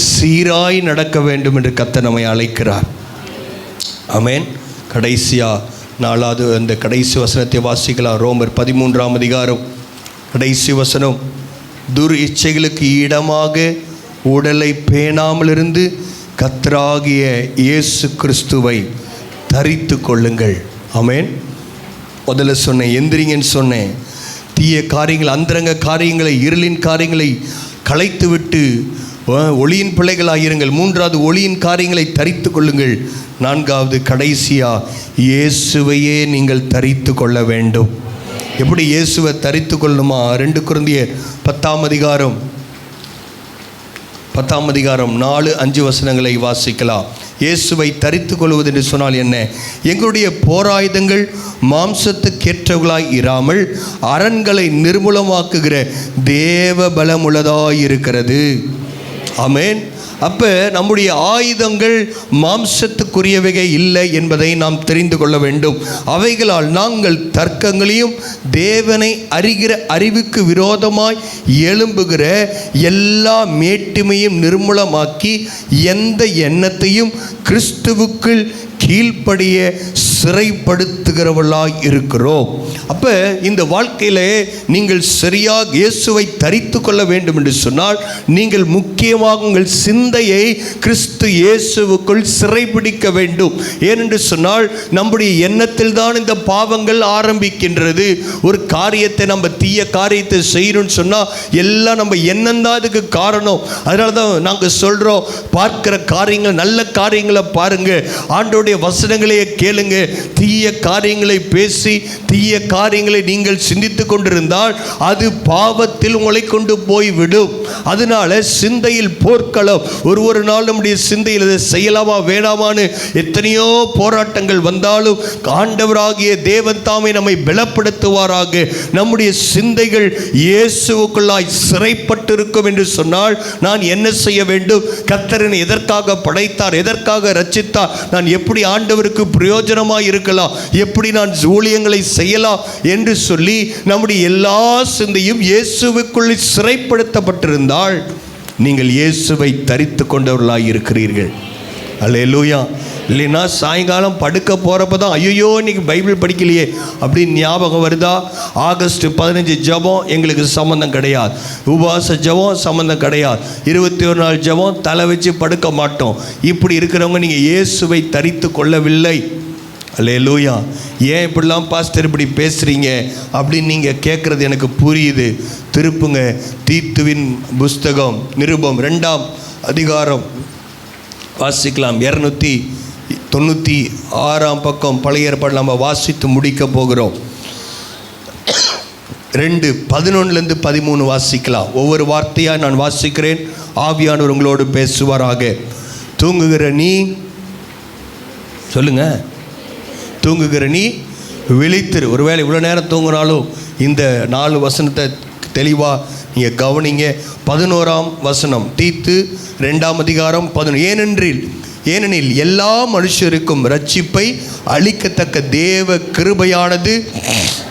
சீராய் நடக்க வேண்டும் என்று கர்த்தர் நம்மை அழைக்கிறார். ஆமென். கடைசியாக 4வது அந்த கடைசி வசனத்தை வாசிக்கலாம். ரோமர் 13ஆம் அதிகாரம் கடைசி வசனம். துர் இச்சைகளுக்கு இடமாக உடலை பேணாமல் இருந்து கர்த்தராகிய இயேசு கிறிஸ்துவை தரித்து கொள்ளுங்கள். ஆமென். முதல்ல சொன்னேன், எந்திரிங்கன்னு சொன்னேன். தீய காரியங்கள், அந்தரங்க காரியங்களை, இருளின் காரியங்களை களைத்து விட்டு ஒளியின் பிள்ளைகளாயிருங்கள். 3வது ஒளியின் காரியங்களை தரித்து கொள்ளுங்கள். 4வது கடைசியாக இயேசுவையே நீங்கள் தரித்து கொள்ள வேண்டும். எப்படி இயேசுவை தரித்து கொள்ளணுமா? 2 கொரிந்தியர் 10ஆம் அதிகாரம் 4-5 வசனங்களை வாசிக்கலாம். இயேசுவை தரித்து கொள்வது என்று சொன்னால் என்ன? எங்களுடைய போராயுதங்கள் மாம்சத்துக்கேற்றவர்களாய் இராமல் அரண்களை நிர்மூலமாக்குகிற தேவ பலமுள்ளதாய் இருக்கிறது. ஆமென். அப்போ நம்முடைய ஆயுதங்கள் மாம்சத்துக்குரியவைகள் இல்லை என்பதை நாம் தெரிந்து கொள்ள வேண்டும். அவைகளால் நாங்கள் தர்க்கங்களையும் தேவனை அறிகிற அறிவுக்கு விரோதமாய் எழும்புகிற எல்லா மேட்டுமையும் நிர்மூலமாக்கி எந்த எண்ணத்தையும் கிறிஸ்துவுக்குள் கீழ்ப்படிய சிறைப்படுத்துகிறவர்களாய் இருக்கிறோம். அப்போ இந்த வாழ்க்கையில் நீங்கள் சரியாக இயேசுவை தரித்து கொள்ள வேண்டும் என்று சொன்னால் நீங்கள் முக்கியமாக உங்கள் சிந்தையை கிறிஸ்து இயேசுவுக்குள் சிறைப்பிடிக்க வேண்டும். ஏனென்று சொன்னால் நம்முடைய எண்ணத்தில் தான் இந்த பாவங்கள் ஆரம்பிக்கின்றது. ஒரு காரியத்தை நம்ம தீய காரியத்தை செய்யணும்னு சொன்னால் எல்லாம் நம்ம எண்ணம் தான் அதுக்கு காரணம். அதனால தான் நாங்கள் சொல்கிறோம், பார்க்கிற காரியங்கள் நல்ல காரியங்களை பாருங்கள், ஆண்டவருடைய வசனங்களையே கேளுங்க. தீய காரியங்களை பேசி தீய காரியங்களை நீங்கள் சிந்தித்து கொண்டிருந்தால் அது பாவத்தில் உங்களை கொண்டு போய்விடும். அதனால சிந்தையில் போர்க்களம். ஒரு நாள் நம்முடைய சிந்தையில் இதை செய்யலாமா வேணாமான்னு எத்தனையோ போராட்டங்கள் வந்தாலும் ஆண்டவராகிய தேவன் தாமே நம்மை பலப்படுத்துவாராக. நம்முடைய சிந்தைகள் இயேசுவுக்குள்ளாய் சிறைப்பட்டிருக்கும் என்று சொன்னால் நான் என்ன செய்ய வேண்டும்? கர்த்தர் எதற்காக படைத்தார், எதற்காக ரட்சித்தார், நான் எப்படி ஆண்டவருக்கு பிரயோஜனமாக இருக்கலாம், எப்படி நான் ஊழியங்களை செய்யலாம் என்று சொல்லி நம்முடைய எல்லா சிந்தையும் இயேசுவுக்குள் சிறைப்படுத்தப்பட்டிருந்தால் நீங்கள் இயேசுவை தரித்து கொண்டவர்களாக இருக்கிறீர்கள். அல்லேலூயா. இல்லைன்னா சாயங்காலம் படுக்க போகிறப்ப தான் ஐயோ இன்னைக்கு பைபிள் படிக்கலையே அப்படின்னு ஞாபகம் வருதா? ஆகஸ்ட் 15 ஜெபம் எங்களுக்கு சம்மந்தம் கிடையாது, உபவாச ஜெபம் சம்மந்தம் கிடையாது, 21 நாள் ஜெபம் தலை வச்சு படுக்க மாட்டோம். இப்படி இருக்கிறவங்க நீங்கள் இயேசுவை தரித்து கொள்ளவில்லை. அல்லேலூயா. ஏன் இப்படிலாம் பாஸ்டர் இப்படி பேசுகிறீங்க அப்படின்னு நீங்கள் கேட்குறது எனக்கு புரியுது. திருப்புங்க தீத்துவின் புஸ்தகம் நிருபம் 2ஆம் அதிகாரம் வாசிக்கலாம். 296ஆம் பக்கம் பழைய ஏற்பாடு நம்ம வாசித்து முடிக்க போகிறோம். 2:11-13 வாசிக்கலாம். ஒவ்வொரு வார்த்தையாக நான் வாசிக்கிறேன், ஆவியானவர் உங்களோடு பேசுவாராக. தூங்குகிற நீ சொல்லுங்க, தூங்குகிற நீ விழித்திரு. ஒருவேளை இவ்வளோ நேரம் தூங்கினாலும் இந்த 4 வசனத்தை தெளிவாக நீங்கள் கவனிங்க. 11ஆம் வசனம் தீத்து 2ஆம் அதிகாரம் 11. ஏனெனில் எல்லா மனுஷருக்கும் ரட்சிப்பை அளிக்கத்தக்க தேவ கிருபையானது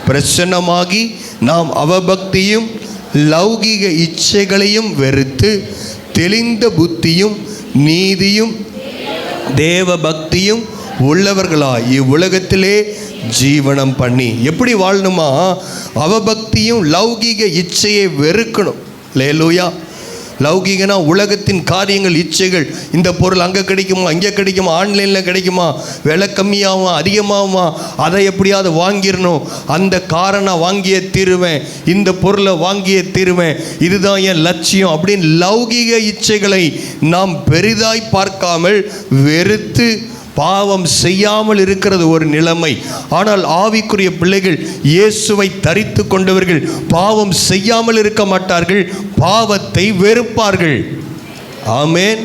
பிரசன்னமாகி நாம் அவபக்தியும் லௌகிக இச்சைகளையும் வெறுத்து தெளிந்த புத்தியும் நீதியும் தேவ பக்தியும் உள்ளவர்களாய் இவ்வுலகத்திலே ஜீவனம் பண்ணி. எப்படி வாழணுமா? அவபக்தியும் லௌகீக இச்சையை வெறுக்கணும். அல்லேலூயா. லௌகீகனா உலகத்தின் காரியங்கள், இச்சைகள். இந்த பொருள் அங்கே கிடைக்குமா, இங்கே கிடைக்குமா, ஆன்லைனில் கிடைக்குமா, விலை கம்மியாகுமா அதிகமாகுமா, அதை எப்படியாவது வாங்கிடணும், அந்த காரை நான் வாங்கியே தீருவேன், இந்த பொருளை வாங்கியே தீருவேன், இதுதான் என் லட்சியம் அப்படின்னு லௌகீக இச்சைகளை நாம் பெரிதாய் பார்க்காமல் வெறுத்து பாவம் செய்யாமல் இருக்கிறது ஒரு நிலைமை. ஆனால் ஆவிக்குரிய பிள்ளைகள் இயேசுவை தரித்து கொண்டவர்கள் பாவம் செய்யாமல் இருக்க மாட்டார்கள், பாவத்தை வெறுப்பார்கள். ஆமென்.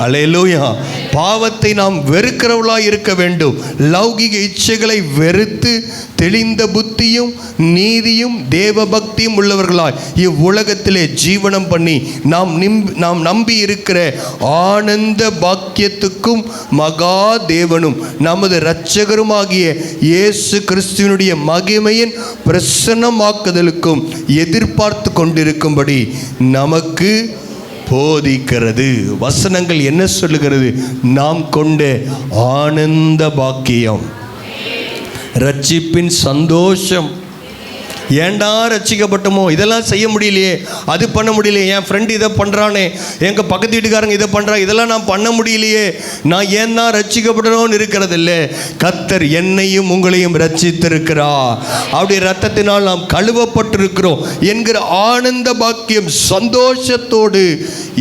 அல்லேலூயா. பாவத்தை நாம் வெறுக்கிறவர்களாய் இருக்க வேண்டும். லௌகிக இச்சைகளை வெறுத்து தெளிந்த புத்தியும் நீதியும் தேவ பக்தியும் உள்ளவர்களாய் இவ்வுலகத்திலே ஜீவனம் பண்ணி நாம் நம்பி இருக்கிற ஆனந்த பாக்கியத்துக்கும் மகா தேவனும் நமது இரட்சகருமாகிய இயேசு கிறிஸ்துவினுடைய மகிமையின் பிரசன்னமாக்குதலுக்கும் எதிர்பார்த்து கொண்டிருக்கும்படி நமக்கு போதிக்கிறது. வசனங்கள் என்ன சொல்லுகிறது? நாம் கொண்ட ஆனந்த பாக்கியம், ரட்சிப்பின் சந்தோஷம். ஏண்டா ரட்சிக்கப்பட்டோமோ, இதெல்லாம் செய்ய முடியலையே, அது பண்ண முடியலையே, என் ஃப்ரெண்டு இதை பண்ணுறானே, எங்கள் பக்கத்து வீட்டுக்காரங்க இதை பண்ணுறாங்க, இதெல்லாம் நான் பண்ண முடியலையே, நான் ஏன் தான் ரட்சிக்கப்படணும்னு இருக்கிறது இல்லை. கர்த்தர் என்னையும் உங்களையும் ரட்சித்திருக்கிறார், அவருடைய ரத்தத்தினால் நாம் கழுவப்பட்டிருக்கிறோம் என்கிற ஆனந்த பாக்கியம் சந்தோஷத்தோடு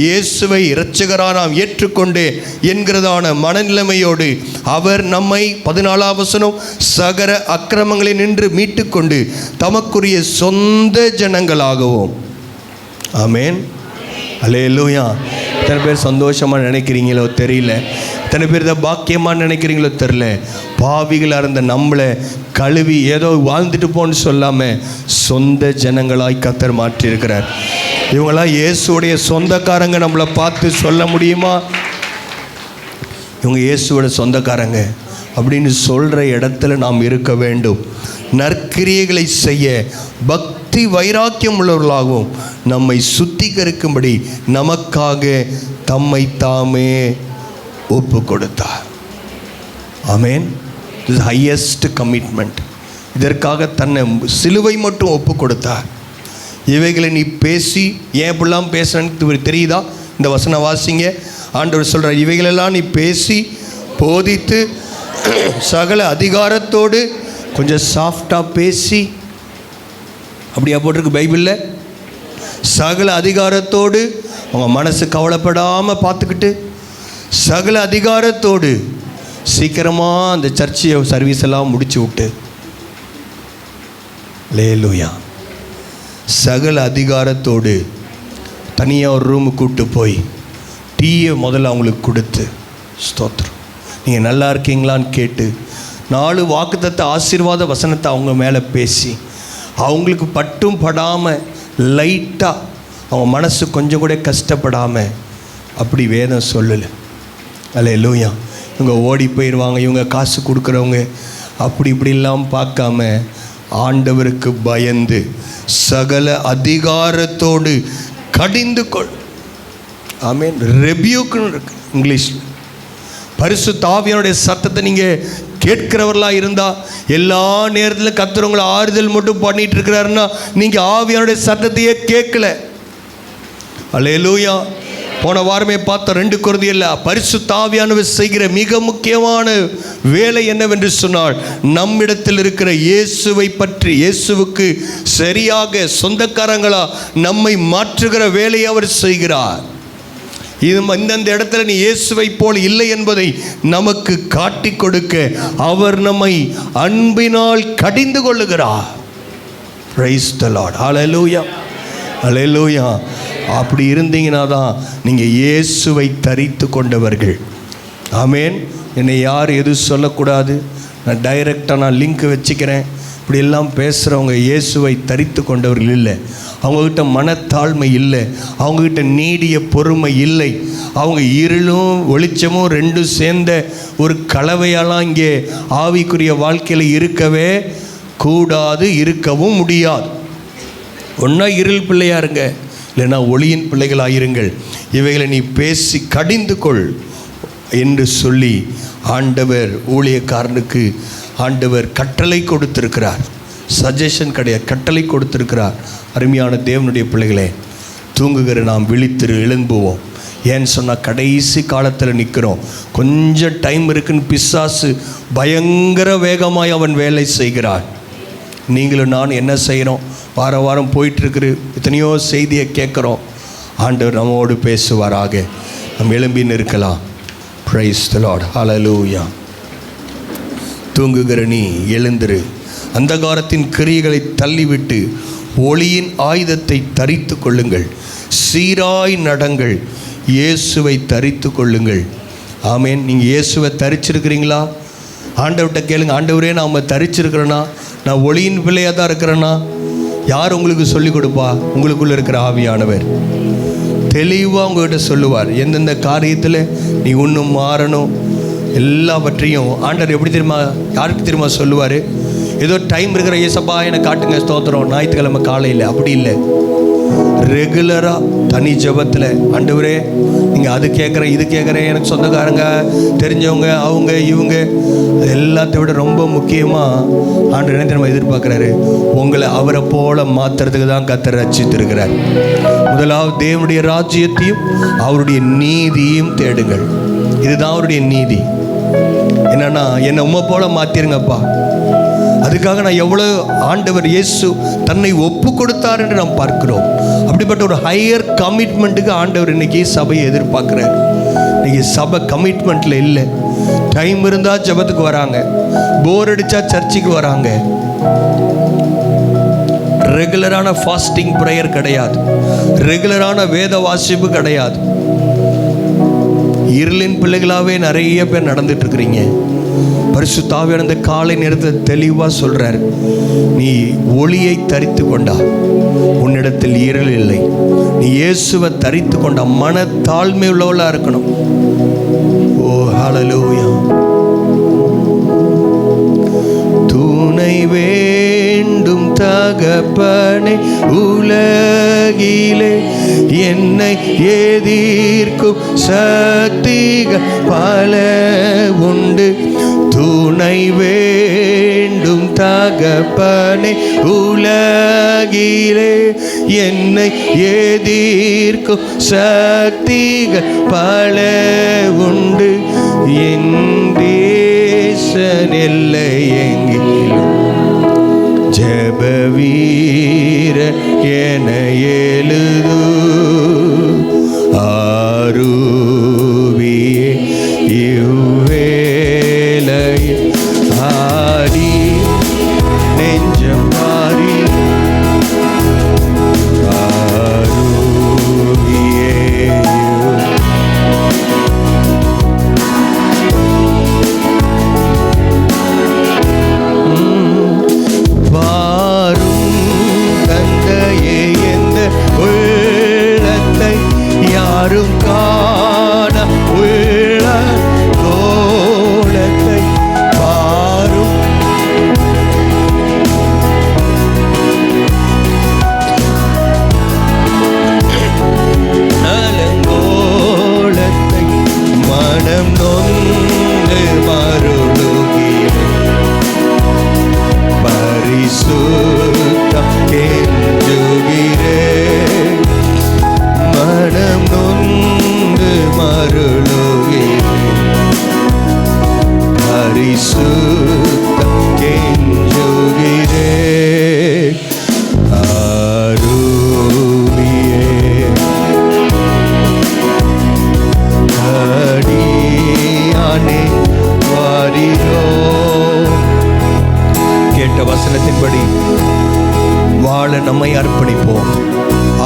இயேசுவை இரட்சகராக நாம் ஏற்றுக்கொண்டு என்கிறதான மனநிலைமையோடு அவர் நம்மை 14ஆம் வசனம் சகல அக்கிரமங்களை நின்று மீட்டுக்கொண்டு தமக்குரிய சொந்த ஜனங்களாகவும். ஆமேன், அல்லேலூயா. எத்தனை பேர் சந்தோஷமாக நினைக்கிறீங்களோ தெரியல, எத்தனை பேர் தான் பாக்கியமாக நினைக்கிறீங்களோ தெரியல. பாவிகளாக இருந்த நம்மளை கழுவி ஏதோ வாழ்ந்துட்டு போன்னு சொல்லாமல் சொந்த ஜனங்களாய் கர்த்தர் மாற்றியிருக்கிறார். இவங்களாம் இயேசுடைய சொந்தக்காரங்க. நம்மளை பார்த்து சொல்ல முடியுமா இவங்க இயேசுவோட சொந்தக்காரங்க அப்படின்னு சொல்கிற இடத்துல நாம் இருக்க வேண்டும். நற்கிரியைகளை செய்ய பக்தி வைராக்கியம் உள்ளவர்களாகவும் நம்மை சுத்திகரிக்கும்படி நமக்காக தம்மை தாமே ஒப்பு கொடுத்தார். ஆமேன். இது ஹையஸ்ட் கமிட்மெண்ட். இதற்காக தன்னை சிலுவை மட்டும் ஒப்பு கொடுத்தார். இவைகளை நீ பேசி ஏன் இப்படிலாம் பேசுறேன்னு தெரியுதா? இந்த வசனம் வாசிங்க. ஆண்டவர் சொல்கிறார், இவைகளெல்லாம் நீ பேசி போதித்து சகல அதிகாரத்தோடு, கொஞ்சம் சாஃப்டாக பேசி, அப்படியா போட்டிருக்கு பைபிளில், சகல அதிகாரத்தோடு, உங்கள் மனசு கவலைப்படாமல் பார்த்துக்கிட்டு சகல அதிகாரத்தோடு சீக்கிரமாக அந்த சர்ச்சை சர்வீஸ் எல்லாம் முடிச்சு விட்டு, அல்லேலூயா, சகல அதிகாரத்தோடு தனியாக ஒரு ரூமுக்கு கூப்பிட்டு போய் டீயை முதல்ல அவங்களுக்கு கொடுத்து, ஸ்தோத்திரம், நீங்கள் நல்லா இருக்கீங்களான்னு கேட்டு 4 வாக்குத்தத்த ஆசீர்வாத வசனத்தை அவங்க மேலே பேசி, அவங்களுக்கு பட்டும் படாமல் லைட்டாக அவங்க மனசு கொஞ்சம் கூட கஷ்டப்படாமல், அப்படி வேதம் சொல்லலை. அல்லேலூயா. இவங்க ஓடி போயிடுவாங்க, இவங்க காசு கொடுக்குறவங்க, அப்படி இப்படிலாம் பார்க்காம ஆண்டவருக்கு பயந்து சகல அதிகாரத்தோடு கடிந்து கொள். ஆமேன். ரெபியூக்குன்னு இருக்கு இங்கிலீஷில். பரிசுத்த ஆவியானுடைய சத்தத்தை நீங்கள் கேட்கிறவர்களாக இருந்தால், எல்லா நேரத்திலும் கர்த்தர் உங்களை ஆறுதல் மட்டும் பண்ணிட்டு இருக்கிறாருன்னா நீங்கள் ஆவியானுடைய சத்தத்தையே கேட்கல. அல்லேலூயா. போன வாரமே பார்த்த 2 கொரிந்தியர்ல பரிசுத்த ஆவியானவர் செய்கிற மிக முக்கியமான வேலை என்னவென்று சொன்னால், நம்மிடத்தில் இருக்கிற இயேசுவை பற்றி, இயேசுவுக்கு சரியாக சொந்தக்காரங்களா நம்மை மாற்றுகிற வேலையை அவர் செய்கிறார். இது இந்தந்த இடத்துல நீ இயேசுவை போல் இல்லை என்பதை நமக்கு காட்டி கொடுக்க அவர் நம்மை அன்பினால் கடிந்து கொள்ளுகிறார். Praise the Lord. ஹல்லேலூயா, ஹல்லேலூயா. அப்படி இருந்தீங்கன்னா தான் நீங்கள் இயேசுவை தரித்து கொண்டவர்கள். ஆமேன். என்னை யார் எதுவும் சொல்லக்கூடாது, நான் டைரெக்டாக நான் லிங்க் வச்சுக்கிறேன், இப்படியெல்லாம் பேசுகிறவங்க இயேசுவை தரித்து கொண்டவர்கள் இல்லை. அவங்கக்கிட்ட மனத்தாழ்மை இல்லை, அவங்கக்கிட்ட நீடிய பொறுமை இல்லை. அவங்க இருளும் வெளிச்சமும் 2 சேர்ந்த ஒரு கலவையெல்லாம் இங்கே ஆவிக்குரிய வாழ்க்கையில் இருக்கவே கூடாது, இருக்கவும் முடியாது. ஒன்றா இருள் பிள்ளையாக இருங்க, இல்லைன்னா ஒளியின் பிள்ளைகளாயிருங்கள். இவைகளை நீ பேசி கடிந்து கொள் என்று சொல்லி ஆண்டவர் ஊழியக்காரனுக்கு ஆண்டவர் கட்டளை கொடுத்திருக்கிறார். சஜஷன் கிடையாது, கட்டளை கொடுத்திருக்கிறார். அருமையான தேவனுடைய பிள்ளைகளே, தூங்குகிற நாம் விழித்திரு, எழும்புவோம். ஏன்னு சொன்னால் கடைசி காலத்தில் நிற்கிறோம். கொஞ்சம் டைம் இருக்குன்னு பிசாசு பயங்கர வேகமாய் அவன் வேலை செய்கிறான். நீங்களும் நான் என்ன செய்கிறோம்? வார வாரம் போயிட்டுருக்குற எத்தனையோ செய்தியை கேட்குறோம். ஆண்டவர் நம்மோடு பேசுவாராக. நம்ம எழும்பின்னு இருக்கலாம். Price the Lord. ஹல்லேலூயா. தூங்குகிற நீ எழுந்திரு, அந்தகாரத்தின் கிரியைகளை தள்ளிவிட்டு ஒளியின் ஆயுதத்தை தரித்து கொள்ளுங்கள். சீராய் நடங்கள், இயேசுவை தரித்து கொள்ளுங்கள். ஆமேன். நீங்கள் இயேசுவை தரிச்சிருக்கிறீங்களா? ஆண்டவர்கிட்ட கேளுங்க, ஆண்டவரே நான் உம்மை தரிச்சிருக்கிறேன்னா, நான் ஒளியின் பிள்ளையாக தான் இருக்கிறேன்னா? யார் உங்களுக்கு சொல்லிக் கொடுப்பா? உங்களுக்குள்ளே இருக்கிற ஆவியானவர் தெளிவாக உங்கள்கிட்ட சொல்லுவார். எந்தெந்த காரியத்தில் நீ இன்னும் மாறணும் எல்லாவற்றையும் ஆண்டவர் எப்படி தெரியுமா, யாருக்கு தெரியுமா சொல்லுவார்? ஏதோ டைம் இருக்கிற ஏசப்பா எனக்கு காட்டுங்க ஸ்தோத்திரம் ஞாயிற்றுக்கிழமை காலையில், அப்படி இல்லை. ரெகுலராக தனி ஜபத்தில், ஆண்டவரே நீங்கள் அது கேட்குறேன் இது கேட்குறேன், எனக்கு சொந்தக்காரங்க தெரிஞ்சவங்க அவங்க இவங்க, எல்லாத்தை விட ரொம்ப முக்கியமாக ஆண்டவர் என்ன தெரியுமா எதிர்பார்க்குறாரு? உங்களை அவரை போல மாற்றுறதுக்கு தான் கர்த்தர் ரட்சித்திருக்கிறார். முதலாவது தேவனுடைய ராஜ்யத்தையும் அவருடைய நீதியும் தேடுங்கள். இதுதான் அவருடைய நீதி. என்னன்னா, என்னை உம்மை போல மாற்றிருங்கப்பா. அதுக்காக நான் எவ்வளோ ஆண்டவர் இயேசு தன்னை ஒப்பு கொடுத்தார் என்று நாம் பார்க்கிறோம். அப்படிப்பட்ட ஒரு ஹையர் கமிட்மெண்ட்டுக்கு ஆண்டவர் இன்னைக்கு சபையை எதிர்பார்க்குறார். இன்னைக்கு சபை கமிட்மெண்ட்டில் இல்லை. டைம் இருந்தால் ஜபத்துக்கு வராங்க, போர் அடித்தா சர்ச்சுக்கு வராங்க. ரெகுலரான ஃபாஸ்டிங் ப்ரேயர் கிடையாது, ரெகுலரான வேத வாசிப்பு கிடையாது. இருளின் பிள்ளைகளாகவே நிறைய பேர் நடந்துட்டு இருக்கிறீங்க. பரிசுத்த ஆவியானவர் இந்த காலை நேரத்தில் தெளிவாக சொல்கிறார், நீ ஒளியை தரித்து கொண்டா உன்னிடத்தில் இருள் இல்லை. நீ இயேசுவை தரித்து கொண்டா மனத்தாழ்மை உள்ளவளாக இருக்கணும். ஓ ஹல்லேலூயா. துணை வேண்டும் தகப்பனே உலகிலே, என்னை எதிர்க்கும் சக்திகள் பல உண்டு. துணை வேண்டும் தகப்பனே உலகிலே, என்னை எதிர்க்கும் சக்திகள் பல உண்டு. என் தேசன் எல்லை எங்கிலும் ஜெப வீர என எழுது. ஆருவியே இவ்வேளையில் ஆடி நெஞ்சம் மாறி. ஆருவியே வாரும் தந்தையே, எந்த உள்ளத்தை யாரும் காண உள்ள கோலத்தை பாரும். நலங்கோலத்தை மனம் நொந்து மருளுகிறேன். பரிசுத்தம் கெஞ்சுகிறேன். மனம் நொந்து மருளுகிறேன். பரிசுத்தம் கெஞ்சுகிறேன். ஆருவியே அடியானே வாரிரோ. கேட்ட வசனத்தின்படி வாழ நம்மை அர்ப்பணிப்போம்.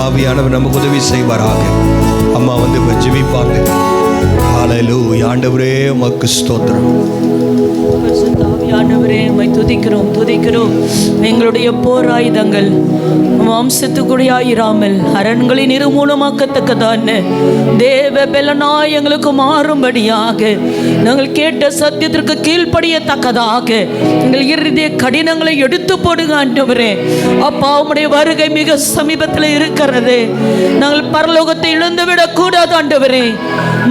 ஆவியானவர் நமக்கு உதவி செய்வாராக. அம்மா வந்து இப்ப ஜெபிப்பாங்க. ஹல்லேலூயா. ஆண்டவரே உமக்கு ஸ்தோத்திரம். ஆண்டவரே உம்மை துதிக்கிறோம் துதிக்கிறோம். எங்களுடைய போர் ஆயுதங்கள் மாம்சத்துக்குடியாயிராமல் அரண்களின் இருமூலமாக்கத்தக்கதான தேவ பெலனாய் எங்களுக்கு மாறும்படியாக, நாங்கள் கேட்ட சத்தியத்திற்கு கீழ்ப்படியத்தக்கதாக எங்கள் இருதய கடினங்களை எடுத்து போடுங்க ஆண்டவரே. அப்பா, உம்முடைய வருகை மிக சமீபத்தில் இருக்கிறது. நாங்கள் பரலோகத்தை இழந்துவிடக் கூடாது ஆண்டவரே.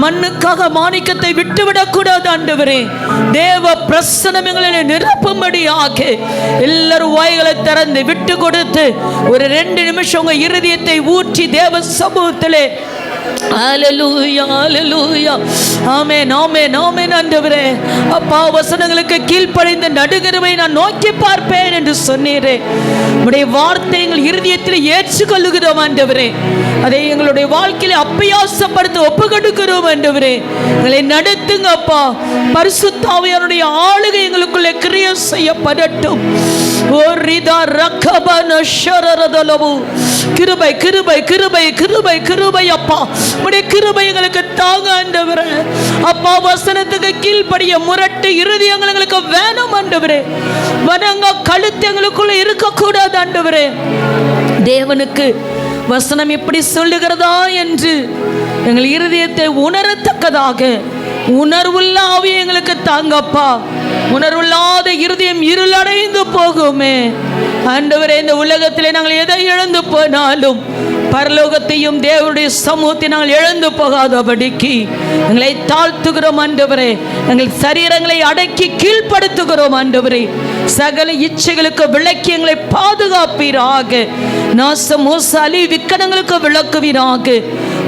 மண்ணுக்காக மாணிக்கத்தை விட்டுவிடக் கூடாது ஆண்டவரே. தேவ பிரசன்னம் எங்களை நிரப்பும்படியாக எல்லாரும் வாய்களை திறந்து விட்டு கொடுத்து ஒரு 2 நிமிஷம் உங்க இருதயத்தை ஊற்றி தேவ சமூகத்திலே ஹல்லேலூயா ஹல்லேலூயா ஆமென் ஆமென் ஆமென் ஆண்டவரே. அப்பா, வசனங்களுக்கு கீழ்ப்படிந்த நடுகிறவை நான் நோக்கி பார்ப்பேன் என்று சொன்னீரே. உம்முடைய வார்த்தை எங்கள் இருதயத்தில் ஏற்றுக்கொள்ளுகிறோம் ஆண்டவரே. அதை எங்களுடைய வாழ்க்கையில அப்பியாசப்படுத்த ஒப்பு கொடுக்கிறோம் ஆண்டவரே. எங்களை நடத்துங்க அப்பா. பரிசுத்த ஆவியானுடைய ஆளுகை எங்களுக்குள்ளே கிரியை செய்யப்படட்டும். கிருபை கிருபை கிருபை கிருபை கிருபை அப்பா. உடைய கிருபை எங்களுக்கு தாங்க ஆண்டவரே. அப்பா வசனத்துக்கு கீழ்ப்படிய முரட்டு இருதயங்கள் எங்களுக்கு வேணும் ஆண்டவரே. வனங்க கழுத்து எங்களுக்குள்ள இருக்கக்கூடாது ஆண்டவரே. தேவனுக்கு வசனம் எப்படி சொல்லுகிறதா என்று எங்கள் இருதயத்தை உணரத்தக்கதாக உணர்வுள்ள ஆவியை எங்களுக்கு தாங்கப்பா. உணர்வில்லாத இருதயம் இருளடைந்து போகுமே ஆண்டவரே. இந்த உலகத்திலே நாங்கள் எதை இழந்து போனாலும் பரலோகத்தையும் தேவனுடைய சமூகத்தை நாங்கள் இழந்து போகாதபடிக்கு எங்களை தாழ்த்துகிறோம் ஆண்டவரே. எங்கள் சரீரங்களை அடக்கி கீழ்ப்படுத்துகிறோம் ஆண்டவரே. சகல இச்சைகளுக்கு விளக்கி எங்களை பாதுகாப்பீராக. நாசமோ சலி விக்கனங்களுக்கு விளக்குவீராக.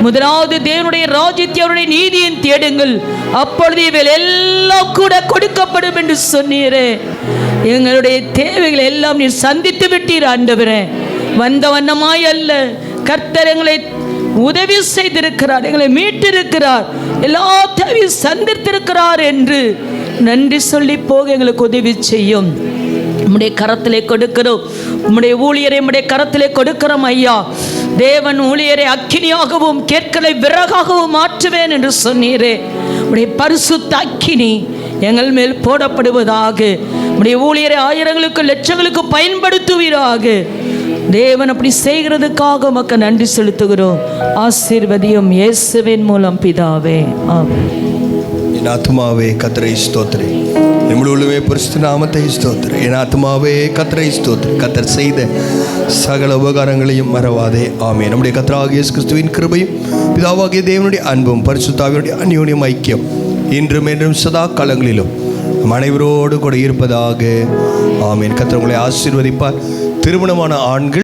முதலாவது தேவனுடைய ராஜ்யத்தை அவருடைய நீதியின் தேடுங்கள், அப்பொழுது இவைகள் எல்லாம் கூட கொடுக்கப்படும் என்று சொன்னீரே. எங்களுடைய தேவைகளை எல்லாம் நீர் சந்தித்து விட்டீர் ஆண்டவரே. வந்த வண்ணமாய் அல்ல, கர்த்தர் எங்களை உதவி செய்திருக்கிறார், எங்களை மீட்டிருக்கிறார், எல்லா தேவையும் சந்தித்திருக்கிறார் என்று நன்றி சொல்லி போக எங்களுக்கு உதவி செய்யும். உம்முடைய கரத்திலே கொடுக்கிறோம். உம்முடைய ஊழியரை உம்முடைய கரத்திலே கொடுக்கிறோம் ஐயா. தேவன் ஊழியரை அக்கினியாகவும் கேட்களை விறகாகவும் மாற்றுவேன் என்று சொன்னீரே. உம்முடைய பரிசுத்த அக்கினி எங்கள் மேல் போடப்படுவதாக. உம்முடைய ஊழியரை ஆயிரங்களுக்கு லட்சங்களுக்கு பயன்படுத்துவீராக. தேவன் அப்படி செய்கிறதுக்காக உமக்கு நன்றி செலுத்துகிறோம். ஆசீர்வதியும் இயேசுவின் மூலம் பிதாவே, ஆமென். என் ஆத்துமாவே கர்த்தரை ஸ்தோத்திரி, நம்மளுள்ளவே பரிசுத்த நாமத்தை ஸ்தோத்திரி. என் ஆத்துமாவே கர்த்தரை ஸ்தோத்திரி, கர்த்தர் செய்த சகல உபகாரங்களையும் மறவாதே. ஆமென். நம்முடைய கர்த்தராகிய இயேசு கிறிஸ்துவின் கிருபையும் பிதாவாகிய தேவனுடைய அன்பும் பரிசுத்தாவியுடைய அந்யோன்யம் ஐக்கியம் இன்றும் என்றும் சதா காலங்களிலும் நம் அனைவரோடு கூட இருப்பதாக. ஆமென். கர்த்தர் உங்களை ஆசீர்வதிப்பார். திருமணமான ஆண்கள்